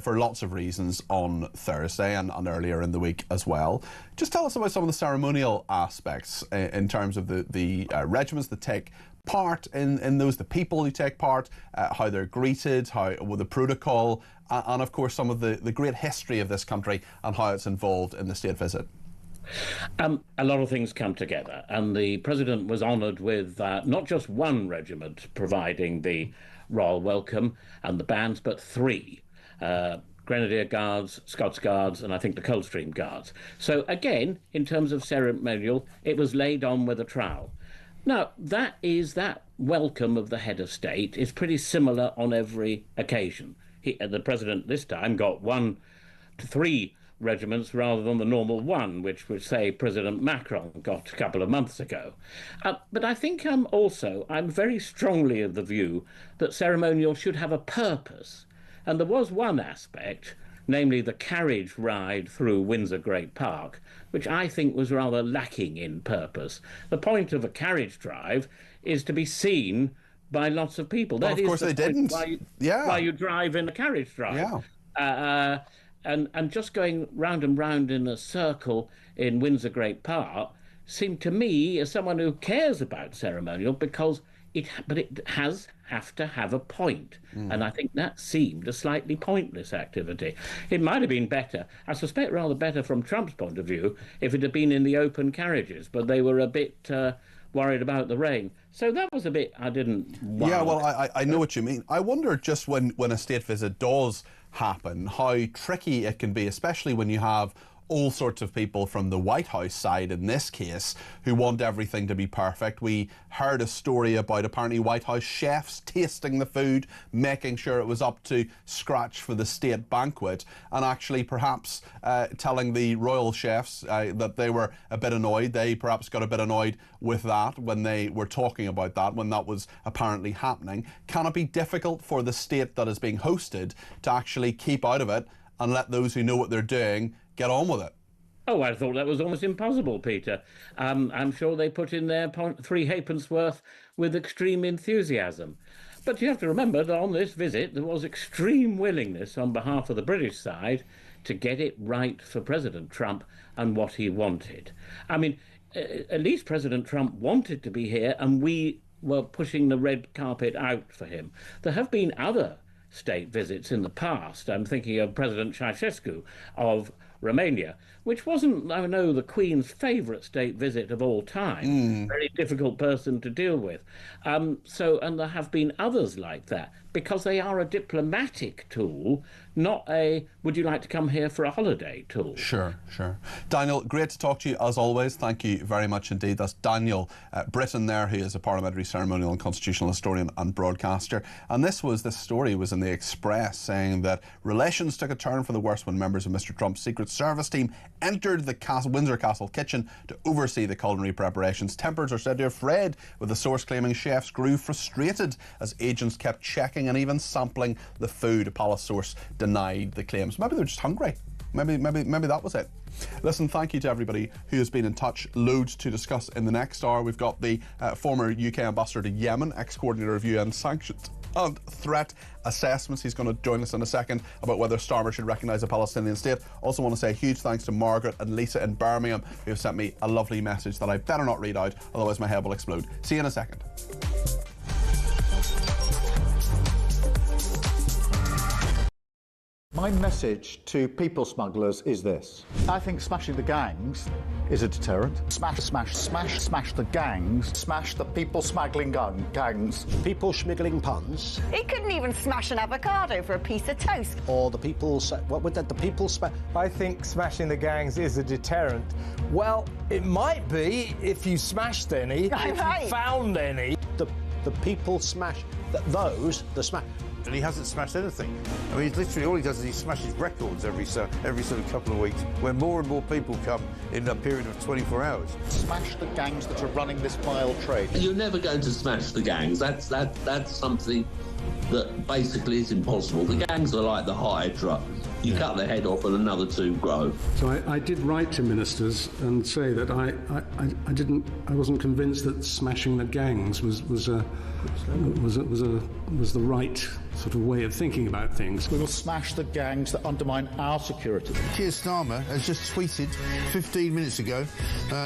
for lots of reasons on Thursday and earlier in the week as well. Just tell us about some of the ceremonial aspects in terms of the regiments that take part in those, the people who take part, how they're greeted, how with the protocol, and of course some of the great history of this country and how it's involved in the state visit. A lot of things come together, and the President was honoured with not just one regiment providing the royal welcome and the bands, but 3. Grenadier Guards, Scots Guards, and I think the Coldstream Guards. So again, in terms of ceremonial, it was laid on with a trowel. Now, that welcome of the head of state is pretty similar on every occasion. The President this time got 3 regiments rather than the normal 1, which say President Macron got a couple of months ago. But I think I'm very strongly of the view that ceremonial should have a purpose. And there was one aspect, namely the carriage ride through Windsor Great Park, which I think was rather lacking in purpose. The point of a carriage drive is to be seen by lots of people. Well, of course they didn't. Why you drive in a carriage drive. Yeah. And just going round and round in a circle in Windsor Great Park seemed to me, as someone who cares about ceremonial, because it have to have a point. And I think that seemed a slightly pointless activity. It might have been better, I suspect rather better from Trump's point of view, if it had been in the open carriages, but they were a bit worried about the rain. So that was a bit I didn't wow. Yeah, well, I know what you mean. I wonder just when a state visit does happen, how tricky it can be, especially when you have all sorts of people from the White House side in this case who want everything to be perfect. We heard a story about apparently White House chefs tasting the food, making sure it was up to scratch for the state banquet, and actually perhaps telling the royal chefs that they were a bit annoyed. They perhaps got a bit annoyed with that when they were talking about that, when that was apparently happening. Can it be difficult for the state that is being hosted to actually keep out of it and let those who know what they're doing get on with it? Oh, I thought that was almost impossible, Peter. I'm sure they put in their 3 halfpence worth with extreme enthusiasm. But you have to remember that on this visit there was extreme willingness on behalf of the British side to get it right for President Trump and what he wanted. I mean, at least President Trump wanted to be here, and we were pushing the red carpet out for him. There have been other state visits in the past. I'm thinking of President Ceausescu of Romania, which wasn't, I know, the Queen's favourite state visit of all time. Very difficult person to deal with. And there have been others like that, because they are a diplomatic tool, not a would you like to come here for a holiday tool. Sure. Daniel, great to talk to you as always. Thank you very much indeed. That's Daniel Britton there, who is a parliamentary ceremonial and constitutional historian and broadcaster. And this story was in the Express, saying that relations took a turn for the worse when members of Mr. Trump's Secret Service team entered the Windsor Castle kitchen to oversee the culinary preparations. Tempers are said to have frayed, with the source claiming chefs grew frustrated as agents kept checking and even sampling the food. A palace source denied the claims. Maybe they're just hungry. Maybe that was it. Listen, thank you to everybody who has been in touch. Loads to discuss in the next hour. We've got the former UK ambassador to Yemen, ex-coordinator of UN sanctions and threat assessments. He's going to join us in a second about whether Starmer should recognise a Palestinian state. Also want to say a huge thanks to Margaret and Lisa in Birmingham, who have sent me a lovely message that I better not read out, otherwise my head will explode. See you in a second. My message to people smugglers is this. I think smashing the gangs is a deterrent. Smash the gangs. Smash the people smuggling gangs. People smuggling puns. He couldn't even smash an avocado for a piece of toast. Or the people... What would that... The people... I think smashing the gangs is a deterrent. Well, it might be if you smashed any, if you found any. The people smash... The smash... And he hasn't smashed anything. I mean, literally all he does is he smashes records every sort of couple of weeks, when more and more people come in a period of 24 hours. Smash the gangs that are running this vile trade. You're never going to smash the gangs. That's something that basically is impossible. The gangs are like the Hydra. You cut the head off and another two grow. So I did write to ministers and say that I wasn't convinced that smashing the gangs was the right sort of way of thinking about things. We will smash the gangs that undermine our security. Keir Starmer has just tweeted 15 minutes ago.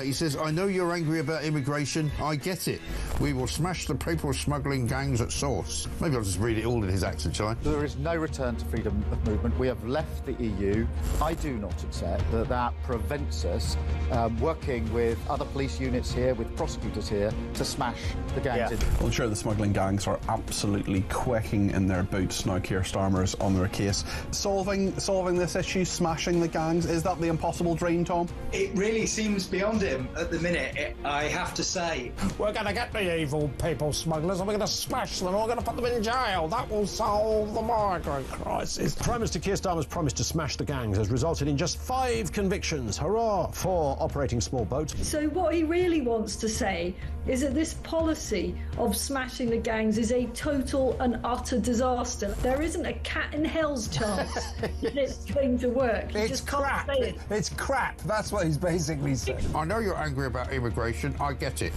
He says, I know you're angry about immigration. I get it. We will smash the people smuggling gangs at source. Maybe I'll just read it all in his accent, shall I? There is no return to freedom of movement. We have left the EU. I do not accept that prevents us working with other police units here, with prosecutors here, to smash the gangs. Well, I'm sure the smuggling gangs are absolutely quaking in their boots now. Keir Starmer's on their case. Solving this issue, smashing the gangs, is that the impossible dream, Tom? It really seems beyond him at the minute, I have to say. We're going to get the evil people smugglers and we're going to smash them and we're going to put them in jail. That will solve the migrant crisis. Prime Minister Keir Starmer's promise to smash the gangs has resulted in just 5 convictions. Hurrah for operating small boats. So what he really wants to say is that this policy of smashing the gangs is a total and utter disaster. There isn't a cat in hell's chance that it's going to work. You It's just can't crap. say it. It's crap. That's what he's basically saying. I know you're angry about immigration. I get it.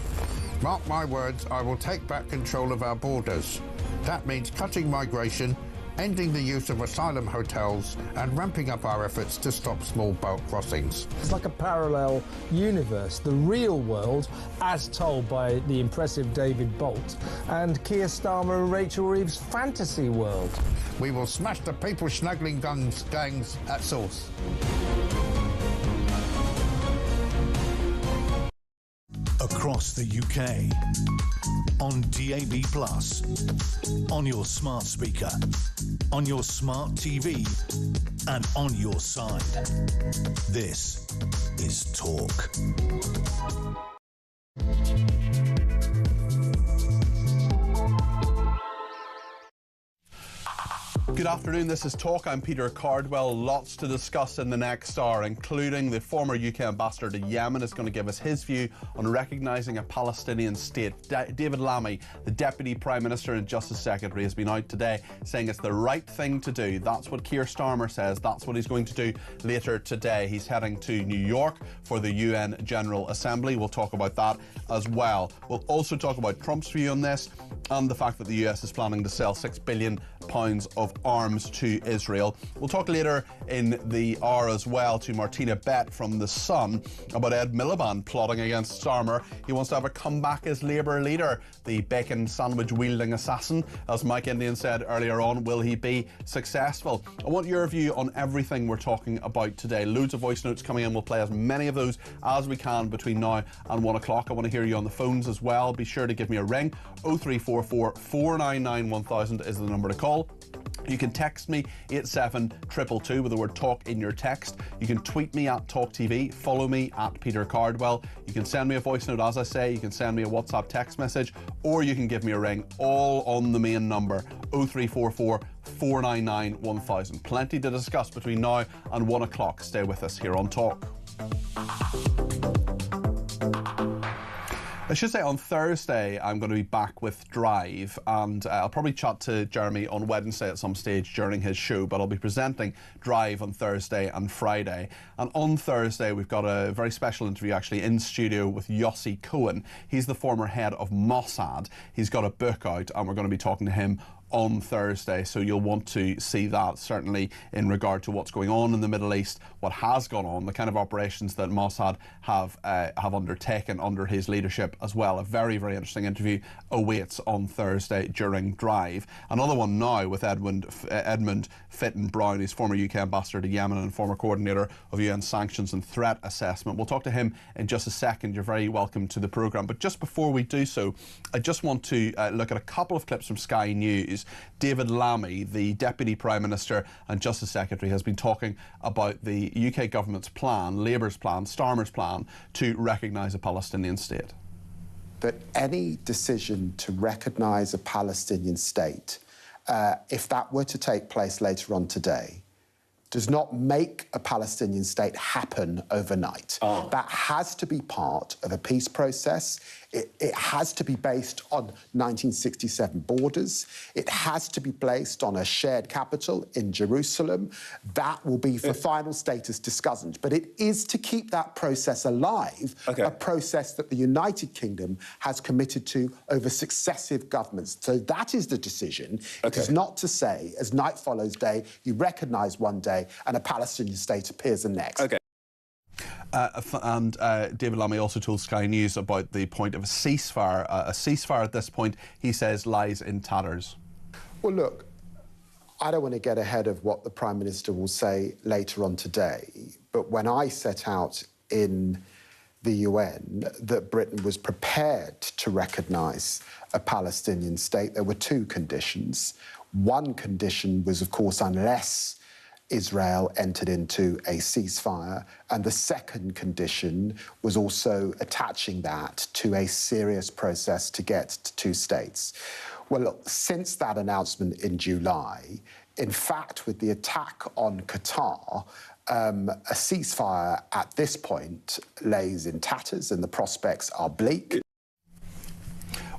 Mark my words, I will take back control of our borders. That means cutting migration, ending the use of asylum hotels and ramping up our efforts to stop small boat crossings. It's like a parallel universe, the real world, as told by the impressive David Bolt, and Keir Starmer and Rachel Reeves' fantasy world. We will smash the people smuggling gangs at source. Across the UK, on DAB+, on your smart speaker, on your smart TV, and on your side. This is Talk. Good afternoon, this is Talk. I'm Peter Cardwell. Lots to discuss in the next hour, including the former UK ambassador to Yemen is going to give us his view on recognising a Palestinian state. David Lammy, the Deputy Prime Minister and Justice Secretary, has been out today saying it's the right thing to do. That's what Keir Starmer says. That's what he's going to do later today. He's heading to New York for the UN General Assembly. We'll talk about that as well. We'll also talk about Trump's view on this and the fact that the US is planning to sell £6 billion of arms to Israel. We'll talk later in the hour as well to Martina Bett from The Sun about Ed Miliband plotting against Starmer. He wants to have a comeback as Labour leader, the bacon sandwich wielding assassin. As Mike Indian said earlier on, will he be successful? I want your view on everything we're talking about today. Loads of voice notes coming in. We'll play as many of those as we can between now and 1 o'clock. I want to hear you on the phones as well. Be sure to give me a ring. 0344 499 1000 is the number to call. You can text me 87222 with the word talk in your text. You can tweet me at talkTV, follow me at Peter Cardwell. You can send me a voice note, as I say. You can send me a WhatsApp text message, or you can give me a ring, all on the main number 0344 499 1000. Plenty to discuss between now and 1 o'clock. Stay with us here on Talk. I should say on Thursday I'm going to be back with Drive, and I'll probably chat to Jeremy on Wednesday at some stage during his show, but I'll be presenting Drive on Thursday and Friday. And on Thursday we've got a very special interview actually in studio with Yossi Cohen. He's the former head of Mossad. He's got a book out and we're going to be talking to him on Thursday, so you'll want to see that, certainly in regard to what's going on in the Middle East, what has gone on, the kind of operations that Mossad have undertaken under his leadership as well. A very, very interesting interview awaits on Thursday during Drive. Another one now with Edmund Fitton Brown, he's former UK ambassador to Yemen and former coordinator of UN sanctions and threat assessment. We'll talk to him in just a second. You're very welcome to the programme. But just before we do so, I just want to look at a couple of clips from Sky News. David Lammy, the Deputy Prime Minister and Justice Secretary, has been talking about the UK government's plan, Labour's plan, Starmer's plan, to recognise a Palestinian state. That any decision to recognise a Palestinian state, if that were to take place later on today, does not make a Palestinian state happen overnight. That has to be part of a peace process. It has to be based on 1967 borders. It has to be placed on a shared capital in Jerusalem. That will be for final status discussions. But it is to keep that process alive, a process that the United Kingdom has committed to over successive governments. So that is the decision. It is not to say, as night follows day, you recognise one day and a Palestinian state appears the next. David Lammy also told Sky News about the point of a ceasefire. A ceasefire at this point, he says, lies in tatters. Well, look, I don't want to get ahead of what the Prime Minister will say later on today, but when I set out in the UN that Britain was prepared to recognise a Palestinian state, there were two conditions. One condition was, of course, unless Israel entered into a ceasefire, and the second condition was also attaching that to a serious process to get to two states. Well, look, since that announcement in July, in fact, with the attack on Qatar, a ceasefire at this point lays in tatters and the prospects are bleak.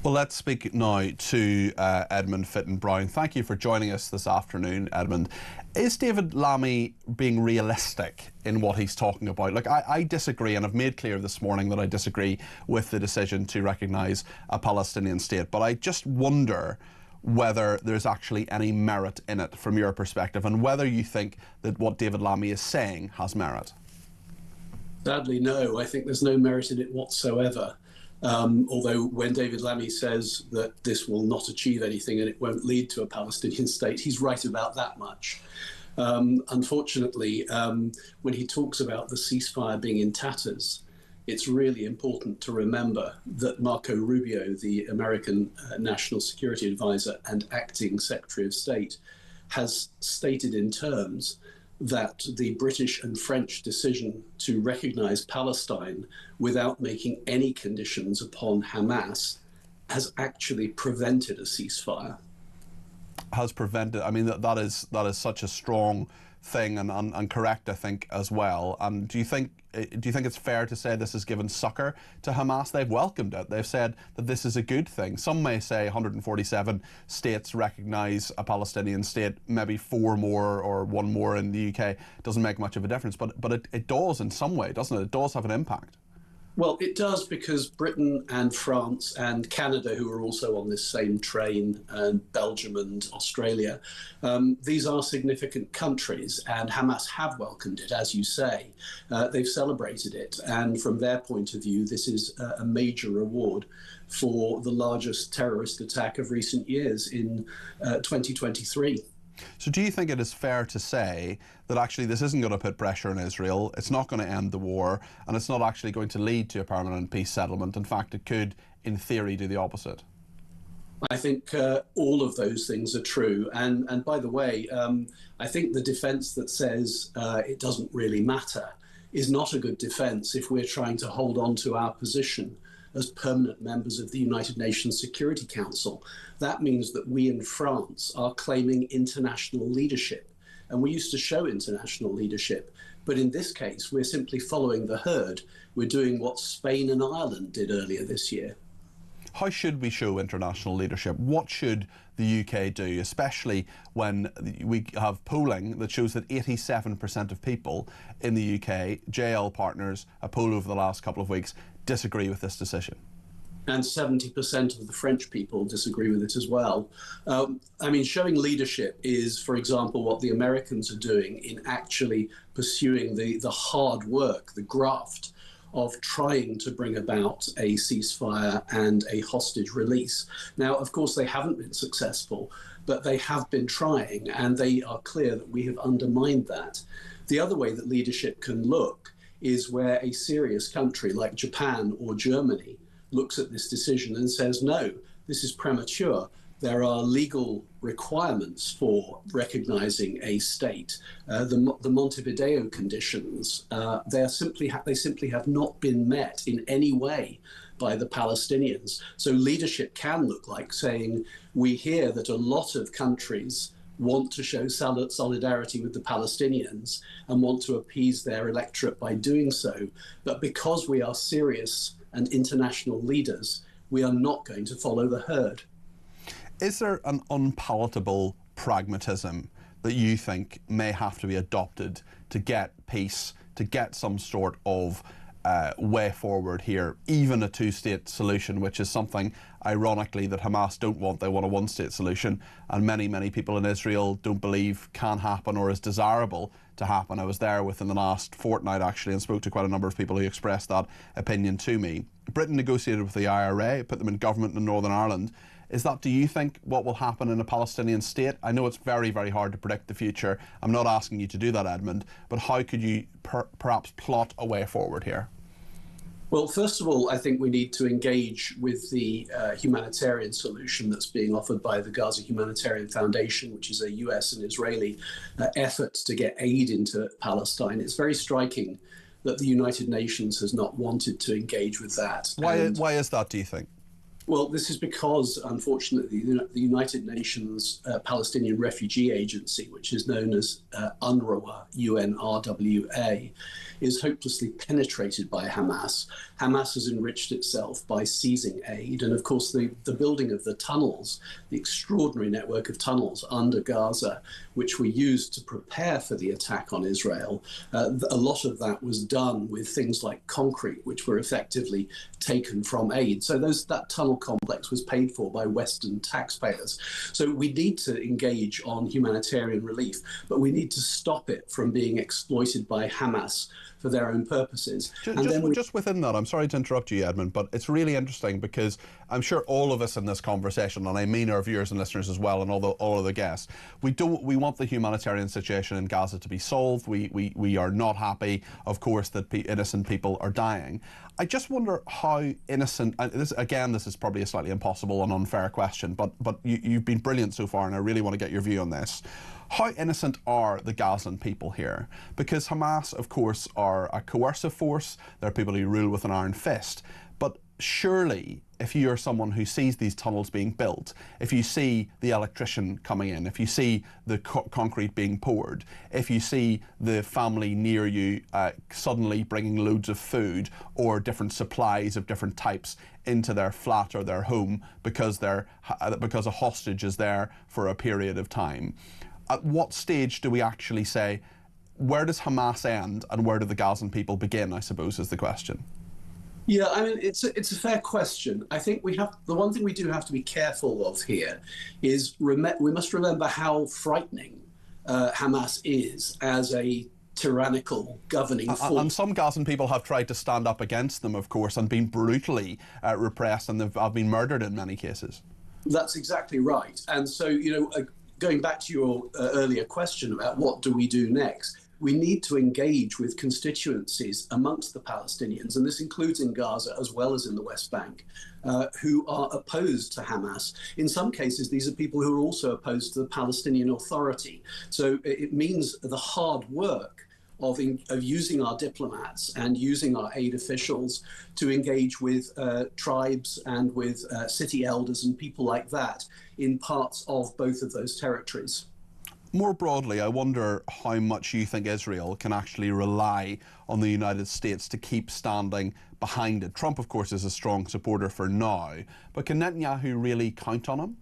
Well, let's speak now to Edmund Fitton-Brown. Thank you for joining us this afternoon, Edmund. Is David Lammy being realistic in what he's talking about? Look, I disagree, and I've made clear this morning that I disagree with the decision to recognise a Palestinian state, but I just wonder whether there's actually any merit in it from your perspective, and whether you think that what David Lammy is saying has merit. Sadly, no. I think there's no merit in it whatsoever. Although when David Lammy says that this will not achieve anything and it won't lead to a Palestinian state, he's right about that much. Unfortunately, when he talks about the ceasefire being in tatters, it's really important to remember that Marco Rubio, the American National Security Advisor and acting Secretary of State, has stated in terms that the British and French decision to recognise Palestine without making any conditions upon Hamas has actually prevented a ceasefire. Has prevented, I mean, that is such a strong thing and correct, I think, as well. And do you think it's fair to say this has given succor to Hamas? They've welcomed it. They've said that this is a good thing. Some may say 147 states recognise a Palestinian state, maybe 4 more or 1 more in the UK. Doesn't make much of a difference, but it does in some way, doesn't it? It does have an impact. Well, it does, because Britain and France and Canada, who are also on this same train, and Belgium and Australia, these are significant countries, and Hamas have welcomed it, as you say. They've celebrated it, and from their point of view, this is a major reward for the largest terrorist attack of recent years in 2023. So do you think it is fair to say that actually this isn't going to put pressure on Israel, it's not going to end the war, and it's not actually going to lead to a permanent peace settlement? In fact, it could, in theory, do the opposite. I think all of those things are true. And by the way, I think the defence that says it doesn't really matter is not a good defence if we're trying to hold on to our position as permanent members of the United Nations Security Council. That means that we in France are claiming international leadership. And we used to show international leadership. But in this case, we're simply following the herd. We're doing what Spain and Ireland did earlier this year. How should we show international leadership? What should the UK do, especially when we have polling that shows that 87% of people in the UK, JL Partners, a poll over the last couple of weeks, disagree with this decision? And 70% of the French people disagree with it as well. I mean, showing leadership is, for example, what the Americans are doing in actually pursuing the hard work, the graft of trying to bring about a ceasefire and a hostage release. Now, of course, they haven't been successful, but they have been trying, and they are clear that we have undermined that. The other way that leadership can look is where a serious country like Japan or Germany looks at this decision and says, no, this is premature. There are legal requirements for recognizing a state. The Montevideo conditions, they simply have not been met in any way by the Palestinians. So leadership can look like saying, we hear that a lot of countries want to show solidarity with the Palestinians and want to appease their electorate by doing so. But because we are serious and international leaders, we are not going to follow the herd. Is there an unpalatable pragmatism that you think may have to be adopted to get peace, to get some sort of way forward here, even a two-state solution, which is something, ironically, that Hamas don't want. They want a one-state solution, and many people in Israel don't believe can happen or is desirable to happen. I was there within the last fortnight, actually, and spoke to quite a number of people who expressed that opinion to me. Britain negotiated with the IRA, put them in government in Northern Ireland. Is that, do you think, what will happen in a Palestinian state? I know it's very hard to predict the future. I'm not asking you to do that, Edmund, but how could you perhaps plot a way forward here? Well, first of all, I think we need to engage with the humanitarian solution that's being offered by the Gaza Humanitarian Foundation, which is a US and Israeli effort to get aid into Palestine. It's very striking that the United Nations has not wanted to engage with that. Why is that, do you think? Well, this is because, unfortunately, the United Nations Palestinian Refugee Agency, which is known as UNRWA, UNRWA, is hopelessly penetrated by Hamas. Hamas has enriched itself by seizing aid. And of course, the building of the tunnels, the extraordinary network of tunnels under Gaza, which were used to prepare for the attack on Israel, a lot of that was done with things like concrete, which were effectively taken from aid. So that tunnel complex was paid for by Western taxpayers. So we need to engage on humanitarian relief, but we need to stop it from being exploited by Hamas for their own purposes. Just within that, I'm sorry to interrupt you, Edmund, but it's really interesting because I'm sure all of us in this conversation, and I mean our viewers and listeners as well, and all of the guests, we want the humanitarian situation in Gaza to be solved. We are not happy, of course, that innocent people are dying. I just wonder how innocent, and this is probably a slightly impossible and unfair question, but you've been brilliant so far, and I really want to get your view on this. How innocent are the Gazan people here? Because Hamas, of course, are a coercive force. They're people who rule with an iron fist. But surely, if you are someone who sees these tunnels being built, if you see the electrician coming in, if you see the concrete being poured, if you see the family near you suddenly bringing loads of food or different supplies of different types into their flat or their home because a hostage is there for a period of time, at what stage do we actually say, where does Hamas end and where do the Gazan people begin, I suppose, is the question. Yeah, I mean, it's a fair question. I think the one thing we do have to be careful of here is we must remember how frightening Hamas is as a tyrannical governing force. And some Gazan people have tried to stand up against them, of course, and been brutally repressed, and have been murdered in many cases. That's exactly right. And so, going back to your earlier question about what do we do next, we need to engage with constituencies amongst the Palestinians, and this includes in Gaza as well as in the West Bank, who are opposed to Hamas. In some cases, these are people who are also opposed to the Palestinian Authority. So it means the hard work of using our diplomats and using our aid officials to engage with tribes and with city elders and people like that in parts of both of those territories. More broadly, I wonder how much you think Israel can actually rely on the United States to keep standing behind it. Trump, of course, is a strong supporter for now, but can Netanyahu really count on him?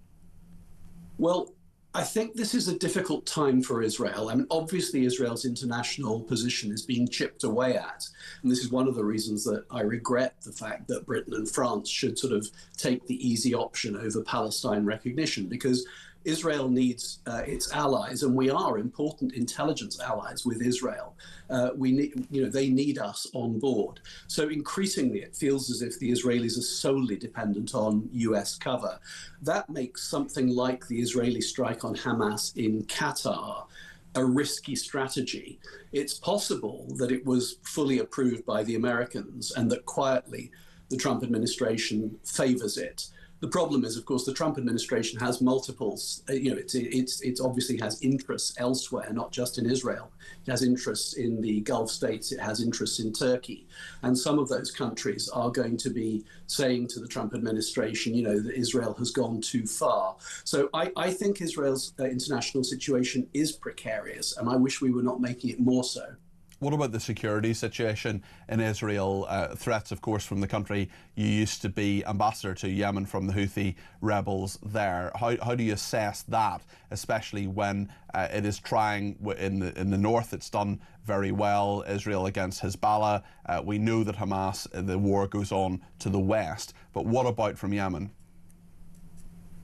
Well, I think this is a difficult time for Israel. I mean, obviously, Israel's international position is being chipped away at. And this is one of the reasons that I regret the fact that Britain and France should sort of take the easy option over Palestine recognition, because Israel needs its allies, and we are important intelligence allies with Israel. They need us on board. So increasingly, it feels as if the Israelis are solely dependent on US cover. That makes something like the Israeli strike on Hamas in Qatar a risky strategy. It's possible that it was fully approved by the Americans and that quietly the Trump administration favors it. The problem is, of course, the Trump administration has multiples. It obviously has interests elsewhere, not just in Israel. It has interests in the Gulf states. It has interests in Turkey. And some of those countries are going to be saying to the Trump administration, that Israel has gone too far. So I think Israel's international situation is precarious, and I wish we were not making it more so. What about the security situation in Israel? Threats, of course, from the country you used to be ambassador to, Yemen, from the Houthi rebels there. How do you assess that, especially when it is trying in the north? It's done very well, Israel against Hezbollah. We know that Hamas, the war goes on to the west. But what about from Yemen?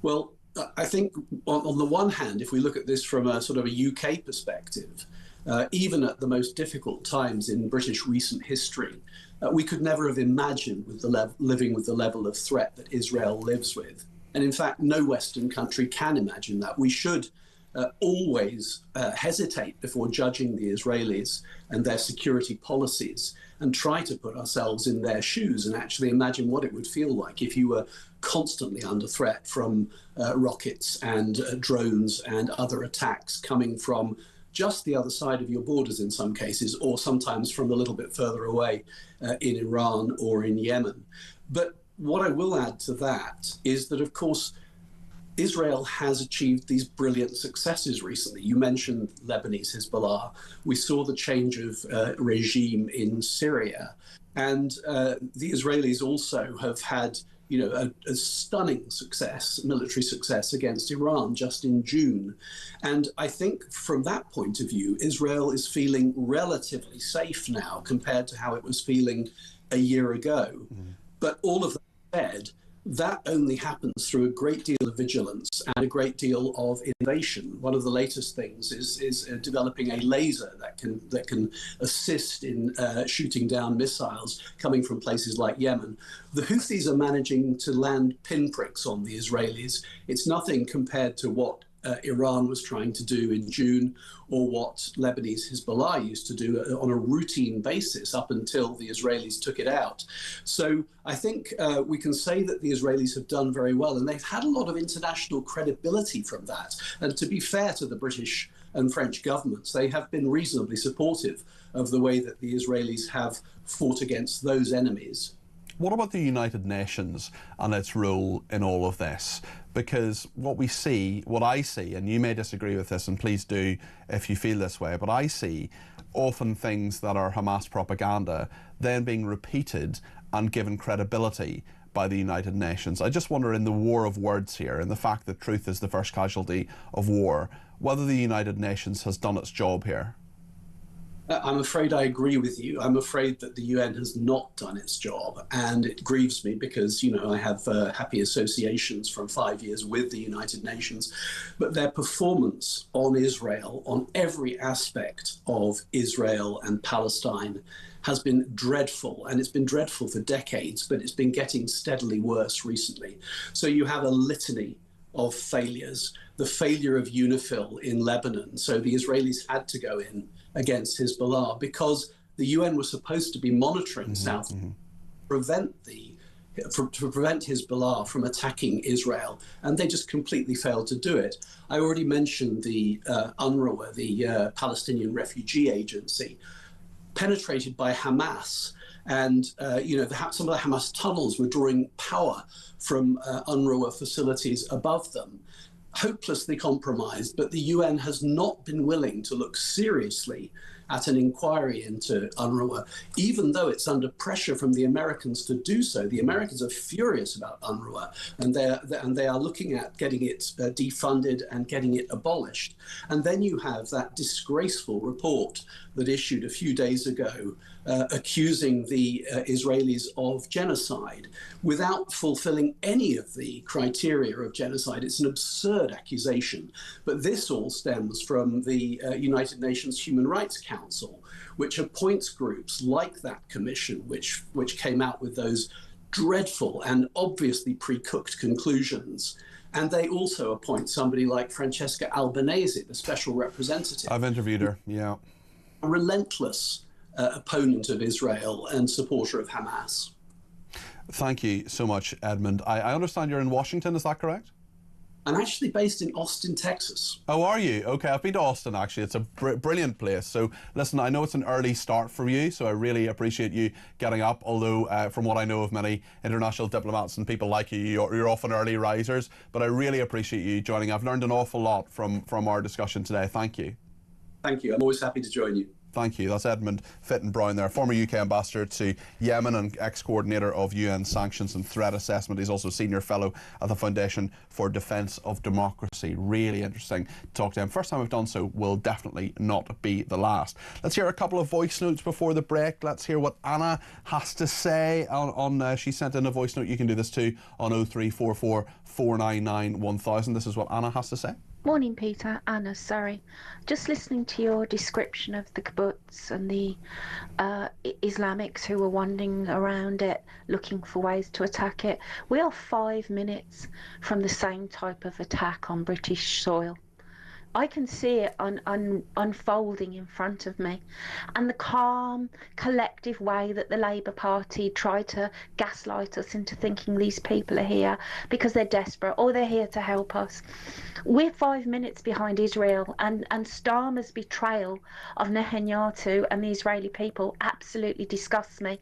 Well, I think on the one hand, if we look at this from a sort of a UK perspective, even at the most difficult times in British recent history, we could never have imagined living with the level of threat that Israel lives with. And in fact, no Western country can imagine that. We should always hesitate before judging the Israelis and their security policies and try to put ourselves in their shoes and actually imagine what it would feel like if you were constantly under threat from rockets and drones and other attacks coming from just the other side of your borders in some cases, or sometimes from a little bit further away in Iran or in Yemen. But what I will add to that is that, of course, Israel has achieved these brilliant successes recently. You mentioned Lebanese Hezbollah. We saw the change of regime in Syria. And the Israelis also have had a stunning success, military success against Iran just in June. And I think from that point of view, Israel is feeling relatively safe now compared to how it was feeling a year ago. But all of that said, that only happens through a great deal of vigilance and a great deal of innovation. One of the latest things is developing a laser that can assist in shooting down missiles coming from places like Yemen. The Houthis are managing to land pinpricks on the Israelis. It's nothing compared to what Iran was trying to do in June, or what Lebanese Hezbollah used to do on a routine basis up until the Israelis took it out. So I think we can say that the Israelis have done very well, and they've had a lot of international credibility from that. And to be fair to the British and French governments, they have been reasonably supportive of the way that the Israelis have fought against those enemies. What about the United Nations and its role in all of this? Because what I see, and you may disagree with this, and please do if you feel this way, but I see often things that are Hamas propaganda then being repeated and given credibility by the United Nations. I just wonder, in the war of words here, and the fact that truth is the first casualty of war, whether the United Nations has done its job here. I'm afraid I agree with you. I'm afraid that the UN has not done its job, and it grieves me because, I have happy associations from 5 years with the United Nations, but their performance on Israel, on every aspect of Israel and Palestine, has been dreadful, and it's been dreadful for decades, but it's been getting steadily worse recently. So you have a litany of failures. The failure of UNIFIL in Lebanon. So the Israelis had to go in against Hezbollah because the UN was supposed to be monitoring South to prevent Hezbollah from attacking Israel, and they just completely failed to do it. I already mentioned the UNRWA, the Palestinian Refugee Agency, penetrated by Hamas. And, some of the Hamas tunnels were drawing power from UNRWA facilities above them. Hopelessly compromised, but the UN has not been willing to look seriously at an inquiry into UNRWA, even though it's under pressure from the Americans to do so. The Americans are furious about UNRWA, and they are looking at getting it defunded and getting it abolished. And then you have that disgraceful report that issued a few days ago accusing the Israelis of genocide without fulfilling any of the criteria of genocide. It's an absurd accusation. But this all stems from the United Nations Human Rights Council, which appoints groups like that commission, which came out with those dreadful and obviously pre-cooked conclusions. And they also appoint somebody like Francesca Albanese, the special representative. I've interviewed her, yeah. A relentless opponent of Israel and supporter of Hamas. Thank you so much, Edmund. I understand you're in Washington, is that correct? I'm actually based in Austin, Texas. Oh, are you? Okay, I've been to Austin, actually. It's a brilliant place. So, listen, I know it's an early start for you, so I really appreciate you getting up, although from what I know of many international diplomats and people like you, you're often early risers, but I really appreciate you joining. I've learned an awful lot from our discussion today. Thank you. Thank you. I'm always happy to join you. Thank you. That's Edmund Fitton-Brown there, former UK ambassador to Yemen and ex-coordinator of UN sanctions and threat assessment. He's also senior fellow at the Foundation for Defence of Democracy. Really interesting to talk to him. First time I've done so, will definitely not be the last. Let's hear a couple of voice notes before the break. Let's hear what Anna has to say. She sent in a voice note. You can do this too on 0344 499 1000. This is what Anna has to say. Morning, Peter. Anna, sorry. Just listening to your description of the kibbutz and the Islamics who were wandering around it, looking for ways to attack it. We are 5 minutes from the same type of attack on British soil. I can see it unfolding in front of me, and the calm, collective way that the Labour Party tried to gaslight us into thinking these people are here because they're desperate or they're here to help us. We're 5 minutes behind Israel, and Starmer's betrayal of Netanyahu and the Israeli people absolutely disgusts me,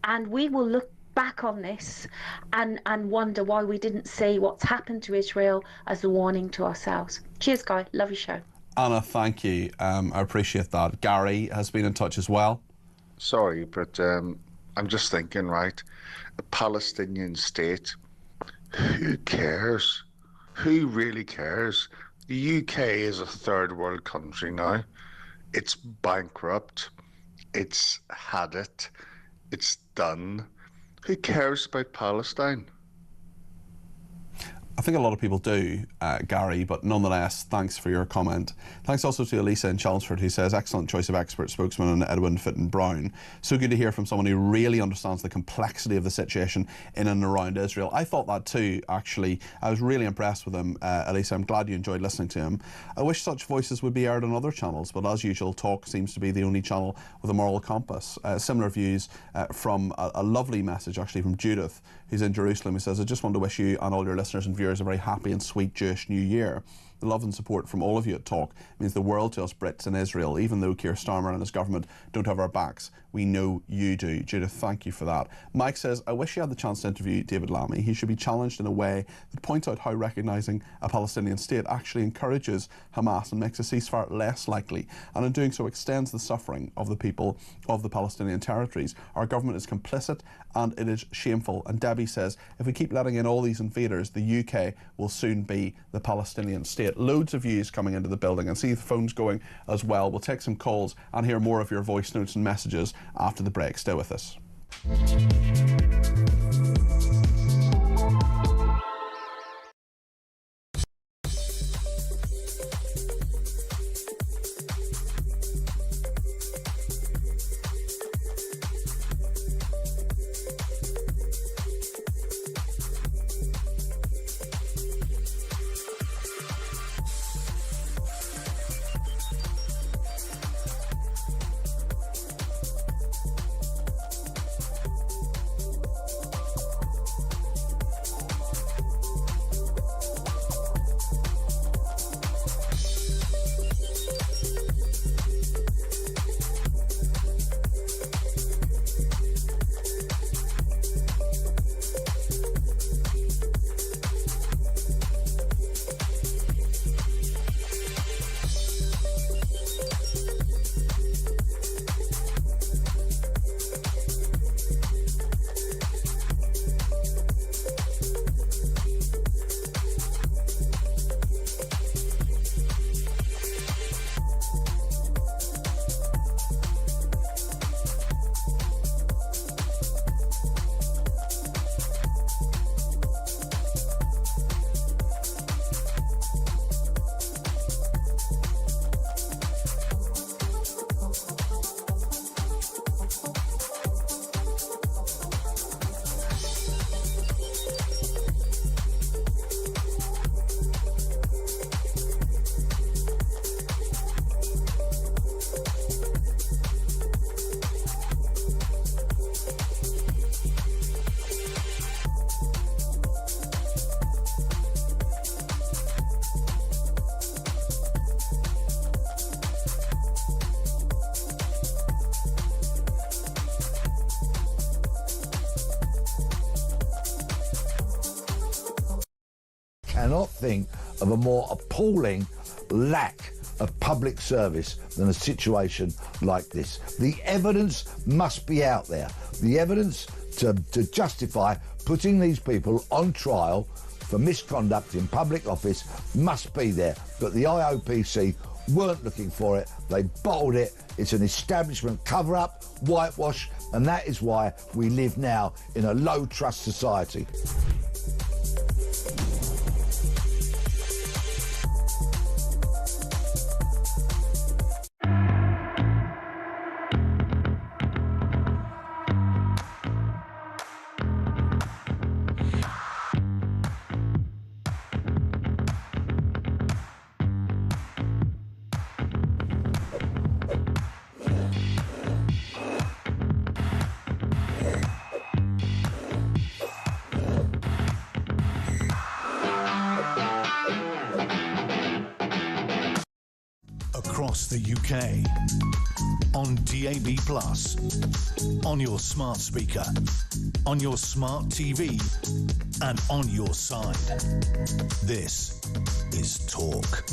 and we will look back on this and wonder why we didn't see what's happened to Israel as a warning to ourselves. Cheers, Guy. Love your show. Anna, thank you. I appreciate that. Gary has been in touch as well. Sorry, but I'm just thinking, right, a Palestinian state, who cares? Who really cares? The UK is a third world country now. It's bankrupt. It's had it. It's done. Who cares about Palestine? I think a lot of people do, Gary, but nonetheless, thanks for your comment. Thanks also to Elisa in Chelmsford, who says, excellent choice of expert spokesman, and Edwin Fitton-Brown. So good to hear from someone who really understands the complexity of the situation in and around Israel. I thought that too, actually. I was really impressed with him, Elisa. I'm glad you enjoyed listening to him. I wish such voices would be aired on other channels, but as usual, Talk seems to be the only channel with a moral compass. Similar views from a lovely message, actually, from Judith, who's in Jerusalem, who says, I just want to wish you and all your listeners and viewers a very happy and sweet Jewish New Year. The love and support from all of you at Talk means the world to us Brits in Israel. Even though Keir Starmer and his government don't have our backs, we know you do. Judith, thank you for that. Mike says, I wish you had the chance to interview David Lammy. He should be challenged in a way that points out how recognising a Palestinian state actually encourages Hamas and makes a ceasefire less likely, and in doing so extends the suffering of the people of the Palestinian territories. Our government is complicit and it is shameful. And Debbie says, if we keep letting in all these invaders, the UK will soon be the Palestinian state. Loads of views coming into the building, and see the phones going as well. We'll take some calls and hear more of your voice notes and messages after the break. Stay with us. Cannot think of a more appalling lack of public service than a situation like this. The evidence must be out there. The evidence to justify putting these people on trial for misconduct in public office must be there. But the IOPC weren't looking for it. They bottled it. It's an establishment cover-up, whitewash, and that is why we live now in a low-trust society. Across the UK, on DAB+, on your smart speaker, on your smart TV, and on your side. This is Talk.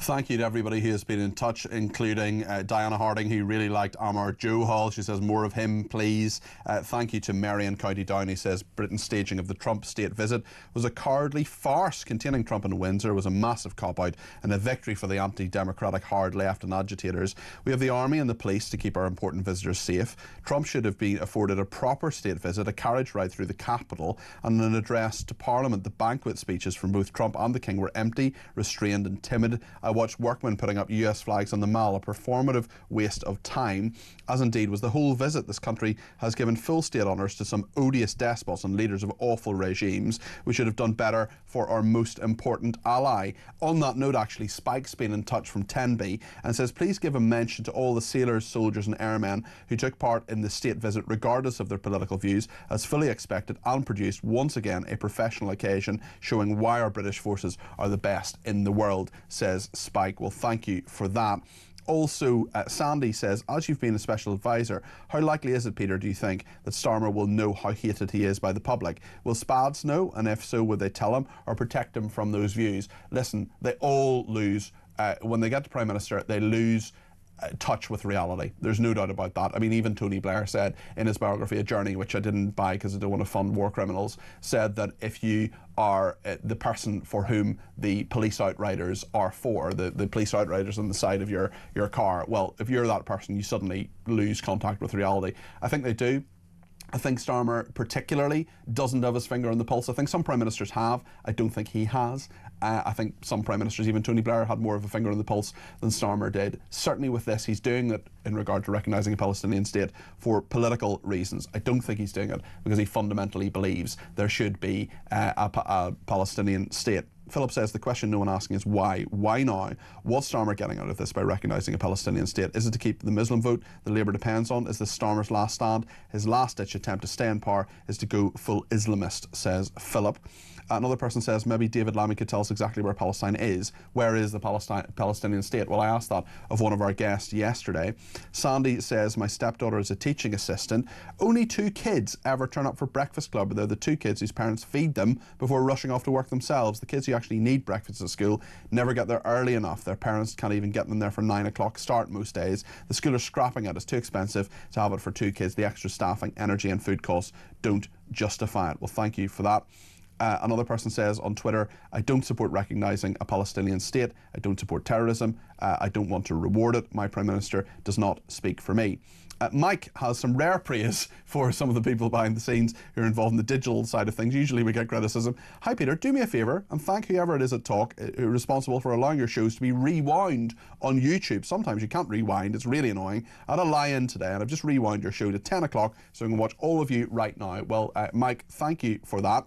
Thank you to everybody who has been in touch, including Diana Harding, who really liked Amar Johal. She says, more of him, please. Thank you to Mary in County Down, who says, Britain's staging of the Trump state visit was a cowardly farce. Containing Trump in Windsor was a massive cop-out and a victory for the anti-democratic hard left and agitators. We have the army and the police to keep our important visitors safe. Trump should have been afforded a proper state visit, a carriage ride through the capital, and an address to Parliament. The banquet speeches from both Trump and the King were empty, restrained and timid. I watched workmen putting up US flags on the Mall, a performative waste of time, as indeed was the whole visit. This country has given full state honours to some odious despots and leaders of awful regimes. We should have done better for our most important ally. On that note, actually, Spike's been in touch from Tenby and says, please give a mention to all the sailors, soldiers and airmen who took part in the state visit, regardless of their political views, as fully expected, and produced once again a professional occasion showing why our British forces are the best in the world, says Spike. Well, thank you for that. Also, Sandy says, as you've been a special advisor, how likely is it, Peter, do you think, that Starmer will know how hated he is by the public? Will Spads know? And if so, would they tell him or protect him from those views? Listen, they all lose. When they get to Prime Minister, they lose touch with reality. There's no doubt about that. I mean, even Tony Blair said in his biography, A Journey, which I didn't buy because I don't want to fund war criminals, said that if you are the person for whom the police outriders are for, the police outriders on the side of your car, well, if you're that person, you suddenly lose contact with reality. I think they do. I think Starmer particularly doesn't have his finger on the pulse. I think some Prime Ministers have. I don't think he has. I think some Prime Ministers, even Tony Blair, had more of a finger on the pulse than Starmer did. Certainly with this, he's doing it in regard to recognising a Palestinian state for political reasons. I don't think he's doing it because he fundamentally believes there should be a Palestinian state. Philip says the question no one asking is why? Why now? What's Starmer getting out of this by recognising a Palestinian state? Is it to keep the Muslim vote that Labour depends on? Is this Starmer's last stand? His last-ditch attempt to stay in power is to go full Islamist, says Philip. Another person says maybe David Lammy could tell us exactly where Palestine is. Where is the Palestinian state? Well, I asked that of one of our guests yesterday. Sandy says, my stepdaughter is a teaching assistant. Only 2 kids ever turn up for breakfast club. They're the 2 kids whose parents feed them before rushing off to work themselves. The kids who actually need breakfast at school never get there early enough. Their parents can't even get them there for 9 o'clock start most days. The school are scrapping it. It's too expensive to have it for 2 kids. The extra staffing, energy and food costs don't justify it. Well, thank you for that. Another person says on Twitter, I don't support recognising a Palestinian state. I don't support terrorism. I don't want to reward it. My Prime Minister does not speak for me. Mike has some rare praise for some of the people behind the scenes who are involved in the digital side of things. Usually we get criticism. Hi Peter, do me a favour and thank whoever it is at Talk who are responsible for allowing your shows to be rewound on YouTube. Sometimes you can't rewind, it's really annoying. I had a lie-in today and I've just rewound your show to 10 o'clock so I can watch all of you right now. Well, Mike, thank you for that.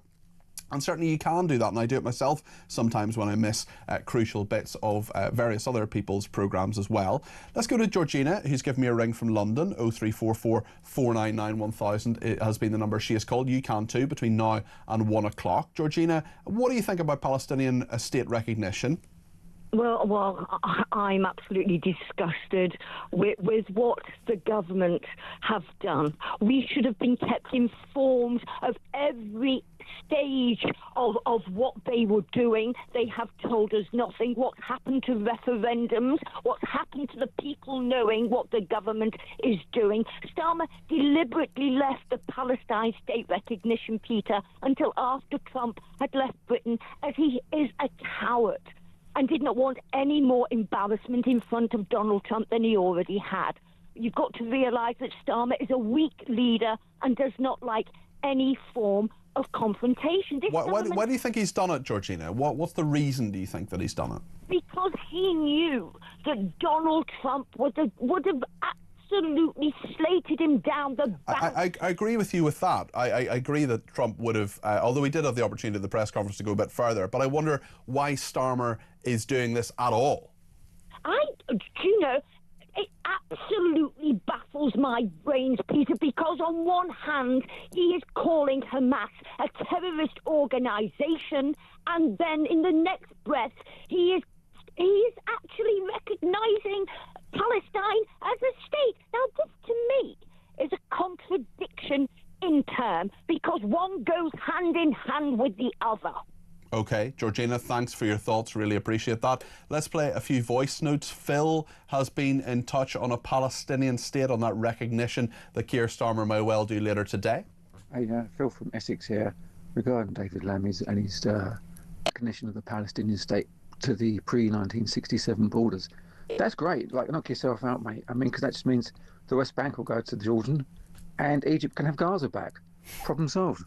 And certainly you can do that, and I do it myself sometimes when I miss crucial bits of various other people's programmes as well. Let's go to Georgina, who's given me a ring from London. 0344 499 1000 it has been the number she has called. You can too, between now and 1 o'clock. Georgina, what do you think about Palestinian state recognition? Well, I'm absolutely disgusted with what the government have done. We should have been kept informed of every stage of what they were doing. They have told us nothing. What's happened to referendums? What's happened to the people knowing what the government is doing? Starmer deliberately left the Palestine state recognition, Peter, until after Trump had left Britain, as he is a coward and did not want any more embarrassment in front of Donald Trump than he already had. You've got to realise that Starmer is a weak leader and does not like any form of confrontation. Why do you think he's done it, Georgina? What's the reason, do you think, that he's done it? Because he knew that Donald Trump would have absolutely slated him down the bank. I agree with you with that. I agree that Trump would have, although he did have the opportunity at the press conference to go a bit further, but I wonder why Starmer is doing this at all. It absolutely baffles my brains, Peter, because on one hand, he is calling Hamas a terrorist organisation, and then in the next breath, he is actually recognising Palestine as a state. Now, this to me is a contradiction in term, because one goes hand in hand with the other. Okay, Georgina, thanks for your thoughts. Really appreciate that. Let's play a few voice notes. Phil has been in touch on a Palestinian state, on that recognition that Keir Starmer may well do later today. Hey, Phil from Essex here, regarding David Lammy's and his recognition of the Palestinian state to the pre-1967 borders. That's great. Like, knock yourself out, mate. I mean, because that just means the West Bank will go to Jordan and Egypt can have Gaza back. Problem solved.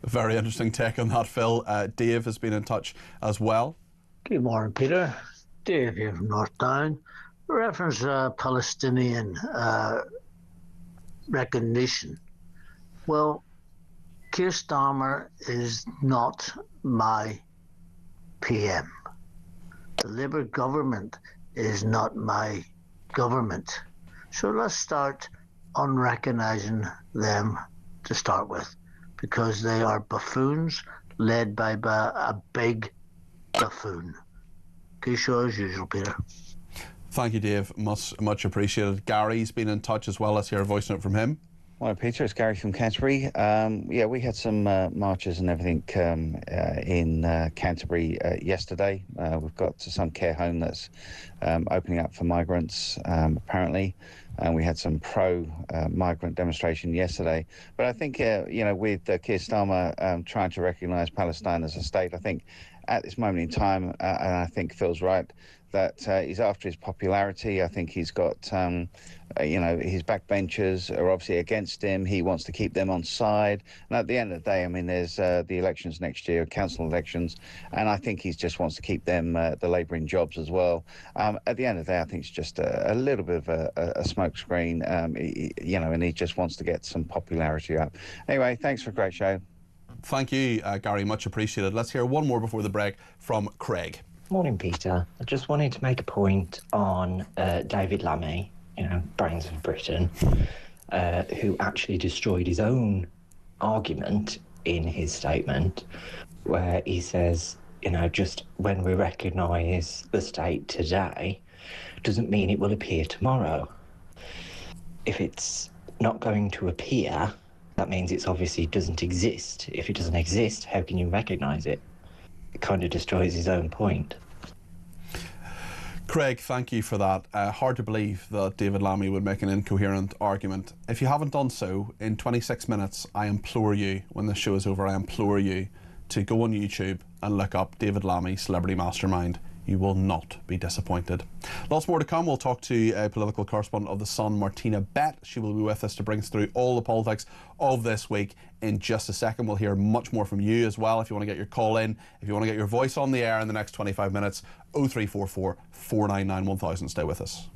Very interesting take on that, Phil. Dave has been in touch as well. Good morning, Peter. Dave here from North Down. Reference Palestinian recognition. Well, Keir Starmer is not my PM. The Labour government is not my government. So let's start unrecognising them to start with, because they are buffoons led by a big buffoon. Good show as usual, Peter. Thank you, Dave. Much appreciated. Gary's been in touch as well. Let's hear a voice note from him. Hi, Peter. It's Gary from Canterbury. Yeah, we had some marches and everything in Canterbury yesterday. We've got some care home that's opening up for migrants, apparently. And we had some pro-migrant demonstration yesterday. But I think, with Keir Starmer trying to recognise Palestine as a state, I think at this moment in time, and I think Phil's right, that he's after his popularity. I think he's got, his backbenchers are obviously against him. He wants to keep them on side. And at the end of the day, I mean, there's the elections next year, council elections, and I think he just wants to keep them, the Labour, in jobs as well. At the end of the day, I think it's just a little bit of a smokescreen, and he just wants to get some popularity up. Anyway, thanks for a great show. Thank you, Gary. Much appreciated. Let's hear one more before the break from Craig. Morning, Peter. I just wanted to make a point on David Lammy, brains of Britain, who actually destroyed his own argument in his statement, where he says, just when we recognise the state today, doesn't mean it will appear tomorrow. If it's not going to appear, that means it obviously doesn't exist. If it doesn't exist, how can you recognise it? It kind of destroys his own point. Craig, thank you for that. Hard to believe that David Lammy would make an incoherent argument. If you haven't done so, in 26 minutes, I implore you, when the show is over, I implore you to go on YouTube and look up David Lammy, Celebrity Mastermind. You will not be disappointed. Lots more to come. We'll talk to a political correspondent of The Sun, Martina Bett. She will be with us to bring us through all the politics of this week in just a second. We'll hear much more from you as well if you want to get your call in, if you want to get your voice on the air in the next 25 minutes. 0344 499 1000. Stay with us.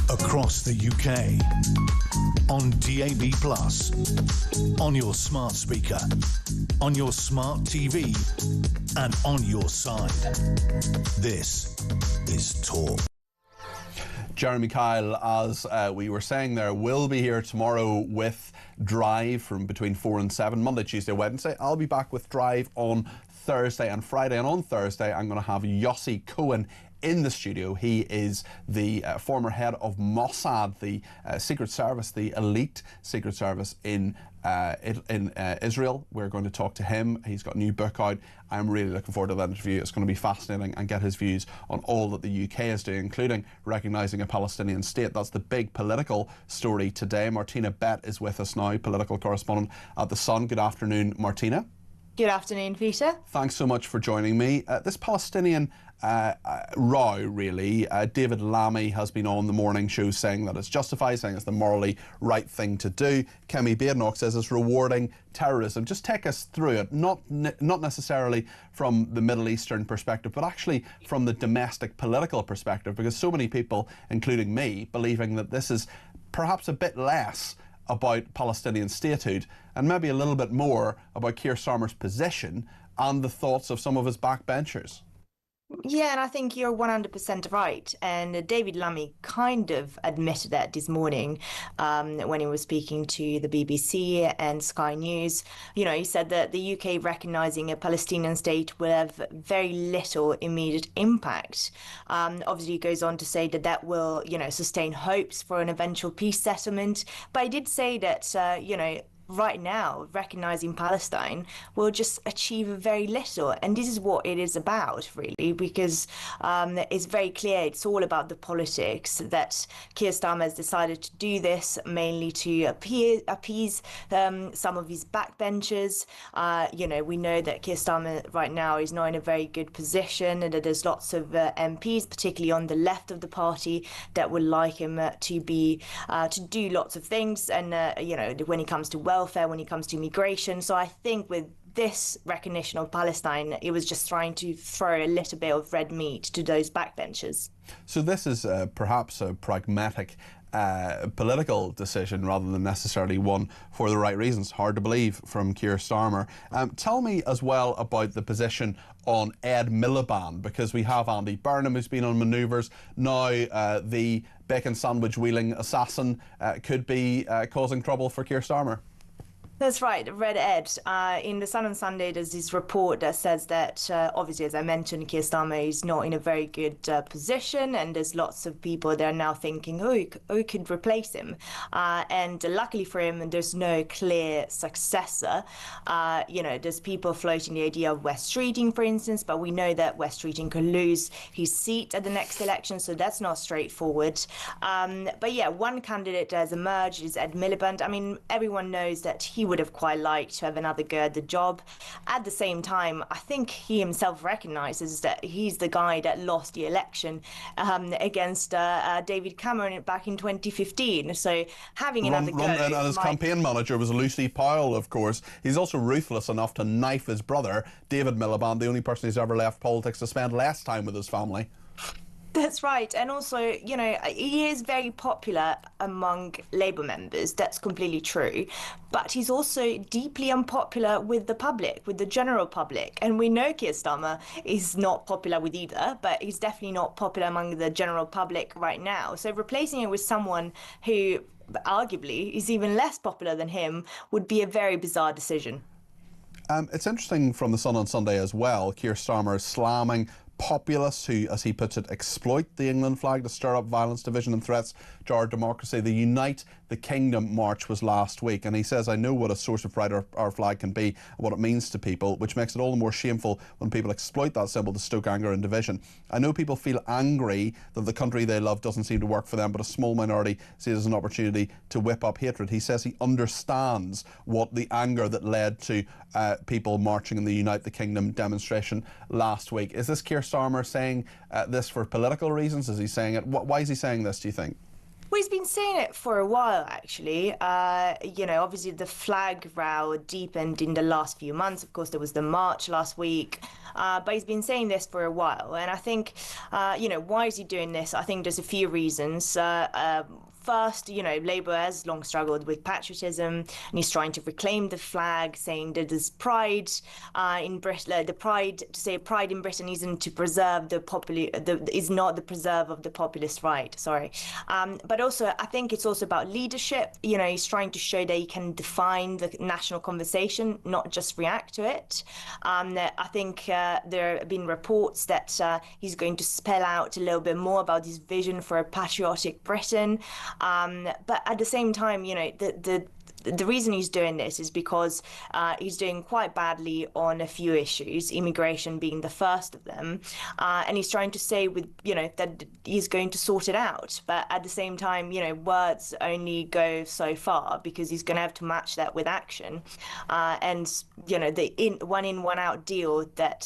across the UK, on DAB+, on your smart speaker, on your smart TV, and on your side. This is Talk. Jeremy Kyle, as we were saying there, will be here tomorrow with Drive from between 4 and 7, Monday, Tuesday, Wednesday. I'll be back with Drive on Thursday and Friday, and on Thursday I'm going to have Yossi Cohen in the studio. He is the former head of Mossad, the Secret Service, the elite Secret Service in Israel. We're going to talk to him. He's got a new book out. I'm really looking forward to that interview. It's going to be fascinating and get his views on all that the UK is doing, including recognising a Palestinian state. That's the big political story today. Martina Bett is with us now, political correspondent at The Sun. Good afternoon, Martina. Good afternoon, Peter. Thanks so much for joining me. This Palestinian row, really. David Lammy has been on the morning show saying that it's justified, saying it's the morally right thing to do. Kemi Badenoch says it's rewarding terrorism. Just take us through it, not necessarily from the Middle Eastern perspective, but actually from the domestic political perspective, because so many people, including me, believing that this is perhaps a bit less about Palestinian statehood and maybe a little bit more about Keir Starmer's position and the thoughts of some of his backbenchers. Yeah, and I think you're 100% right. And David Lammy kind of admitted that this morning when he was speaking to the BBC and Sky News. You know, he said that the UK recognising a Palestinian state will have very little immediate impact. Obviously, he goes on to say that that will, sustain hopes for an eventual peace settlement. But he did say that, right now, recognising Palestine will just achieve very little. And this is what it is about, really, because it's very clear it's all about the politics, that Keir Starmer has decided to do this mainly to appease some of his backbenchers. We know that Keir Starmer right now is not in a very good position, and that there's lots of MPs, particularly on the left of the party, that would like him to do lots of things. And, when it comes to welfare, when it comes to immigration. So I think with this recognition of Palestine, it was just trying to throw a little bit of red meat to those backbenchers. So this is perhaps a pragmatic political decision rather than necessarily one for the right reasons. Hard to believe from Keir Starmer. Tell me as well about the position on Ed Miliband, because we have Andy Burnham who's been on manoeuvres. Now the bacon sandwich wheeling assassin could be causing trouble for Keir Starmer. That's right, Red Ed. In the Sun on Sunday, there's this report that says that, obviously, as I mentioned, Keir Starmer is not in a very good position, and there's lots of people that are now thinking, who could replace him? And luckily for him, there's no clear successor. There's people floating the idea of Wes Streeting, for instance, but we know that Wes Streeting could lose his seat at the next election, so that's not straightforward. But yeah, one candidate that has emerged is Ed Miliband. I mean, everyone knows that he would have quite liked to have another go at the job. At the same time, I think he himself recognises that he's the guy that lost the election against David Cameron back in 2015. So having another go... And his campaign manager was Lucy Powell, of course. He's also ruthless enough to knife his brother, David Miliband, the only person who's ever left politics to spend less time with his family. That's right. And also, he is very popular among Labour members. That's completely true. But he's also deeply unpopular with the public, with the general public. And we know Keir Starmer is not popular with either, but he's definitely not popular among the general public right now. So replacing it with someone who arguably is even less popular than him would be a very bizarre decision. It's interesting from the Sun on Sunday as well, Keir Starmer slamming populists who, as he puts it, exploit the England flag to stir up violence, division and threats to our democracy. The Unite the Kingdom march was last week, and he says, I know what a source of pride our flag can be and what it means to people, which makes it all the more shameful when people exploit that symbol to stoke anger and division. I know people feel angry that the country they love doesn't seem to work for them, but a small minority see it as an opportunity to whip up hatred. He says he understands what the anger that led to people marching in the Unite the Kingdom demonstration last week. Is this Keir Starmer saying this for political reasons? Is he saying it? Why is he saying this, do you think? Well, he's been saying it for a while, actually. Obviously the flag row deepened in the last few months. Of course, there was the march last week. but he's been saying this for a while. And I think, why is he doing this? I think there's a few reasons. First, Labour has long struggled with patriotism, and he's trying to reclaim the flag, saying that there's pride in Britain. Pride in Britain isn't to preserve is not the preserve of the populist right. Sorry, but also I think it's also about leadership. He's trying to show that he can define the national conversation, not just react to it. I think there have been reports that he's going to spell out a little bit more about his vision for a patriotic Britain. But at the same time, the reason he's doing this is because he's doing quite badly on a few issues, immigration being the first of them, and he's trying to say that he's going to sort it out. But at the same time, words only go so far, because he's going to have to match that with action. And the one in, one out deal that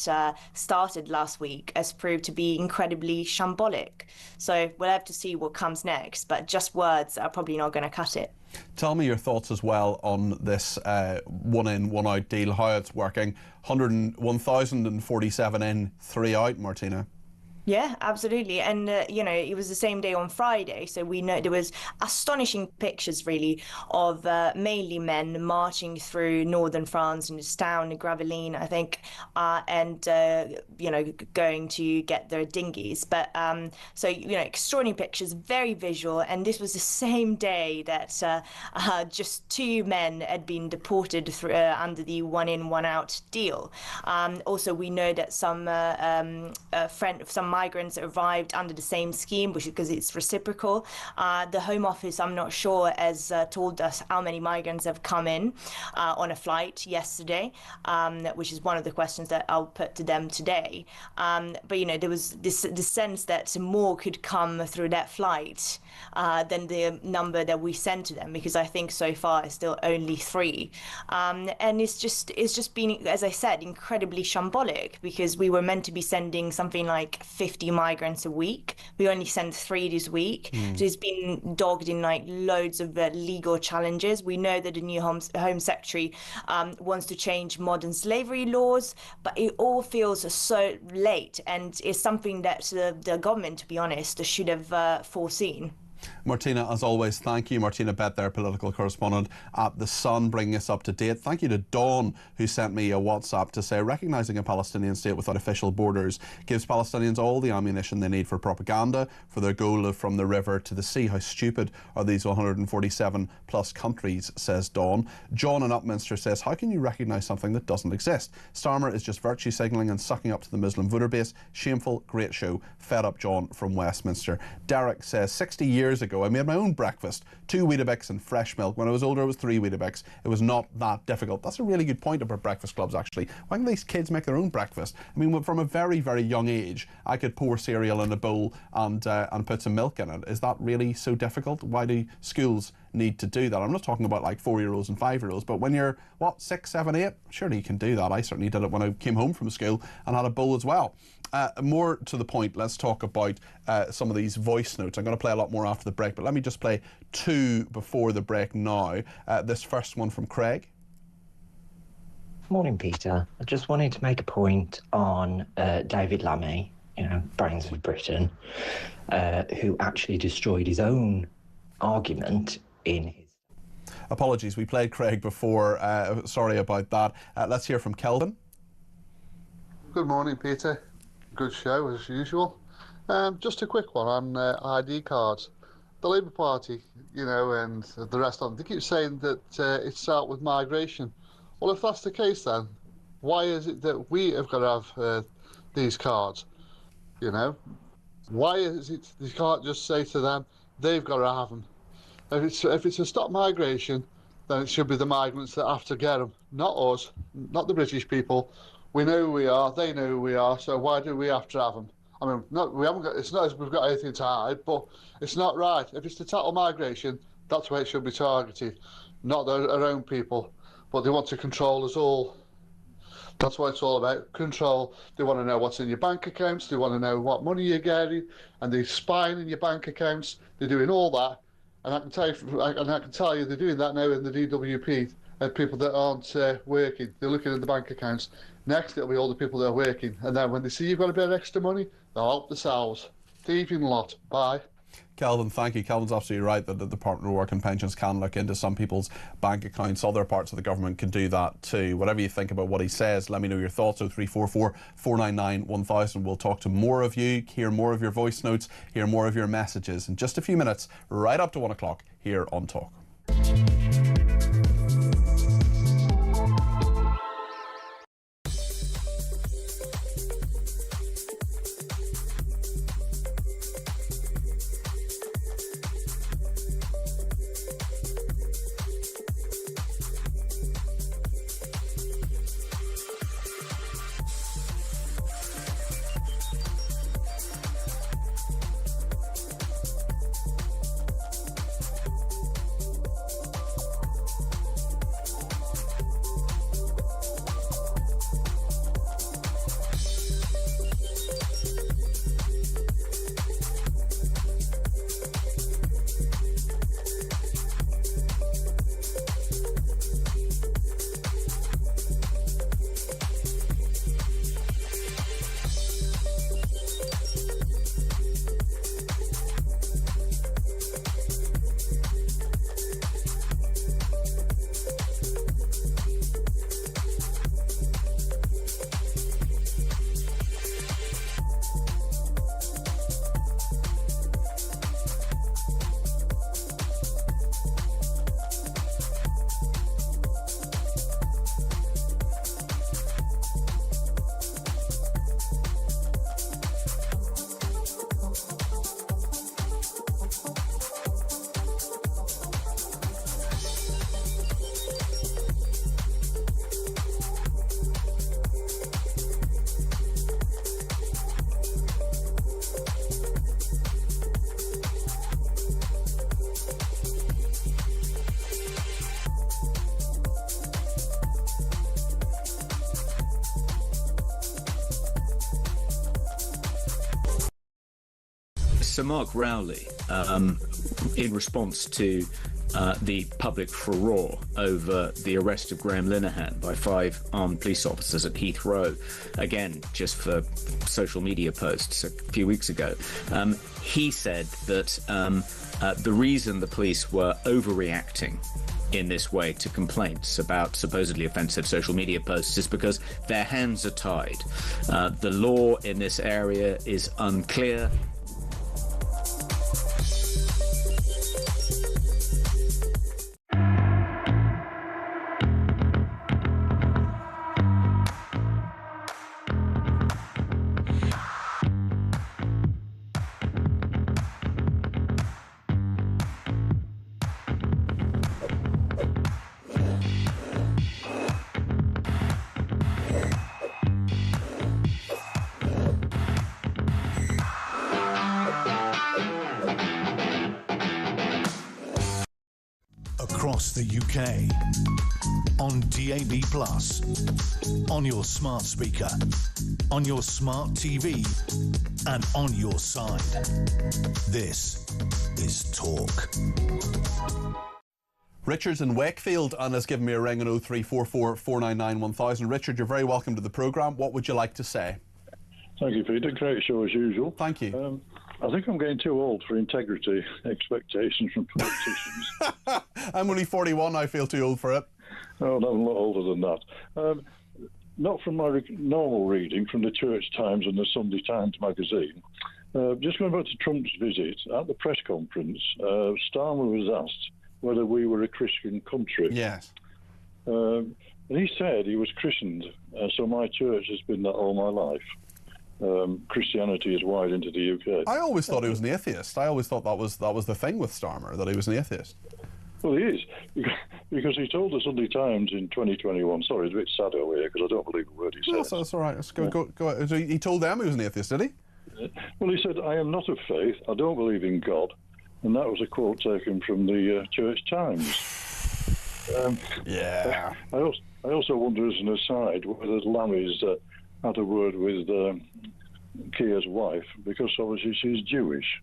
started last week has proved to be incredibly shambolic. So we'll have to see what comes next. But just words are probably not going to cut it. Tell me your thoughts as well on this one in, one out deal, how it's working. 1,047 in, 3 out, Martina. Yeah, absolutely. And, it was the same day on Friday. So we know there was astonishing pictures, really, of mainly men marching through northern France in this town, Gravelines, I think, and, going to get their dinghies. But extraordinary pictures, very visual. And this was the same day that just 2 men had been deported through, under the one in, one out deal. Also, we know that some migrants arrived under the same scheme, which is because it's reciprocal. The Home Office, I'm not sure, has told us how many migrants have come in on a flight yesterday, which is one of the questions that I'll put to them today. But there was this sense that more could come through that flight than the number that we sent to them, because I think so far it's still only 3. And it's just been, as I said, incredibly shambolic, because we were meant to be sending something like 50 migrants a week. We only sent 3 this week. So it's been dogged in loads of legal challenges. We know that the new Home Secretary wants to change modern slavery laws, but it all feels so late, and it's something that the government, to be honest, should have foreseen. Martina, as always, thank you. Martina Bett, their political correspondent at The Sun, bringing us up to date. Thank you to Dawn, who sent me a WhatsApp to say, recognising a Palestinian state without official borders gives Palestinians all the ammunition they need for propaganda, for their goal of from the river to the sea. How stupid are these 147 plus countries, says Dawn. John in Upminster says, how can you recognise something that doesn't exist? Starmer is just virtue signalling and sucking up to the Muslim voter base. Shameful, great show. Fed up John from Westminster. Derek says, 60 years ago I made my own breakfast, 2 Weetabix and fresh milk. When I was older it was 3 Weetabix. It was not that difficult. That's a really good point about breakfast clubs, actually. Why can't these kids make their own breakfast? I mean, from a very, very young age I could pour cereal in a bowl and put some milk in it. Is that really so difficult? Why do schools need to do that? I'm not talking about 4-year-olds and 5-year-olds, but when you're 6, 7, 8, surely you can do that. I certainly did it when I came home from school and had a bowl as well. More to the point, let's talk about some of these voice notes. I'm going to play a lot more after the break, but let me just play 2 before the break now. This first one from Craig. Morning, Peter. I just wanted to make a point on David Lammy, brains of Britain, who actually destroyed his own argument in his... Apologies, we played Craig before. Sorry about that. Let's hear from Kelvin. Good morning, Peter. Good show as usual. Just a quick one on ID cards. The Labour Party, and the rest of them, they keep saying that it's out with migration. Well, if that's the case, then why is it that we have got to have these cards? Why is it you can't just say to them they've got to have them? If it's a stop migration, then it should be the migrants that have to get them, not us, not the British people. We know who we are, they know who we are, so why do we have to have them? I mean, it's not as we've got anything to hide, but it's not right. If it's to tackle migration, that's where it should be targeted, not our own people. But they want to control us all. That's what it's all about, control. They want to know what's in your bank accounts, they want to know what money you're getting, and they're spying in your bank accounts, they're doing all that. And I can tell you they're doing that now in the DWP. People that aren't working, they're looking at the bank accounts. Next, it'll be all the people that are working. And then when they see you've got a bit of extra money, they'll help themselves. Thieving lot. Bye. Kelvin, thank you. Kelvin's absolutely right that the Department of Work and Pensions can look into some people's bank accounts. Other parts of the government can do that too. Whatever you think about what he says, let me know your thoughts. 0344 499 1000. We'll talk to more of you, hear more of your voice notes, hear more of your messages in just a few minutes, right up to 1 o'clock here on Talk. Sir Mark Rowley, in response to the public furore over the arrest of Graham Linehan by 5 armed police officers at Heathrow, again, just for social media posts a few weeks ago, he said that the reason the police were overreacting in this way to complaints about supposedly offensive social media posts is because their hands are tied. The law in this area is unclear. Across the UK, on DAB+, on your smart speaker, on your smart TV, and on your side. This is Talk. Richard's in Wakefield and has given me a ring on 0344 499 1000. Richard, you're very welcome to the programme. What would you like to say? Thank you, Peter. Great show as usual. Thank you. I think I'm getting too old for integrity expectations from politicians. I'm only 41. I feel too old for it. Oh, no, I'm a lot older than that. Not from my normal reading from the Church Times and the Sunday Times magazine. Just going back to Trump's visit, at the press conference, Starmer was asked whether we were a Christian country. Yes. And he said he was christened, so my church has been that all my life. Christianity is wide into the UK. I always thought he was an atheist. I always thought that was the thing with Starmer, that he was an atheist. Well, he is, because he told the Sunday Times in 2021, sorry, it's a bit sad over here, because I don't believe a word he says. No, that's all right. Let's go. So he told them he was an atheist, did he? Well, he said, I am not of faith, I don't believe in God. And that was a quote taken from the Church Times. Yeah. I also wonder, as an aside, whether Lammy's had a word with Keir's wife, because obviously she's Jewish.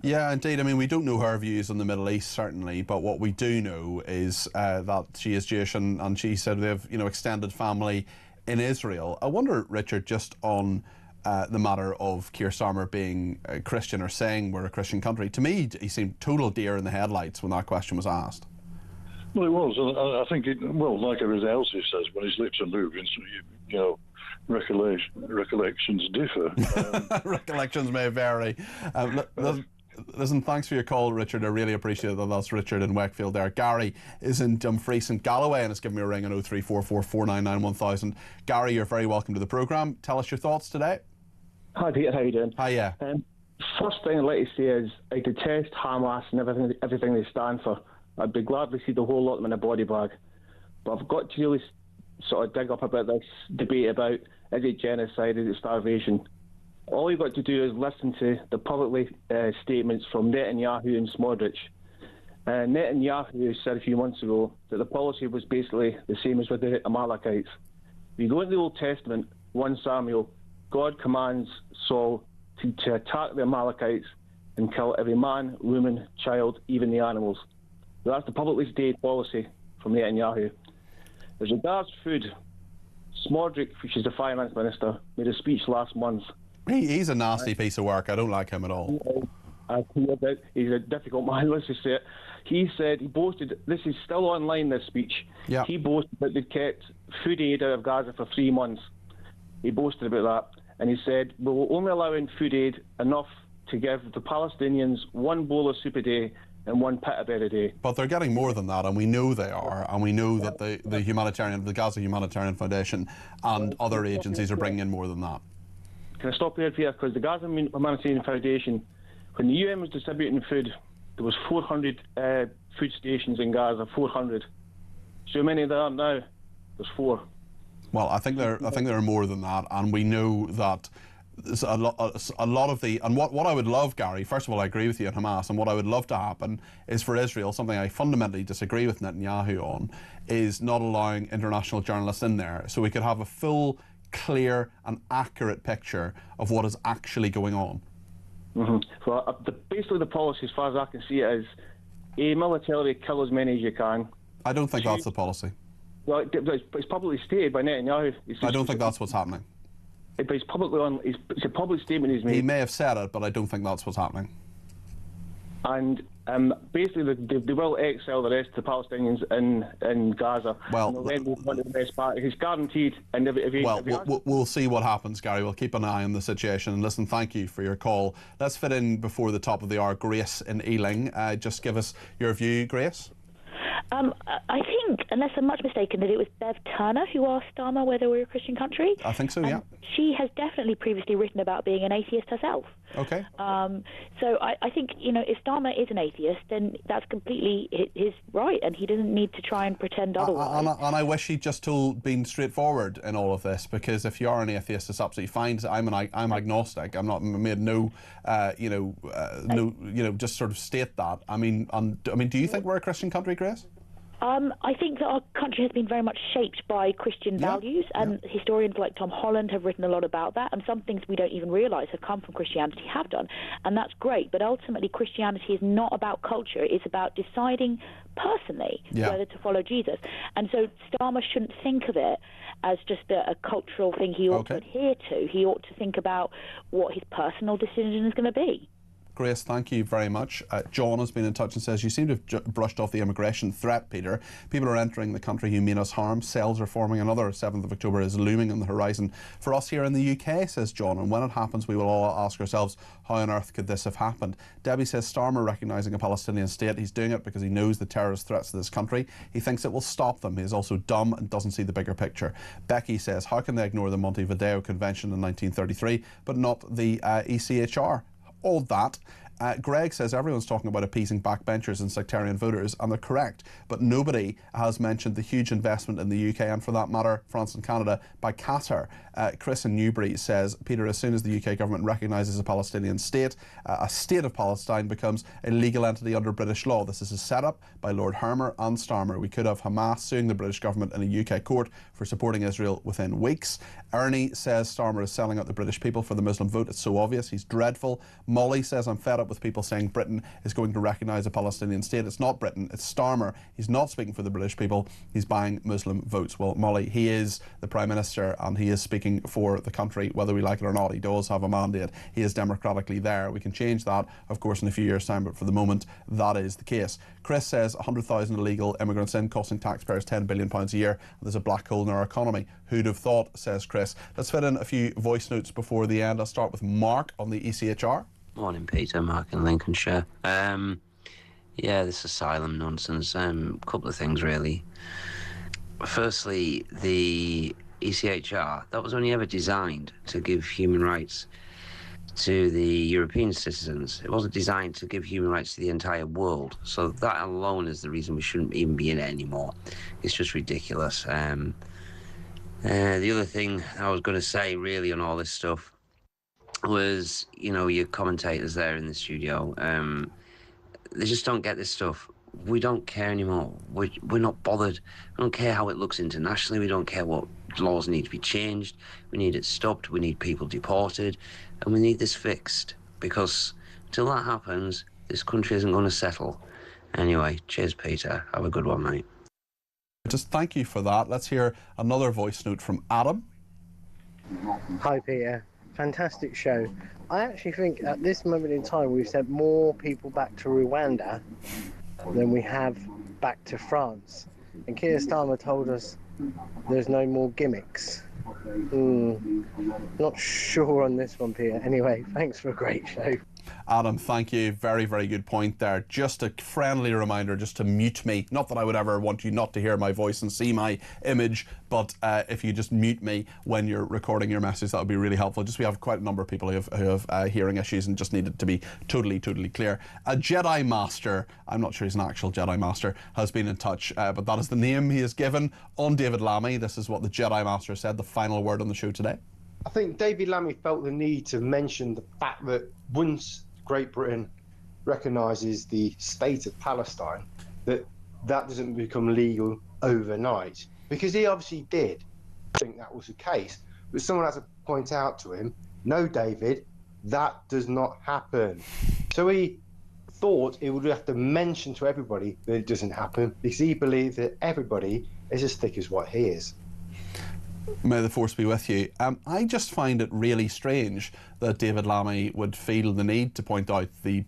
Yeah, indeed. I mean, we don't know her views on the Middle East, certainly, but what we do know is that she is Jewish, and she said they have, extended family in Israel. I wonder, Richard, just on the matter of Keir Starmer being a Christian or saying we're a Christian country. To me, he seemed total deer in the headlights when that question was asked. Well, it was. And I think, like everything else he says, when his lips are moving, so recollections differ. Recollections may vary. Listen, thanks for your call, Richard. I really appreciate that. That's Richard in Wakefield there. Gary is in Dumfries and Galloway and has given me a ring on 0344 499 1000. Gary, you're very welcome to the programme. Tell us your thoughts today. Hi, Peter. How you doing? Hi, yeah. First thing I'd like to say is I detest Hamas and everything they stand for. I'd be glad to see the whole lot of them in a body bag. But I've got to really sort of dig up about this debate about, is it genocide, is it starvation? All you've got to do is listen to the public statements from Netanyahu and Smotrich. Netanyahu said a few months ago that the policy was basically the same as with the Amalekites. If you go into the Old Testament, 1 Samuel, God commands Saul to attack the Amalekites and kill every man, woman, child, even the animals. That's the publicly stated policy from Netanyahu. As regards food, Smotrich, which is the finance minister, made a speech last month. He's a nasty piece of work. I don't like him at all. He's a difficult man, let's just say it. He said, he boasted, this is still online, this speech. Yeah. He boasted that they'd kept food aid out of Gaza for 3 months. He boasted about that. And he said, we will only allow in food aid enough to give the Palestinians 1 bowl of soup a day and 1 pita bread a day. But they're getting more than that, and we know they are, and we know that the Gaza Humanitarian Foundation and other agencies are bringing in more than that. Can I stop there, Peter? Because the Gaza Humanitarian Foundation, when the UN was distributing food, there was 400 food stations in Gaza, 400. So many there are now. There's 4. Well, I think there are more than that, and we know that a lot of the, and what I would love, Gary, first of all, I agree with you on Hamas, and what I would love to happen is for Israel, something I fundamentally disagree with Netanyahu on, is not allowing international journalists in there, so we could have a full, clear and accurate picture of what is actually going on. Well, basically the policy, as far as I can see it, is militarily kill as many as you can. I don't think that's the policy. Well, it's publicly stated by Netanyahu. I don't think that's what's happening. But it's publicly on. It's a public statement he's made. He may have said it, but I don't think that's what's happening. And basically, they will exile the rest of the Palestinians in Gaza. Well, and then we'll want the best part. It's guaranteed. And we'll see what happens, Gary. We'll keep an eye on the situation. And listen, thank you for your call. Let's fit in before the top of the hour. Grace in Ealing, just give us your view, Grace. I think, unless I'm much mistaken, that it was Bev Turner who asked Starmer whether we're a Christian country. I think so, yeah. She has definitely previously written about being an atheist herself. Okay. So I think, if Starmer is an atheist, then that's completely his right, and he doesn't need to try and pretend otherwise. And I wish he'd just been straightforward in all of this, because if you are an atheist, it's absolutely fine. I'm agnostic. I'm not made just sort of state that. I mean, do you think we're a Christian country, Grace? I think that our country has been very much shaped by Christian values, and historians like Tom Holland have written a lot about that, and some things we don't even realise have come from Christianity have done, and that's great. But ultimately, Christianity is not about culture. It's about deciding personally whether to follow Jesus. And so Starmer shouldn't think of it as just a cultural thing he ought to adhere to. He ought to think about what his personal decision is going to be. Grace, thank you very much. John has been in touch and says, you seem to have brushed off the immigration threat, Peter. People are entering the country who mean us harm. Cells are forming. Another 7th of October is looming on the horizon for us here in the UK, says John. And when it happens, we will all ask ourselves, how on earth could this have happened? Debbie says, Starmer recognising a Palestinian state. He's doing it because he knows the terrorist threats to this country. He thinks it will stop them. He is also dumb and doesn't see the bigger picture. Becky says, how can they ignore the Montevideo Convention in 1933, but not the ECHR? All that. Greg says everyone's talking about appeasing backbenchers and sectarian voters, and they're correct, but nobody has mentioned the huge investment in the UK, and for that matter, France and Canada, by Qatar. Chris in Newbury says, Peter, as soon as the UK government recognises a Palestinian state, a state of Palestine becomes a legal entity under British law. This is a setup by Lord Hermer and Starmer. We could have Hamas suing the British government in a UK court for supporting Israel within weeks. Ernie says Starmer is selling out the British people for the Muslim vote. It's so obvious. He's dreadful. Molly says, I'm fed up it with people saying Britain is going to recognise a Palestinian state. It's not Britain, it's Starmer. He's not speaking for the British people, he's buying Muslim votes. Well, Molly, he is the Prime Minister and he is speaking for the country, whether we like it or not. He does have a mandate. He is democratically there. We can change that, of course, in a few years' time, but for the moment, that is the case. Chris says 100,000 illegal immigrants in, costing taxpayers £10 billion a year, and there's a black hole in our economy. Who'd have thought, says Chris. Let's fit in a few voice notes before the end. I'll start with Mark on the ECHR. Morning, Peter. Mark in Lincolnshire. Yeah, this asylum nonsense. A couple of things, really. Firstly, the ECHR, that was only ever designed to give human rights to the European citizens. It wasn't designed to give human rights to the entire world. So that alone is the reason we shouldn't even be in it anymore. It's just ridiculous. The other thing I was going to say, really, on all this stuff was, you know, your commentators there in the studio, they just don't get this stuff. We don't care anymore. We're not bothered. We don't care how it looks internationally. We don't care what laws need to be changed. We need it stopped. We need people deported. And we need this fixed. Because until that happens, this country isn't going to settle. Anyway, cheers, Peter. Have a good one, mate. Just thank you for that. Let's hear another voice note from Adam. Hi, Peter. Fantastic show. I actually think at this moment in time we've sent more people back to Rwanda than we have back to France. And Keir Starmer told us there's no more gimmicks. Not sure on this one, Peter. Anyway, thanks for a great show. Adam, thank you. Very, very good point there. Just a friendly reminder just to mute me. Not that I would ever want you not to hear my voice and see my image, but if you just mute me when you're recording your message, that would be really helpful. Just we have quite a number of people who have hearing issues and just need it to be totally clear. A Jedi Master, I'm not sure he's an actual Jedi Master, has been in touch, but that is the name he has given on David Lammy. This is what the Jedi Master said, the final word on the show today. I think David Lammy felt the need to mention the fact that once Great Britain recognises the state of Palestine, that doesn't become legal overnight. Because he obviously did think that was the case. But someone has to point out to him, no, David, that does not happen. So he thought he would have to mention to everybody that it doesn't happen because he believed that everybody is as thick as what he is. May the force be with you. I just find it really strange that David Lammy would feel the need to point out the